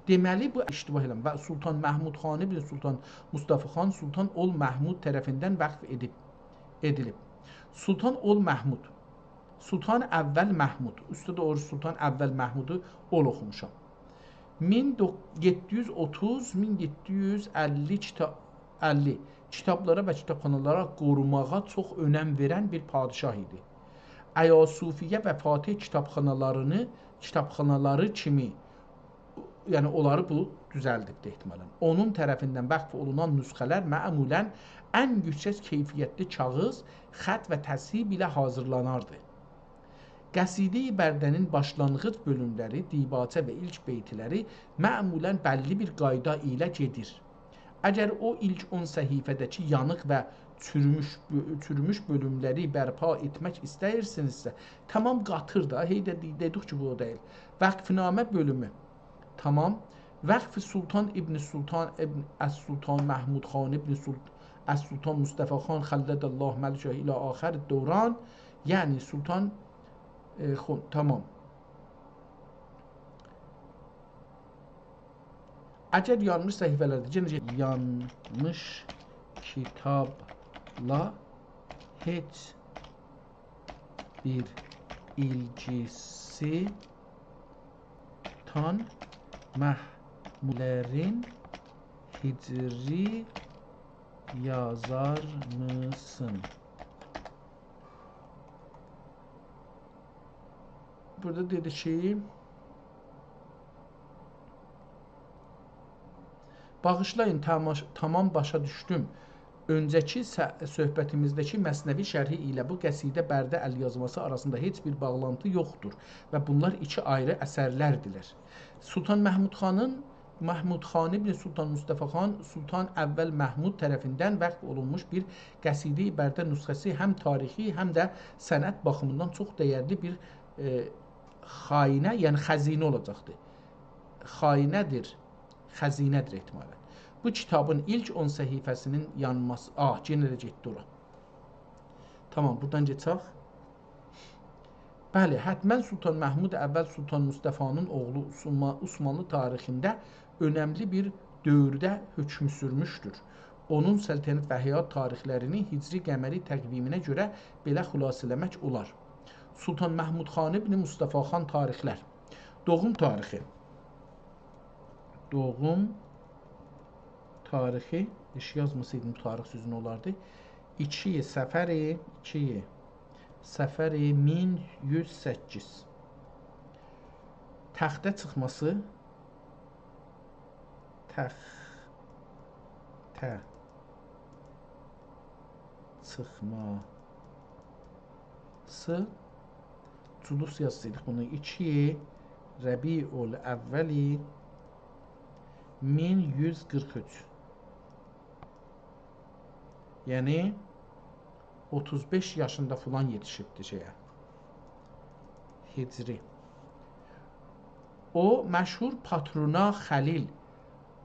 Deməli, bu iştibah eləmə və Sultan Məhmud xan ibn Sultan Mustafa xan Sultan ol Məhmud tərəfindən vəqf edilib. Sultan ol Məhmud. Sultan əvvəl Məhmud. Üstə doğru Sultan əvvəl Məhmudu ol oxumuşam. 1730-1750 kitablara və kitabxanalara qorumağa çox önəm verən bir padişah idi. Əyasufiyyə və Fatih kitabxanaları kimi, yəni onları bu düzəldibdir ehtimalən. Onun tərəfindən vəqf olunan nüsxələr məmulən ən yüksək keyfiyyətli kağız, xət və təsvib ilə hazırlanardı. Qəsidə-i Bərdənin başlanğıc bölümləri, dibaçə və ilk beytləri məmulən bəlli bir qayda ilə gedir. Əgər o ilk 10 səhifədəki yanıq və çürümüş bölümləri bərpa etmək istəyirsinizsə, tamam qatır da, dedik ki, bu o deyil. Vəqfinamə bölümü, tamam. Vəqf Sultan ibn Sultan ibn Əs-Sultan Məhmud xan ibn Əs-Sultan Mustafa xan xəllədəllah məlikə ilə axər dövran, yəni Sultan tamam. Əgər yanmış səhifələrdə yanmış kitabla heç bir ilgisi tan Məhmudlərin hicri yazar mısın? Burada dedi ki, bağışlayın, tamam başa düşdüm. Öncəki söhbətimizdəki məsnəvi şərhi ilə bu qəsidə Bərdə əlyazması arasında heç bir bağlantı yoxdur və bunlar iki ayrı əsərlərdirlər. Sultan Məhmud xan ibn Sultan Mustafa xan Sultan əvvəl Məhmud tərəfindən vəqf olunmuş bir qəsidə-i Bərdə nüsxəsi həm tarixi, həm də sənət baxımından çox dəyərli bir xainə, yəni xəzinə olacaqdır. Xainədir, xəzinədir ehtimalən. Bu kitabın ilk 10 səhifəsinin yanması... Yenə də getdi ora. Tamam, buradan geçək. Bəli, hətmən Sultan Məhmud əvvəl Sultan Mustafanın oğlu Osmanlı tarixində önəmli bir dövrdə hökm sürmüşdür. Onun səltənət və həyat tarixlərini hicri qəməri təqviminə görə belə xülasələmək olar. Sultan Məhmud xan ibn Mustafa xan tarixlər. Doğum tarixi. Doğum tarixi, iş yazmasaydım tarix sözünü olardı. 2 Səfəri 1108. Təxtə çıxması, culus yazsaydık bunu. 2 Rəbiul əvvəli 1143. Yəni 35 yaşında falan yetişibdi şeyə. Hicri. O məşhur patrona Xəlil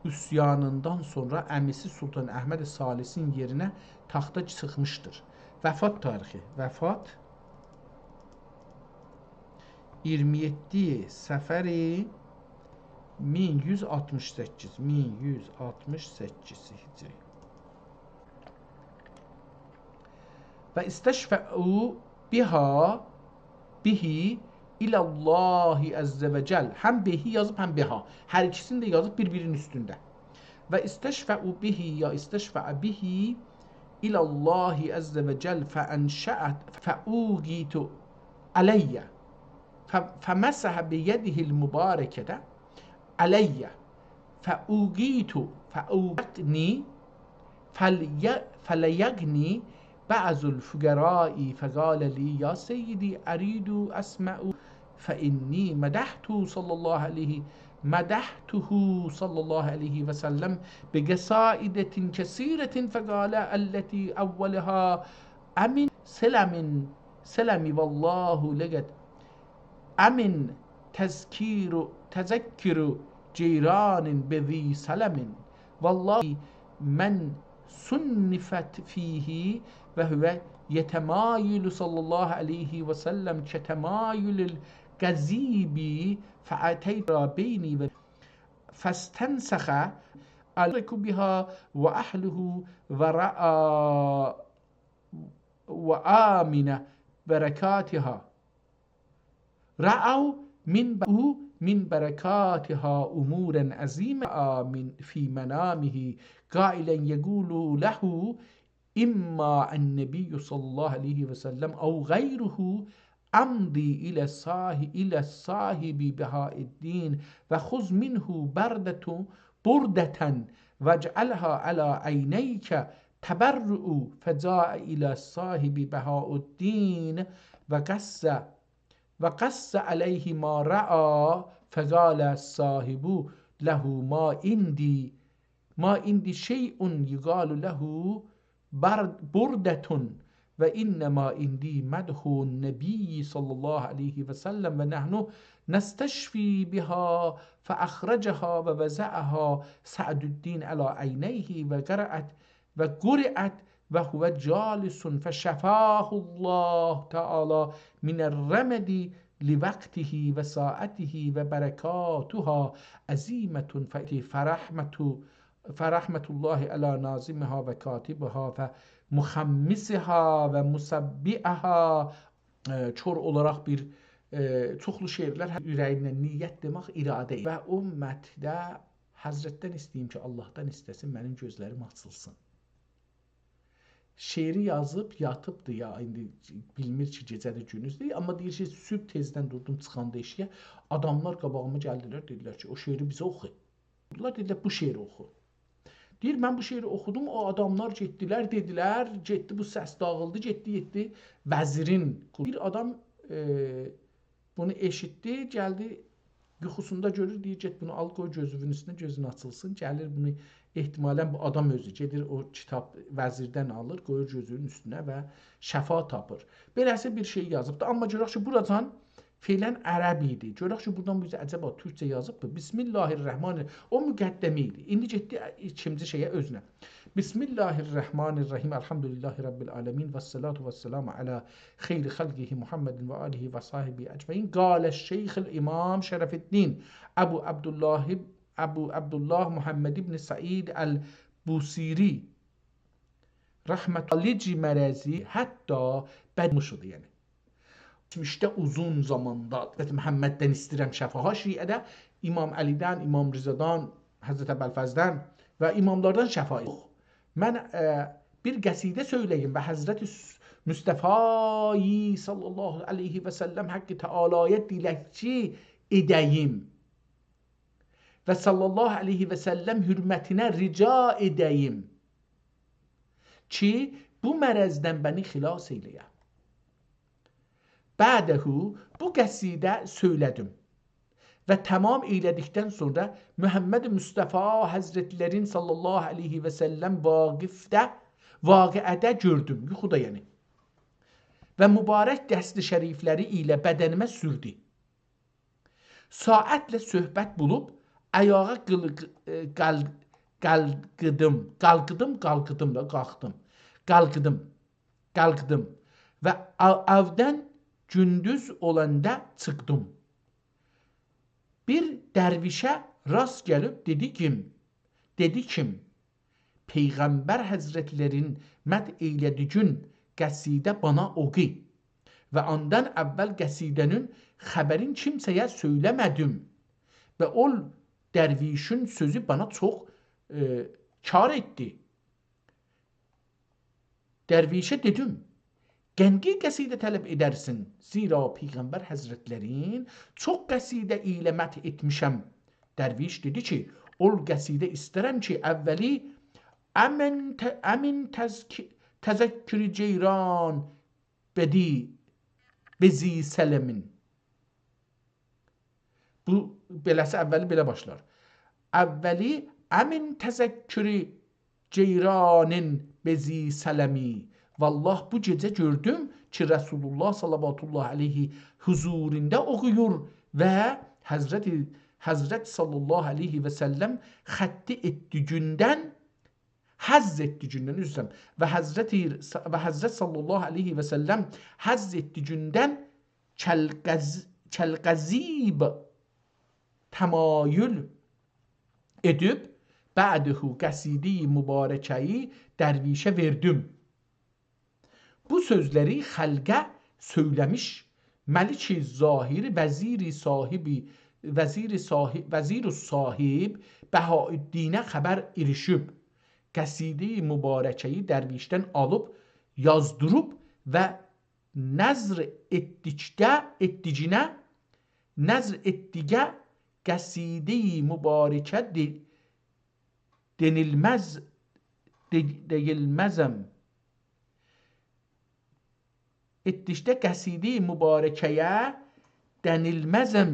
üsyanından sonra əmisi Sultan Əhməd Salisin yerinə taxta çıxmışdır. Vəfat tarixi. Vəfat 27 Səfəri 1168 Hicri. Və istəşfəu bihi ilallahi əzzə və cəl. Həm bihi yazıb, həm biha. Hər ikisini də yazıb bir-birinin üstündə. Və istəşfəu bihi ya istəşfəə bihi ilallahi əzzə və cəl fəənşəət fəuqitu aləyyə fəməsəhə biyədihil mübarəkədə aləyyə fəuqitu fəuqni fələyəqni Bə'zul füqərai fəqalə li ya seyyidi əridu əsmə'u fəinni mədəhtu sallallahu aleyhi مدحته صلى الله عليه وسلم بقصائد كثيرة فقال التي أولها أمن سلمي والله لقد أمن تذكر جيران بذي سلم والله من صنفت فيه وهو يتمايل صلى الله عليه وسلم كتمايل القزيب فأتيت بيني فاستنسخ أدرك بها وأهله ورأى وآمن بركاتها رأوا من بركاتها أمورا عظيمة في منامه قائلا يقول له إما النبي صلى الله عليه وسلم أو غيره أمضي إلى الصاحب بهاء الدين وخذ منه بردة واجعلها على عينيك تبرؤ فجاء إلى صاحب بهاء الدين وقص عليه ما رأى فقال الصاحب له ما عندي شيء يقال له بردة وإنما عندي مدح النبي صلى الله عليه وسلم ونحن نستشفي بها فأخرجها ووزعها سعد الدين على عينيه وقرأت وهو جالس فشفاه الله تعالى من الرمد لوقته وساعته وبركاتها عظيمة فرحمة الله على ناظمها وكاتبها ومخمسها ومسبئها çor olarak bir çoxlu şeirlər ürəyindən niyyət demək iradə və o mətdə Həzrətdən istəyim ki, Allahdan istəsin mənim gözlərim açılsın. Şeiri yazıb yatıbdı ya, indi bilmir ki gecədə gündüzdür, amma deyir ki, sübh tezdən durdum çıxanda eşiyə, adamlar qabağıma gəldilər, dedilər ki, o şeiri bizə oxu. Dedilər, bu şeiri oxu. Deyir, mən bu şeiri oxudum, o adamlar getdilər, dedilər, getdi bu səs dağıldı, getdi vəzirin. Bir adam bunu eşitdi, gəldi, yuxusunda görür, deyir, get bunu al, qoy gözünün üstünə, gözün açılsın, gəlir bunu ehtimalən bu adam özü gedir, o kitab vəzirdən alır, qoyur gözünün üstünə və şəfa tapır. Beləsi bir şey yazıbdır. Amma görək ki, buradan feylən ərəb idi. Görək ki, buradan bu əcəba türkcə yazıbdır. Bismillahirrahmanirrahim. O müqəddəmi idi. İndi getdi ikinci şeyə özünə. Bismillahirrahmanirrahim. Elhamdülillahi Rabbil alemin. Vessalatu vesselamu ala xeyri xalqihi Muhammedin və alihi və sahibi ecmaîn. Qalə şeyxil imam Şərəfiddin Abu Abdullah Muhammed ibn Said el-Busiri rahmetlici mərəzi hətta bədmişidir yəni. Geçmişdə uzun zamanda Həzrət Məhəmməddən istəyirəm şəfaha şiədə İmam Əlidən, İmam Rızadan, Həzrət Əbəlfəzdən və imamlardan şəfa yox. Mən bir qəsidə söyləyim və Həzrət Müstəfai sallallahu aleyhi və səlləm haqqı Teala'ya diləkçi edəyim və sallallahu aleyhi və səlləm hürmətinə rica edəyim ki, bu mərəzdən bəni xilas eləyə. Bədəhu, bu qəsidə söylədim və tamam eylədikdən sonra Muhammed Mustafa Həzretlərin sallallahu aleyhi və səlləm vaqiədə gördüm, yuxuda yəni. Və mübarək dəsti şərifləri ilə bədənimə sürdü. Saatlə söhbət bulub, ayağa qalqıdım və evdən gündüz olanda çıxdım. Bir dərvişə rast gəlib dedi kim, Peyğəmbər Həzrətlərin məd eylədi gün qəsidə bana oqi və ondan əvvəl qəsidənin xəbərin kimsəyə söyləmədim və o dərvişin sözü bana çox kar etdi. Dərvişə dedim, qəngi qəsidə tələb edərsin. Zira Peyğəmbər Həzrətlərin çox qəsidə ilə məth etmişəm. Dərviş dedi ki, ol qəsidə istərəm ki, əvvəli əmin təzəkkürü ceyran bezi sələmin. Bu beləsi əvvəli belə başlar. Əvvəli əmin təzəkkürü ceyranin bezi sələmi. Vallah bu gecə gördüm ki, Resulullah sallallahu aleyhi huzurunda oxuyur və Həzrət sallallahu aleyhi və səlləm xətti etdi gündən, həzz etdi gündən, üzrəm, və Həzrət sallallahu aleyhi və səlləm həzz etdi gündən kəlqəzib təmayül edib, bədihu qəsidi mübarəkəyi dərvişə verdim. Bu sözləri xəlqə söyləmiş Məlik-i Zahir vəzir-i sahib Bəhaüddinə xəbər irişib, qəsidi mübarəkəyi dərvişdən alıb yazdırıb və nəzr etdigə qəsidi mübarəkə deyilməzəm. Etdikdə qəsidi mübarəkəyə dənilməzəm,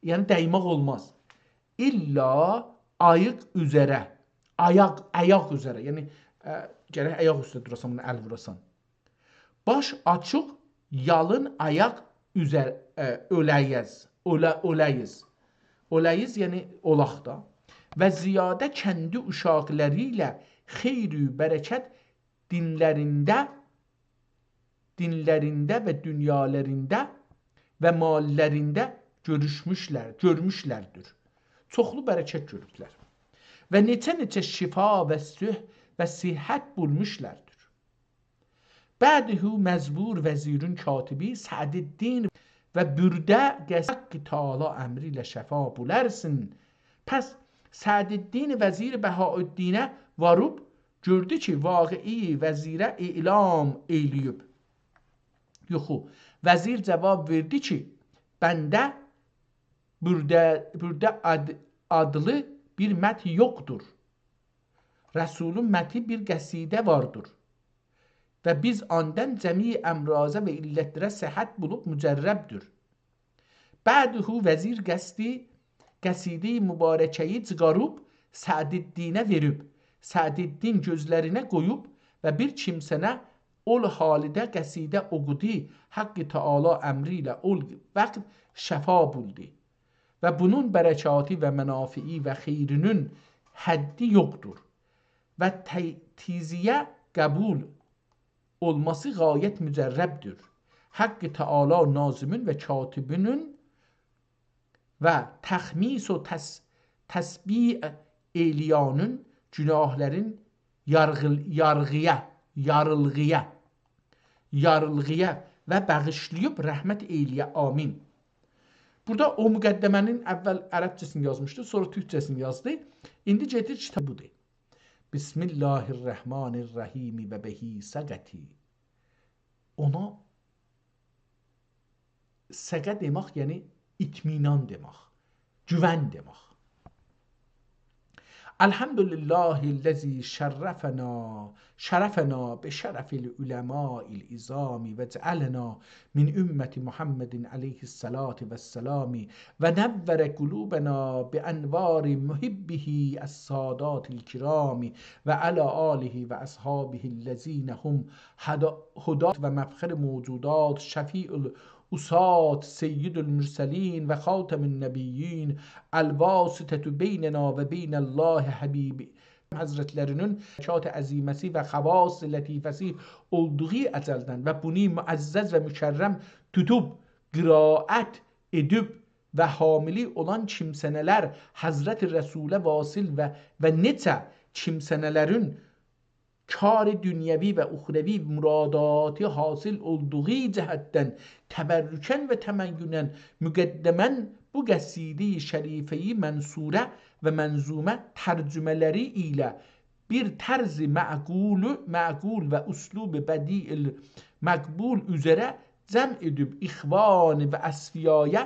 yəni dəymək olmaz. İlla ayıq üzərə, ayaq üzərə, yəni gərək ayaq üstə durasan, bunu əl vurasan. Baş açıq, yalın ayaq üzərə öləyiz, yəni olaq da. Və ziyadə kəndi uşaqları ilə xeyr-ü bərəkət dinlərində və dünyalarında və mallərində görmüşlərdir. Çoxlu bərəkət görüblər. Və neçə şifa və süh və sihət bulmuşlardır. Bədihu məzbur vəzirün katibi Səədiddin və bürdə qəzəq taala əmri ilə şəfa bulərsin. Pəs Səədiddin vəzir Bəhaüddinə varıb gördü ki, vaqei vəzirə elam eyliyib. Yoxu, vəzir cavab verdi ki, bəndə bürdə adlı bir məti yoxdur. Rəsulun məti bir qəsidə vardır. Və biz ondan cəmi əmrazə və illətlərə səhət bulub mücərrəbdir. Bədihu vəzir qəsidi mübarəkəyi çıxarıb Səədiddinə verib. Səədiddin gözlərinə qoyub və bir kimsənə ol halidə qəsidə oxudu, haqqı Teala əmri ilə ol vaxt şəfa buldu. Və bunun bərəkatı və mənafi'i və xeyrinin həddi yoxdur. Və tiziyyə qəbul olması gayet mücərrəbdir. Haqqı Teala nazimin və katibinin və təxmis o təsbih eyliyanın günahların yarılğıya və bağışlayıb rəhmət eyliyə. Amin. Burada o müqəddəmənin əvvəl ərəbcəsini yazmışdı, sonra türkcəsini yazdı. İndi gedir kitab budur. Bismillahirrahmanirrahim və behi səqəti. Ona səqə demək, yəni itminan demək, güvən demək. Elhamdülillahi'llezî şərəfənə bi şərəfil ulemâil izâmi və cealena min ümmeti Muhammedin aleyhissalâti vesselâmi və nevvere qulûbenâ bi envâri muhibbihi es-sâdâtil kirâmi və alâ âlihi və ashabihillezîne hum hudât və mefxer mevcudât şefî'ül Usat, Seyyidül Mürselin ve Xatemün Nebiyyin, el-vasitətü beynena və beynəllahi həbibi Həzrətlərinin şəkat əziməsi və xavas lətifəsi olduğu əcəldən və bunu müəzzəz və mükərrəm tutub, qiraət edib və hamili olan kimsənələr Həzrət-i Rəsulə vasil və neçə kimsənələrin kar-ı dünyəvi və uxrevi müradatı hasil olduğu cəhətdən təbərrükən və təməyyünən müqəddəmən bu qəsidi şərifeyi mənsurə və mənzumə tərcümələri ilə bir tərzi məqul və uslub bədi'il məqbul üzərə cəm edib ixvani və əsfiyaya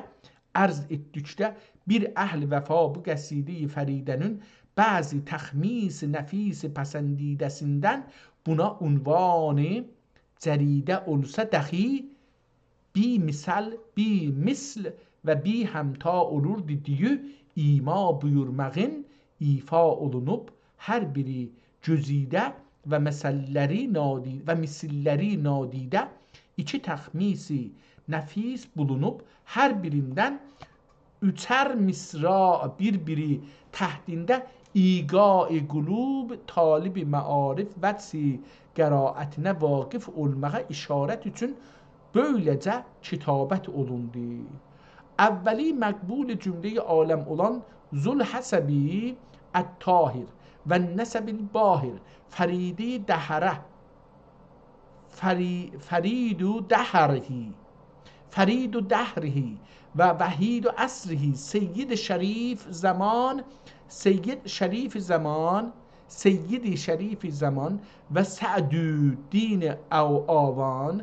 ərz etdikdə bir əhl vəfa bu qəsidi fəridənin bəzi təxmis nəfis pəsəndidəsindən buna unvanı cəridə olsa dəxi bi misl və bi həmta olurdu diyu ima buyurmağın ifa olunub hər biri cüzidə və misilləri nadidə iki təxmisi nəfis bulunub hər birindən üçər misra bir-biri təhdində iqai qulub talib məarif vəsi qəraətinə vaqif olmağa işarət üçün böyləcə kitabət olundu. Əvvəli məqbul cümləyi aləm olan Zülhəsəbi Ət-Tahir və Nəsəbil Bahir Fəridi Dəhərə Fəridu Dəhrihi və Vəhid əsrihi Seyyid Şərif Zaman Seyyidi Şərif Zaman və Sə'düddin Avan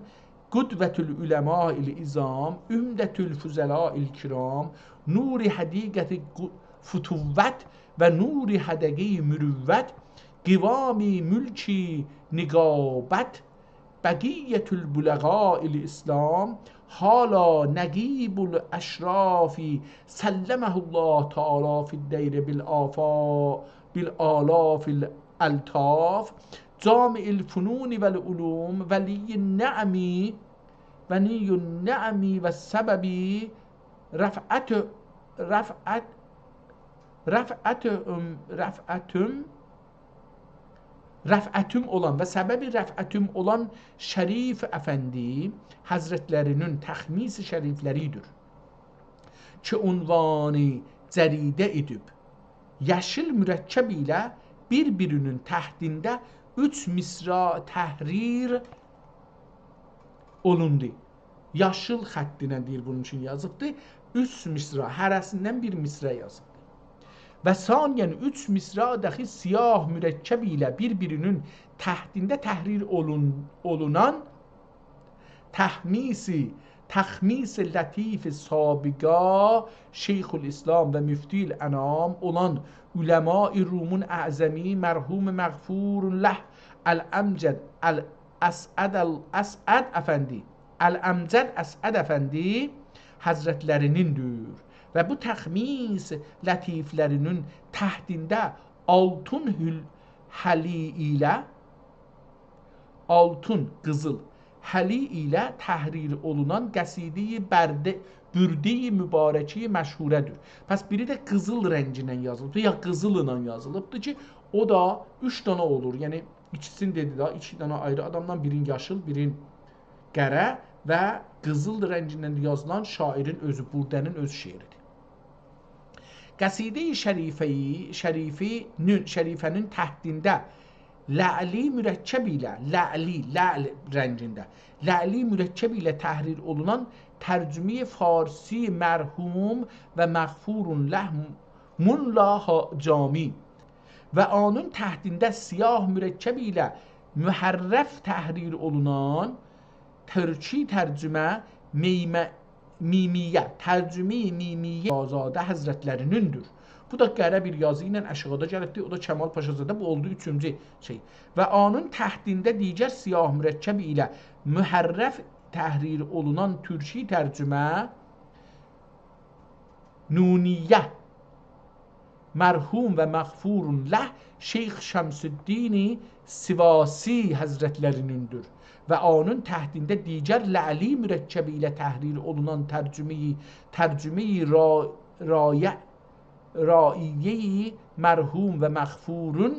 Qudvətül Üləmâil İzam Ümdətül Füzəlâil Kiram Nuri Hədiqəti Fütuvvət və Nuri Hədəqi Mürüvvət Qivami Mülki Niqabət Bəqiyyətül Buləğâil İslam Hala Nəqibul Əşrafi Səlləməhullah Teala Fiddeyr Bil-Alafil Əltaf Cami'il Fununi Vəl-Ulum Vəliyyün Nə'mi və səbəbi rəfətüm olan və səbəbi rəfətüm olan Şərif Əfəndi Həzrətlərinin təxmis-i şərifləridir ki, unvanı cəridə edib, yeşil mürəkkəb ilə bir-birinin təhdində 3 misra təhrir olundu. Yaşıl xəttinə deyir, bunun üçün yazıbdır. 3 misra, hərəsindən bir misra yazıbdır. Və saniyən 3 misra daxil siyah mürəkkəb ilə bir-birinin təhdində təhrir olunan təxmis-i lətif-i sabiqa Şeyxülislam və Müftül Ənam olan Üləma-i Rumun Əzəmi mərhum məğfurun ləh Əl-Əmcəd Əsəd Əfəndi Həzrətlərinindir. Və bu təxmis lətiflərinin təhdində altın həli ilə altın, qızıl həli ilə təhrir olunan qəsidi-i bürdi-i mübarəki məşhurədir. Pəs biri də qızıl rəngindən yazılıbdır, ya qızılla yazılıbdır ki, o da 3 dana olur. Yəni, ikisini dedi da, 2 dana ayrı adamdan, birin yaşıl, birin qərə və qızıl rəngindən yazılan şairin özü, Burdənin öz şeiridir. Qəsidə-i şərifənin təhdində lə'li mürəkkəb ilə, lə'l rəngində, lə'li mürəkkəb ilə təhrir olunan tərcümi farsi mərhum və məğfurun ləh Mulla Cami və onun təhdində siyah mürəkkəb ilə mühərrəf təhrir olunan Türki tərcümə mimiyyə, tərcümi mimiyyə Azadə Həzrətlərinindir. Bu da qərə bir yazı ilə əşğada gəlibdir, o da Kəmal Paşazadə, bu oldu 3-cü şey. Və onun təhdində digər siyah mürəkkəb ilə mühərrəf təhrir olunan Türki tərcümə Nuniyyə mərhum və məğfurun ləh Şeyx Şəmsüddin Sivasi Həzrətlərinindir. Və onun təhdində digər lə'li mürəkkəb ilə təhrir olunan tərcümeyi raiyeyi mərhum və məğfurun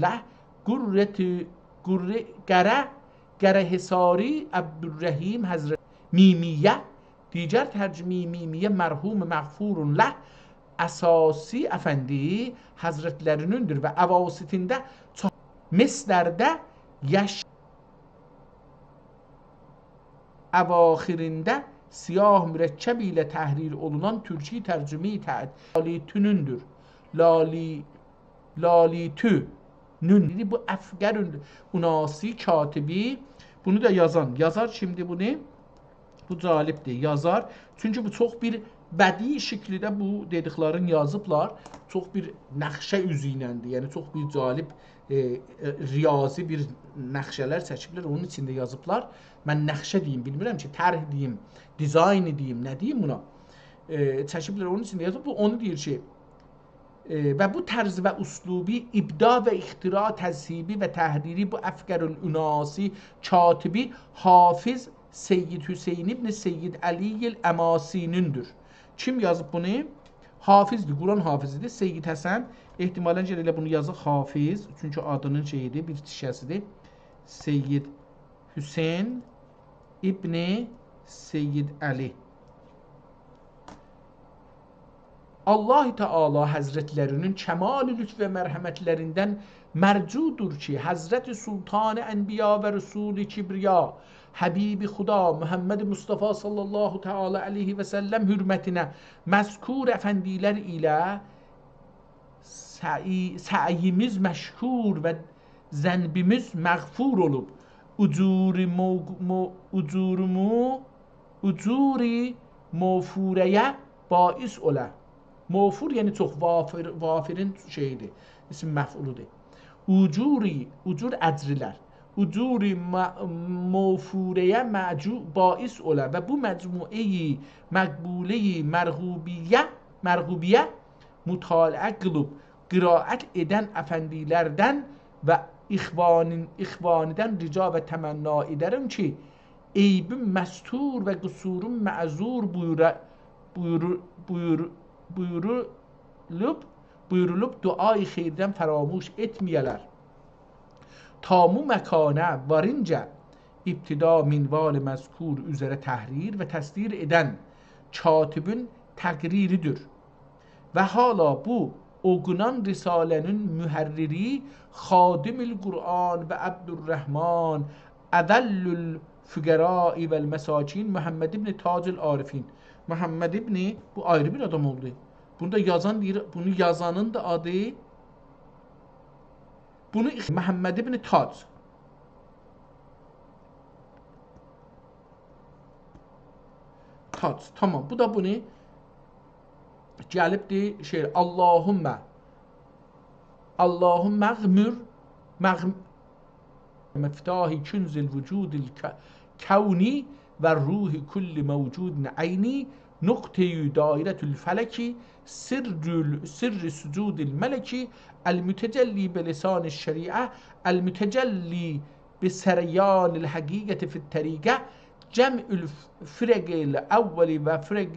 ləh qərə hesari Əbdülrəhim Həzrət mimiyyə digər tərcümeyi mimiyyə mərhum məğfurun ləh Əsasi Əfəndi Həzrətlərinindir və əvasitində Mislərdə əvaxirində siyah mürəkkəb ilə təhrir olunan Türki tərcümeyi Lalitünündür. Lalitünün. Bu Əfqərün Unasi katibi bunu da yazan. Yazar şimdi bunu. Bu calibdir. Yazar. Çünki bu çox bir bədii şəkildə bu dediklərin yazıblar. Çox bir nəxşə üzü iləndir. Yəni çox bir calib riyazi bir nəxşələr çəkiblər. Onun içində yazıblar. Mən nəxşə deyim, bilmirəm ki, tərh deyim, dizayn deyim, nə deyim buna? çəkiblər onun içində yazıb. Bu onu deyir ki, və bu tərz və uslubi ibda və ixtira təzhibi və təhriri bu əfqərül ünasi katibi Hafiz Seyyid Hüseyin ibn Seyyid Aliyil Əmasinündür. Kim yazıb bunu? Hafizdir, Quran hafizidir. Seyyid Həsən, ehtimalən elə bunu yazıq Hafiz, çünki adının şeyidir, bir tişəsidir. Seyyid Hüseyin İbni Seyyid Ali. Allah Teala Həzrətlərinin kəmal-i lütf və mərhəmətlərindən mərcudur ki, Həzrət Sultan-ı Ənbiya və Rəsul-i Kibriya, Həbibi Xuda Muhammed Mustafa sallallahu teala aleyhi və səlləm hürmətinə məzkur əfəndilər ilə səyimiz məşkur və zənbimiz məğfur olub. Ucuri mağfurəyə bais olə. Mağfur yəni çox, vafirin şeyidir, isim məf'uludur. Ucur əcrilər. Ucuri mağfurəyə bais olə və bu məcmuəyi məqbuləyi mərğubiyyə mütaliə qılıb, qiraət edən əfəndilərdən və ixvanidən rica və təmənna edərəm ki, eybim məstur və qüsurum məzur buyurulub duayı xeyrdən fəramuş etməyələr. Tamu məkanə varınca ibtida minval məzkur üzərə təhrir və təsdir edən katibin təqriridir. Və hala bu oqunan risalənin mühərriri Xadimil Qur'an və Abdurrahman Əzəllül Füqərai vəl Məsakin Muhammed ibn Tacil Arifin. Muhammed ibn bu ayrı bir adam oldu. Bunu da yazan deyir, bunu yazanın da adı bunu Muhammed ibn Tac. Tac. Tamam. Bu da bunu gəlibdir şey Allahümme meftahi künzil vücudil kevni ve ruhi kulli mevcudin ayni nokteyi dairetül feleki sirri sucudil meleki el mütecelli be lisan şeria el mütecelli bi seryanil hakikati fit tarike cem'ül firegil evveli ve فرق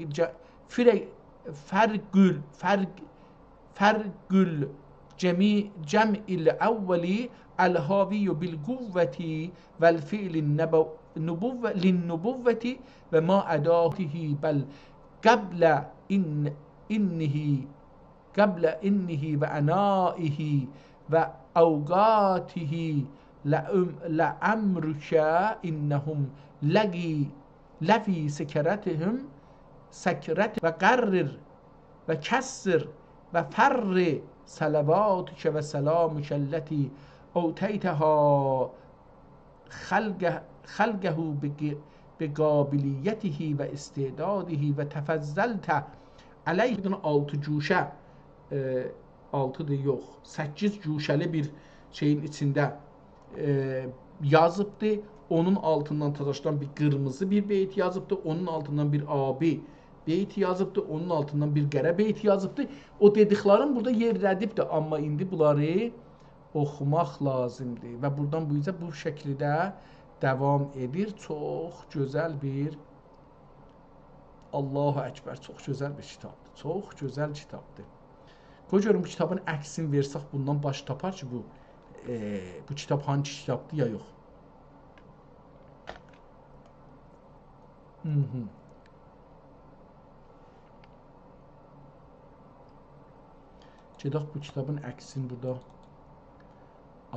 جمع الأولي الهاوي بالقوة والفعل للنبوة وما أداته بل قبل إنه وأنائه وأوقاته لأمرك إنهم لفي سكرتهم سكرت و قرر و کسر و فر صلواتک و سلامک التي اوتیتها خلقه بقابلیته و استعداده و تفضلت علیه 6 cuşə 6'dır yox 8 cuşəli bir şeyin içində yazıbdı. Onun altından tadaşdan bir qırmızı bir beyt yazıbdı. Onun altından bir abi beyt yazıbdı, onun altından bir qərə beyt yazıbdı. O dediklərim burada yerlədibdir, amma indi bunları oxumaq lazımdır və buradan bu yüzden bu şəkildə devam edir. Çox gözəl bir Allahu Əkbər, çox gözəl bir kitabdır. Çox gözəl kitabdır. Qoy görün bu kitabın əksini versək bundan baş tapar ki, bu kitab hangi kitabdır ya yox. Gedək bu kitabın əksini burada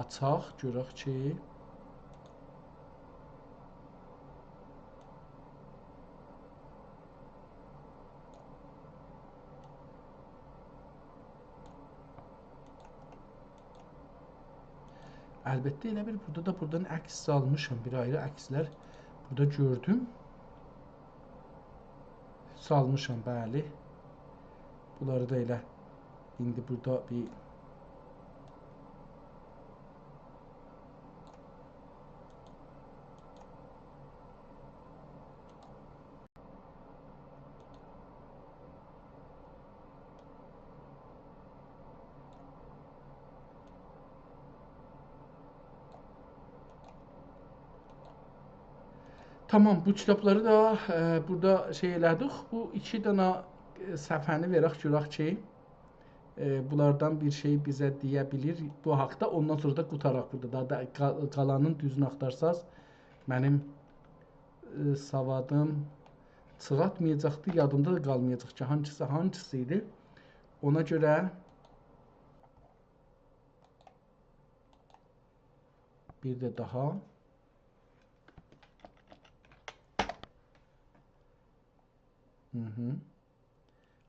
açaq, görək ki əlbəttə elə bir burada da buradan əks salmışam, bir ayrı əkslər burada gördüm. Salmışam, bəli. Bunları da elə indi burada bir Tamam, bu kitabları da burada şey elədik. Bu iki dənə səfhəni verək görək ki, bunlardan bir şey bizə deyə bilir bu haqda. Ondan sonra da qutaraq burada. Daha da qalanın düzünü axtarsaz mənim savadım çıxartmayacaqdı, yadımda da qalmayacaq ki, hangisi idi. Ona görə bir də daha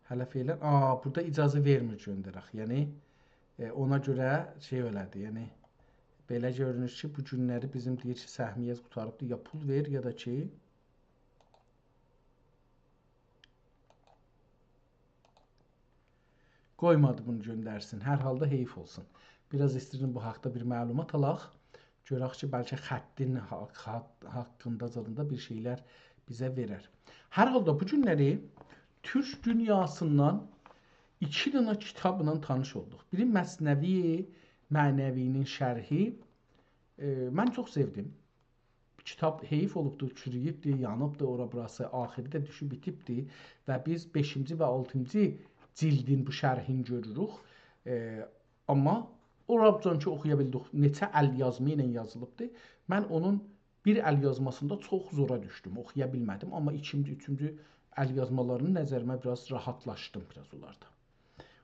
hələ feylən, burada icazə vermir göndərək. Yəni ona görə şey elədi. Yəni belə görünür ki, bu günləri bizim deyir ki, səhmiyyə qutarıbdı. Ya pul ver, ya da ki qoymadı bunu göndərsin. Hər halda heyf olsun. Biraz istəyirəm bu haqda bir məlumat alaq. Görək ki, bəlkə xəttin haqqında zadında bir şeylər bizə verər. Hər halda bu günləri Türk dünyasından iki dənə kitabla tanış olduq. Biri Məsnəvi Mənəvinin şərhi. Mən çox sevdim. Kitab heyif olubdur, çürüyübdür, yanıbdır, ora burası, axiri də düşüb bitibdir və biz 5-ci və 6-cı cildin bu şərhini görürük. Amma oradan ki oxuya bildik, neçə əlyazma ilə yazılıbdır. Mən onun bir əlyazmasında çox zora düşdüm, oxuya bilmədim. Amma ikinci, üçüncü əlyazmalarını nəzərimə biraz rahatlaşdım biraz onlarda.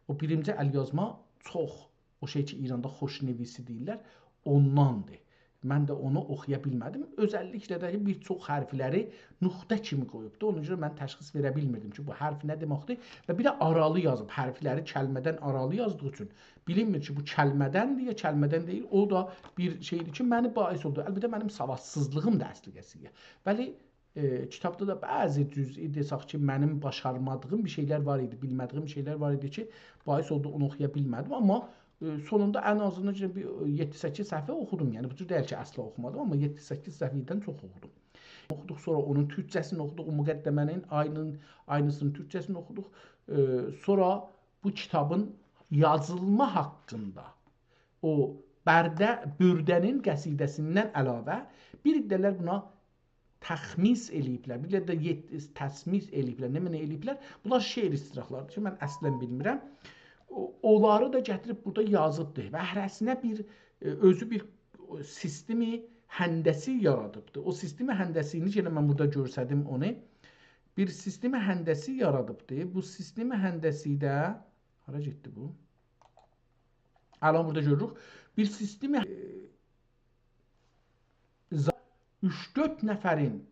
O birinci əlyazma çox, o şey ki İranda xoşnevisi deyirlər, ondandır. Mən də onu oxuya bilmədim. Özəlliklə də bir çox hərfləri nöqtə kimi qoyubdu. Ona görə mən təşxis verə bilmirdim ki, bu hərf nə deməkdir. Və bir də aralı yazıb, hərfləri kəlmədən aralı yazdığı üçün bilinmir ki, bu kəlmədəndir ya kəlmədən deyil. O da bir şeydir ki, məni bais oldu. Əlbəttə mənim savadsızlığım da əsliqəsiyə. Bəli, kitabda da bəzi cüz'i desək ki, mənim başarmadığım bir şeylər var idi, bilmədiyim şeylər var idi ki, bais oldu, onu oxuya bilmədim. Amma sonunda ən azından 7-8 səhifə oxudum. Yəni bu cür deyil ki, əsla oxumadım, amma 7-8 səhifədən çox oxudum. Oxuduq, sonra onun türkcəsini oxuduq, o müqəddəmənin aynısının türkcəsini oxuduq. Sonra bu kitabın yazılma haqqında o Bürdənin qəsidəsindən əlavə bir iddialar buna təxmis eləyiblər, bir də təsmis eləyiblər, nə mənə eləyiblər. Bunlar şeir istirahlarıdır ki, mən əslən bilmirəm. Onları da gətirib burada yazıbdır və hərəsinə bir özü bir sistemi həndəsi yaradıbdır. O sistemi həndəsini yenə mən burada göstərdim onu. Bir sistemi həndəsi yaradıbdır. Bu sistemi həndəsidə hara getdi bu? Alan burada görürük. Bir sistemi 3-4 nəfərin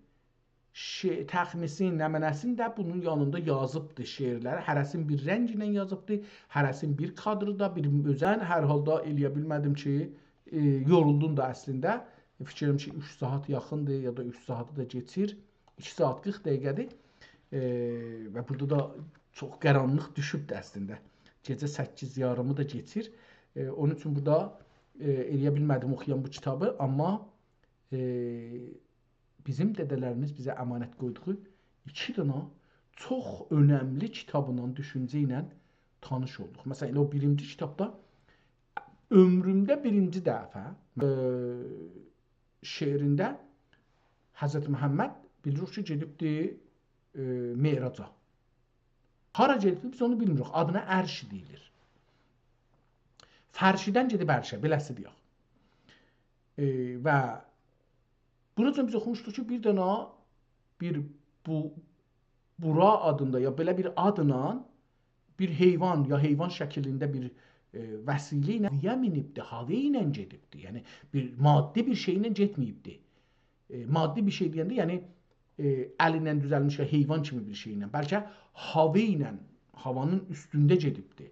təxmisin, nəmənəsini də bunun yanında yazıbdır şeirləri. Hərəsin bir rəng ilə yazıbdır, hərəsin bir kadrda, bir özən. Hər halda eləyə bilmədim ki, yoruldum da əslində. Fikrim ki, 3 saat yaxındır ya da 3 saatı da geçir. 2 saat 40 dəqiqədir. Və burada da çox qaranlıq düşübdür əslində. Gecə 8 yarımı da geçir. Onun üçün burada eləyə bilmədim oxuyan bu kitabı, amma bizim dədələrimiz bizə əmanət qoyduğu 2 dənə çox önəmli kitabla, düşüncə ilə tanış olduq. Məsələn, o birinci kitabda ömrümdə birinci dəfə şeirində Həzrət Məhəmməd bilirik ki, gedibdir Meyraca. Hara gedibdir, biz onu bilmirik. Adına Ərş deyilir. Fərşidən gedib Ərşə, beləsi deyək. Və burada biz oxumuşduq ki, bir dənə Bura adında ya belə bir adla bir heyvan ya heyvan şəklində bir vəsilə ilə havaya minibdi, hava ilə gedibdi. Yəni bir maddi bir şeylə getməyibdi. Maddi bir şey deyəndə, yəni əlindən düzəlmiş heyvan kimi bir şeylə, bəlkə hava ilə, havanın üstündə gedibdi.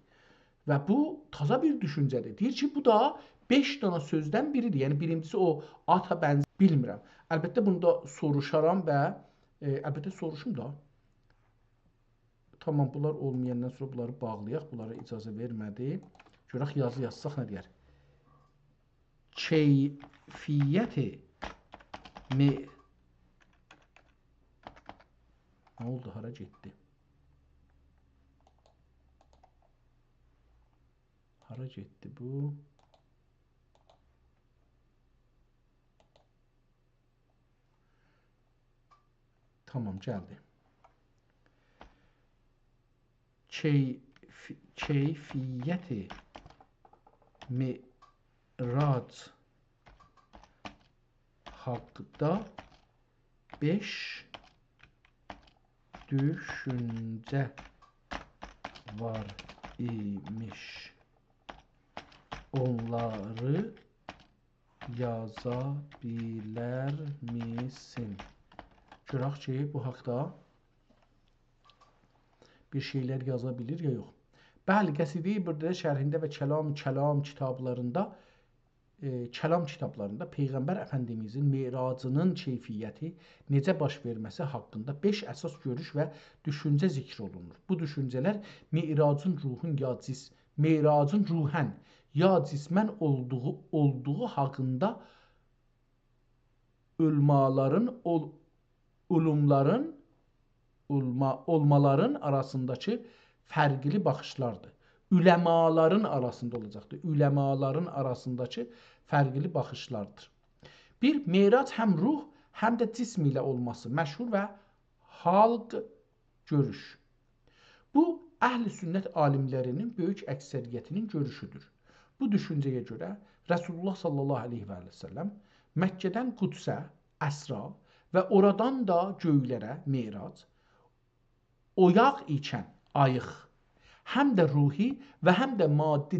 Və bu taza bir düşüncədir. Deyir ki, bu da 5 dənə sözdən biridir. Yəni birincisi o ata bənzər, bilmirəm. Əlbəttə bunu da soruşaram və əlbəttə soruşum da. Tamam, bunlar olmayandan sonra bunları bağlayaq. Bunlara icazə vermədi. Görək yazı yazsaq nə deyər? Keyfiyyəti nə oldu? Hara getdi? Hara getdi bu? Tamam, gəldi. Keyfiyyəti mirac haqqında 5 düşüncə var imiş. Onları yaza bilər misin? Görək ki, bu haqda bir şeylər yaza bilir ya yox. Bəli, Qəsid-i Bürdə şərhində və Kəlam kitablarında Peyğəmbər Əfəndimizin miracının keyfiyyəti necə baş verməsi haqqında 5 əsas görüş və düşüncə zikr olunur. Bu düşüncələr miracın ruhən ya cismən olduğu haqqında olmaların arasındakı fərqli baxışlardır. Üləmaların arasında olacaqdır. Üləmaların arasındakı fərqli baxışlardır. Bir, mirac həm ruh, həm də cism ilə olması məşhur və xalq görüş. Bu, əhl-i sünnət alimlərinin böyük əksəriyyətinin görüşüdür. Bu düşüncəyə görə Resulullah sallallahu aleyhi və səlləm Məkkədən Qudsə, Əsra və oradan da göylərə mirac, oyaq ikən ayıq, həm də ruhi və həm də maddi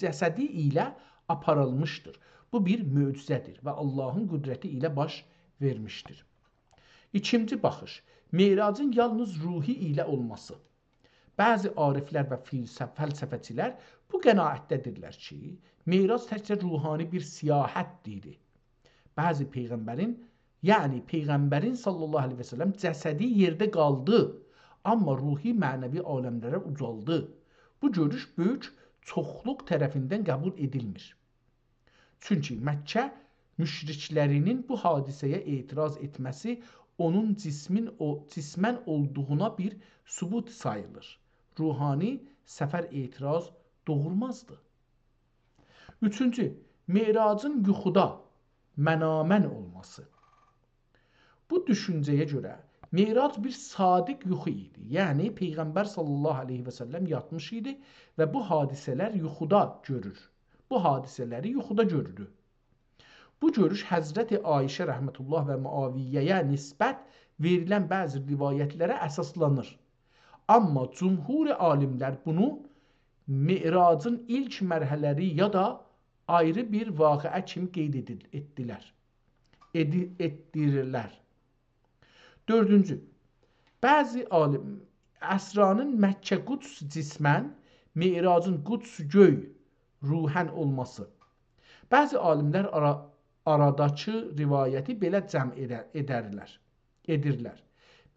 cəsədi ilə aparılmışdır. Bu bir möcüzədir və Allahın qüdrəti ilə baş vermişdir. İkinci baxış, miracın yalnız ruhi ilə olması. Bəzi ariflər və fəlsəfəçilər bu qənaətdədirlər ki, mirac təkcə ruhani bir siyahətdir. Bəzi Peyğəmbərin sallallahu aleyhi və səlləm cəsədi yerdə qaldı, amma ruhi mənəvi aləmlərə ucaldı. Bu görüş böyük çoxluq tərəfindən qəbul edilmir. Çünki Məkkə müşriklərinin bu hadisəyə etiraz etməsi onun cismən olduğuna bir sübut sayılır. Ruhani səfər etiraz doğurmazdı. Üçüncü, miracın yuxuda mənamən olması. Bu düşüncəyə görə mirac bir sadiq yuxu idi. Yəni Peyğəmbər sallallahu aleyhi və səlləm yatmış idi və bu hadisələri yuxuda görürdü. Bu görüş Həzrəti Ayşə rəhmətullah və Muaviyyəyə nisbət verilən bəzi rivayətlərə əsaslanır. Amma cümhur alimlər bunu miracın ilk mərhələləri ya da ayrı bir vaqiə kimi qeyd etdirirlər. Dördüncü, bəzi alim Əsranın Məkkə Quds cismən, miracın Quds göy ruhən olması. Bəzi alimlər aradakı rivayəti belə cəm edirlər.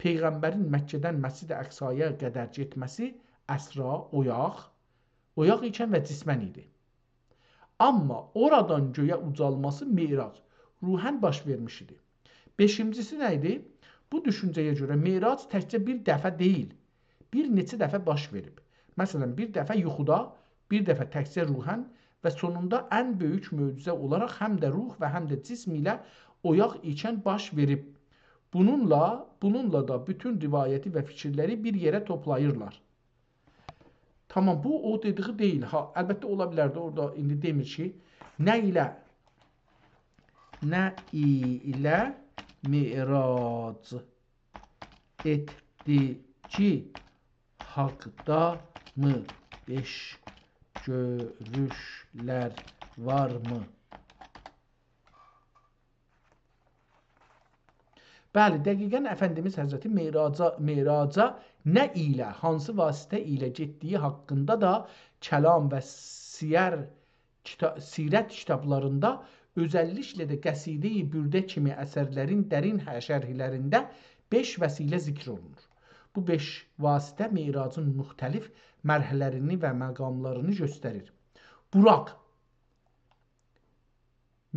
Peyğəmbərin Məkkədən Məscid-i Əqsaya qədər getməsi Əsra, oyaq ikən və cismən idi. Amma oradan göyə ucalması mirac, ruhən baş vermiş idi. Beşincisi nə idi? Bu düşüncəyə görə mirac təkcə bir dəfə deyil, bir neçə dəfə baş verib. Məsələn, bir dəfə yuxuda, bir dəfə təkcə ruhən və sonunda ən böyük möcüzə olaraq həm də ruh və həm də cism ilə oyaq ikən baş verib. Bununla da bütün rivayəti və fikirləri bir yerə toplayırlar. Tamam, bu o dediği deyil. Əlbəttə ola bilərdi, orada indi demir ki, nə ilə mirac etdici haqda mı 5 görüşlər varmı? Bəli, dəqiqən Əfəndimiz Həzrəti miraca nə ilə, hansı vasitə ilə getdiyi haqqında da kəlam və sirət kitablarında, özəlliklə də Qəsid-i Bürdə kimi əsərlərin dərin şərhlərində 5 vəsilə zikr olunur. Bu 5 vasitə miracın müxtəlif mərhələlərini və məqamlarını göstərir. Buraq,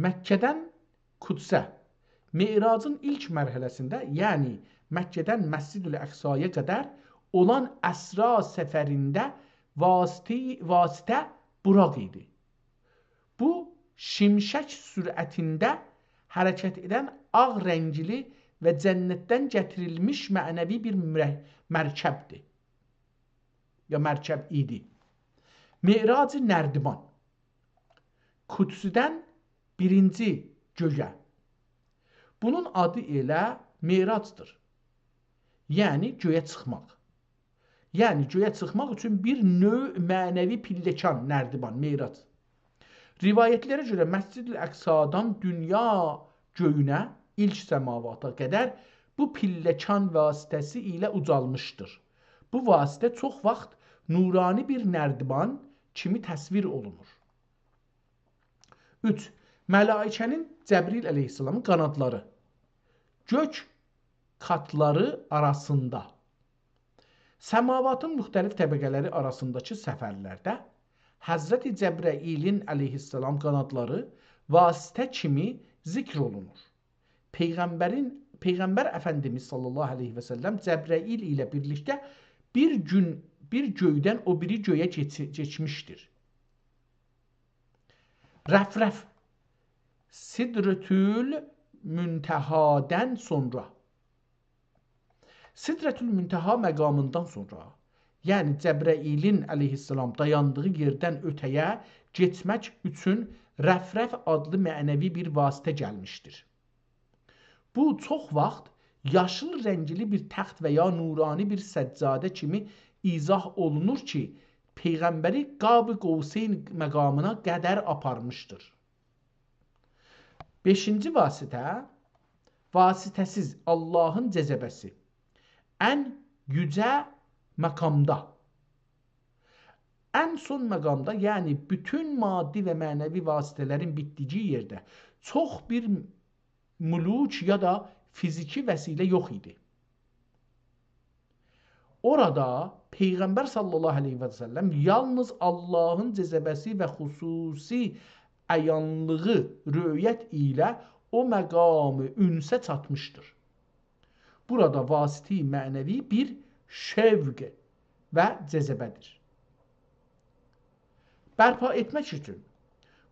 Məkkədən Qudsə, miracın ilk mərhələsində, yəni Məkkədən Məscid-ül Əqsaya qədər olan Əsra səfərində vasitə buraq idi. Bu, şimşək sürətində hərəkət edən ağ rəngli və cənnətdən gətirilmiş mənəvi bir mərkəbdir. Ya mərkəb idi. Mirac-ı Nərdivan. Qudüsdən birinci göyə. Bunun adı elə miracdır. Yəni göyə çıxmaq. Yəni göyə çıxmaq üçün bir növ mənəvi pilləkan, nərdivan, mirac. Rivayətlərə görə Məscid-i Əqsadan dünya göyünə, ilk səmavata qədər bu pilləkan vasitəsi ilə ucalmışdır. Bu vasitə çox vaxt nurani bir nərdivan kimi təsvir olunur. 3. Mələikənin Cəbril əleyhissalamın qanadları. Gök katları arasında. Səmavatın müxtəlif təbəqələri arasındakı səfərlərdə Həzrəti Cəbrailin əleyhissalam qanadları vasitə kimi zikr olunur. Peyğəmbər Əfəndimiz sallallahu aleyhi və səlləm Cəbrail ilə birlikdə bir göydən o biri göyə geçmişdir. Rəf-rəf Sidrətül Müntehadən sonra. Sidrətül Münteha məqamından sonra, yəni Cəbrailin əleyhissalam dayandığı yerdən ötəyə geçmək üçün rəf-rəf adlı mənəvi bir vasitə gəlmişdir. Bu çox vaxt yaşıl rəngli bir təxt və ya nurani bir səccadə kimi izah olunur ki, Peyğəmbəri Qab-ı Qovseyn məqamına qədər aparmışdır. 5-ci vasitə, vasitəsiz Allahın cəzəbəsi. Ən yücə məqamda. Ən son məqamda, yəni bütün maddi və mənəvi vasitələrin bitdiyi yerdə çox bir müluk ya da fiziki vəsilə yox idi. Orada Peyğəmbər sallallahu aleyhi və səlləm yalnız Allahın cəzəbəsi və xüsusi əyanlığı rüyət ilə o məqamı ünsə çatmışdır. Burada vasiti mənəvi bir şevq və cəzəbədir. Bərpa etmək üçün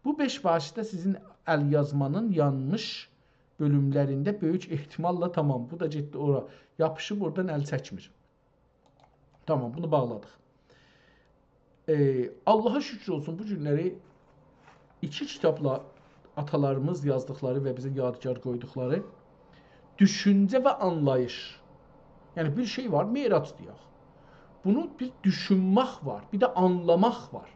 bu 5 vasitə sizin əlyazmanın yanmış bölümlərində böyük ehtimalla tamam. Bu da getdi ora. Yapışıb oradan əl çəkmir. Tamam, bunu bağladıq. Allaha şükür olsun bu günləri 2 kitabla atalarımız yazdıkları və bizə yadigar qoyduqları düşüncə və anlayış. Yəni bir şey var, mirac deyək. Bunu bir düşünmək var, bir də anlamaq var.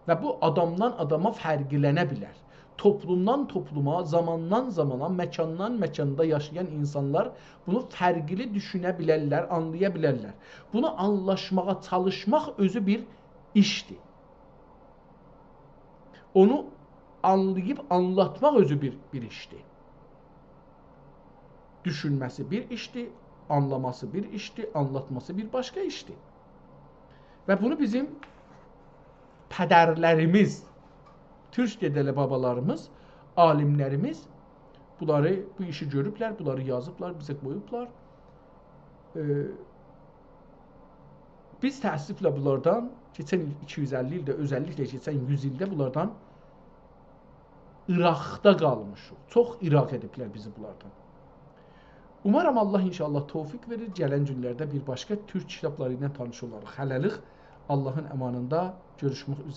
Və bu adamdan adama fərqlənə bilər. Toplumdan topluma, zamandan zamana, məkandan məkanda yaşayan insanlar bunu fərqli düşünə bilərlər, anlaya bilərlər. Bunu anlaşmağa çalışmaq özü bir işdir. Onu anlayıb anlatmaq özü bir işdir. Düşünməsi bir işdir, anlaması bir işdir, anlatması bir başqa işdir. Və bunu bizim pədərlərimiz, Türk dedələ babalarımız, alimlərimiz bu işi görüblər, bunları yazıblar, bizə qoyublar. Biz təəssüflə bunlardan keçən 250 ildə, özəlliklə keçən 100 ildə bunlardan İraqda qalmışıq. Çox İraq ediblər bizi bunlardan. Umarım Allah inşallah tövfiq verir. Gələn günlərdə bir başqa türk kitabları ilə tanış olarıq. Hələlik Allahın əmanında görüşmək üzrə.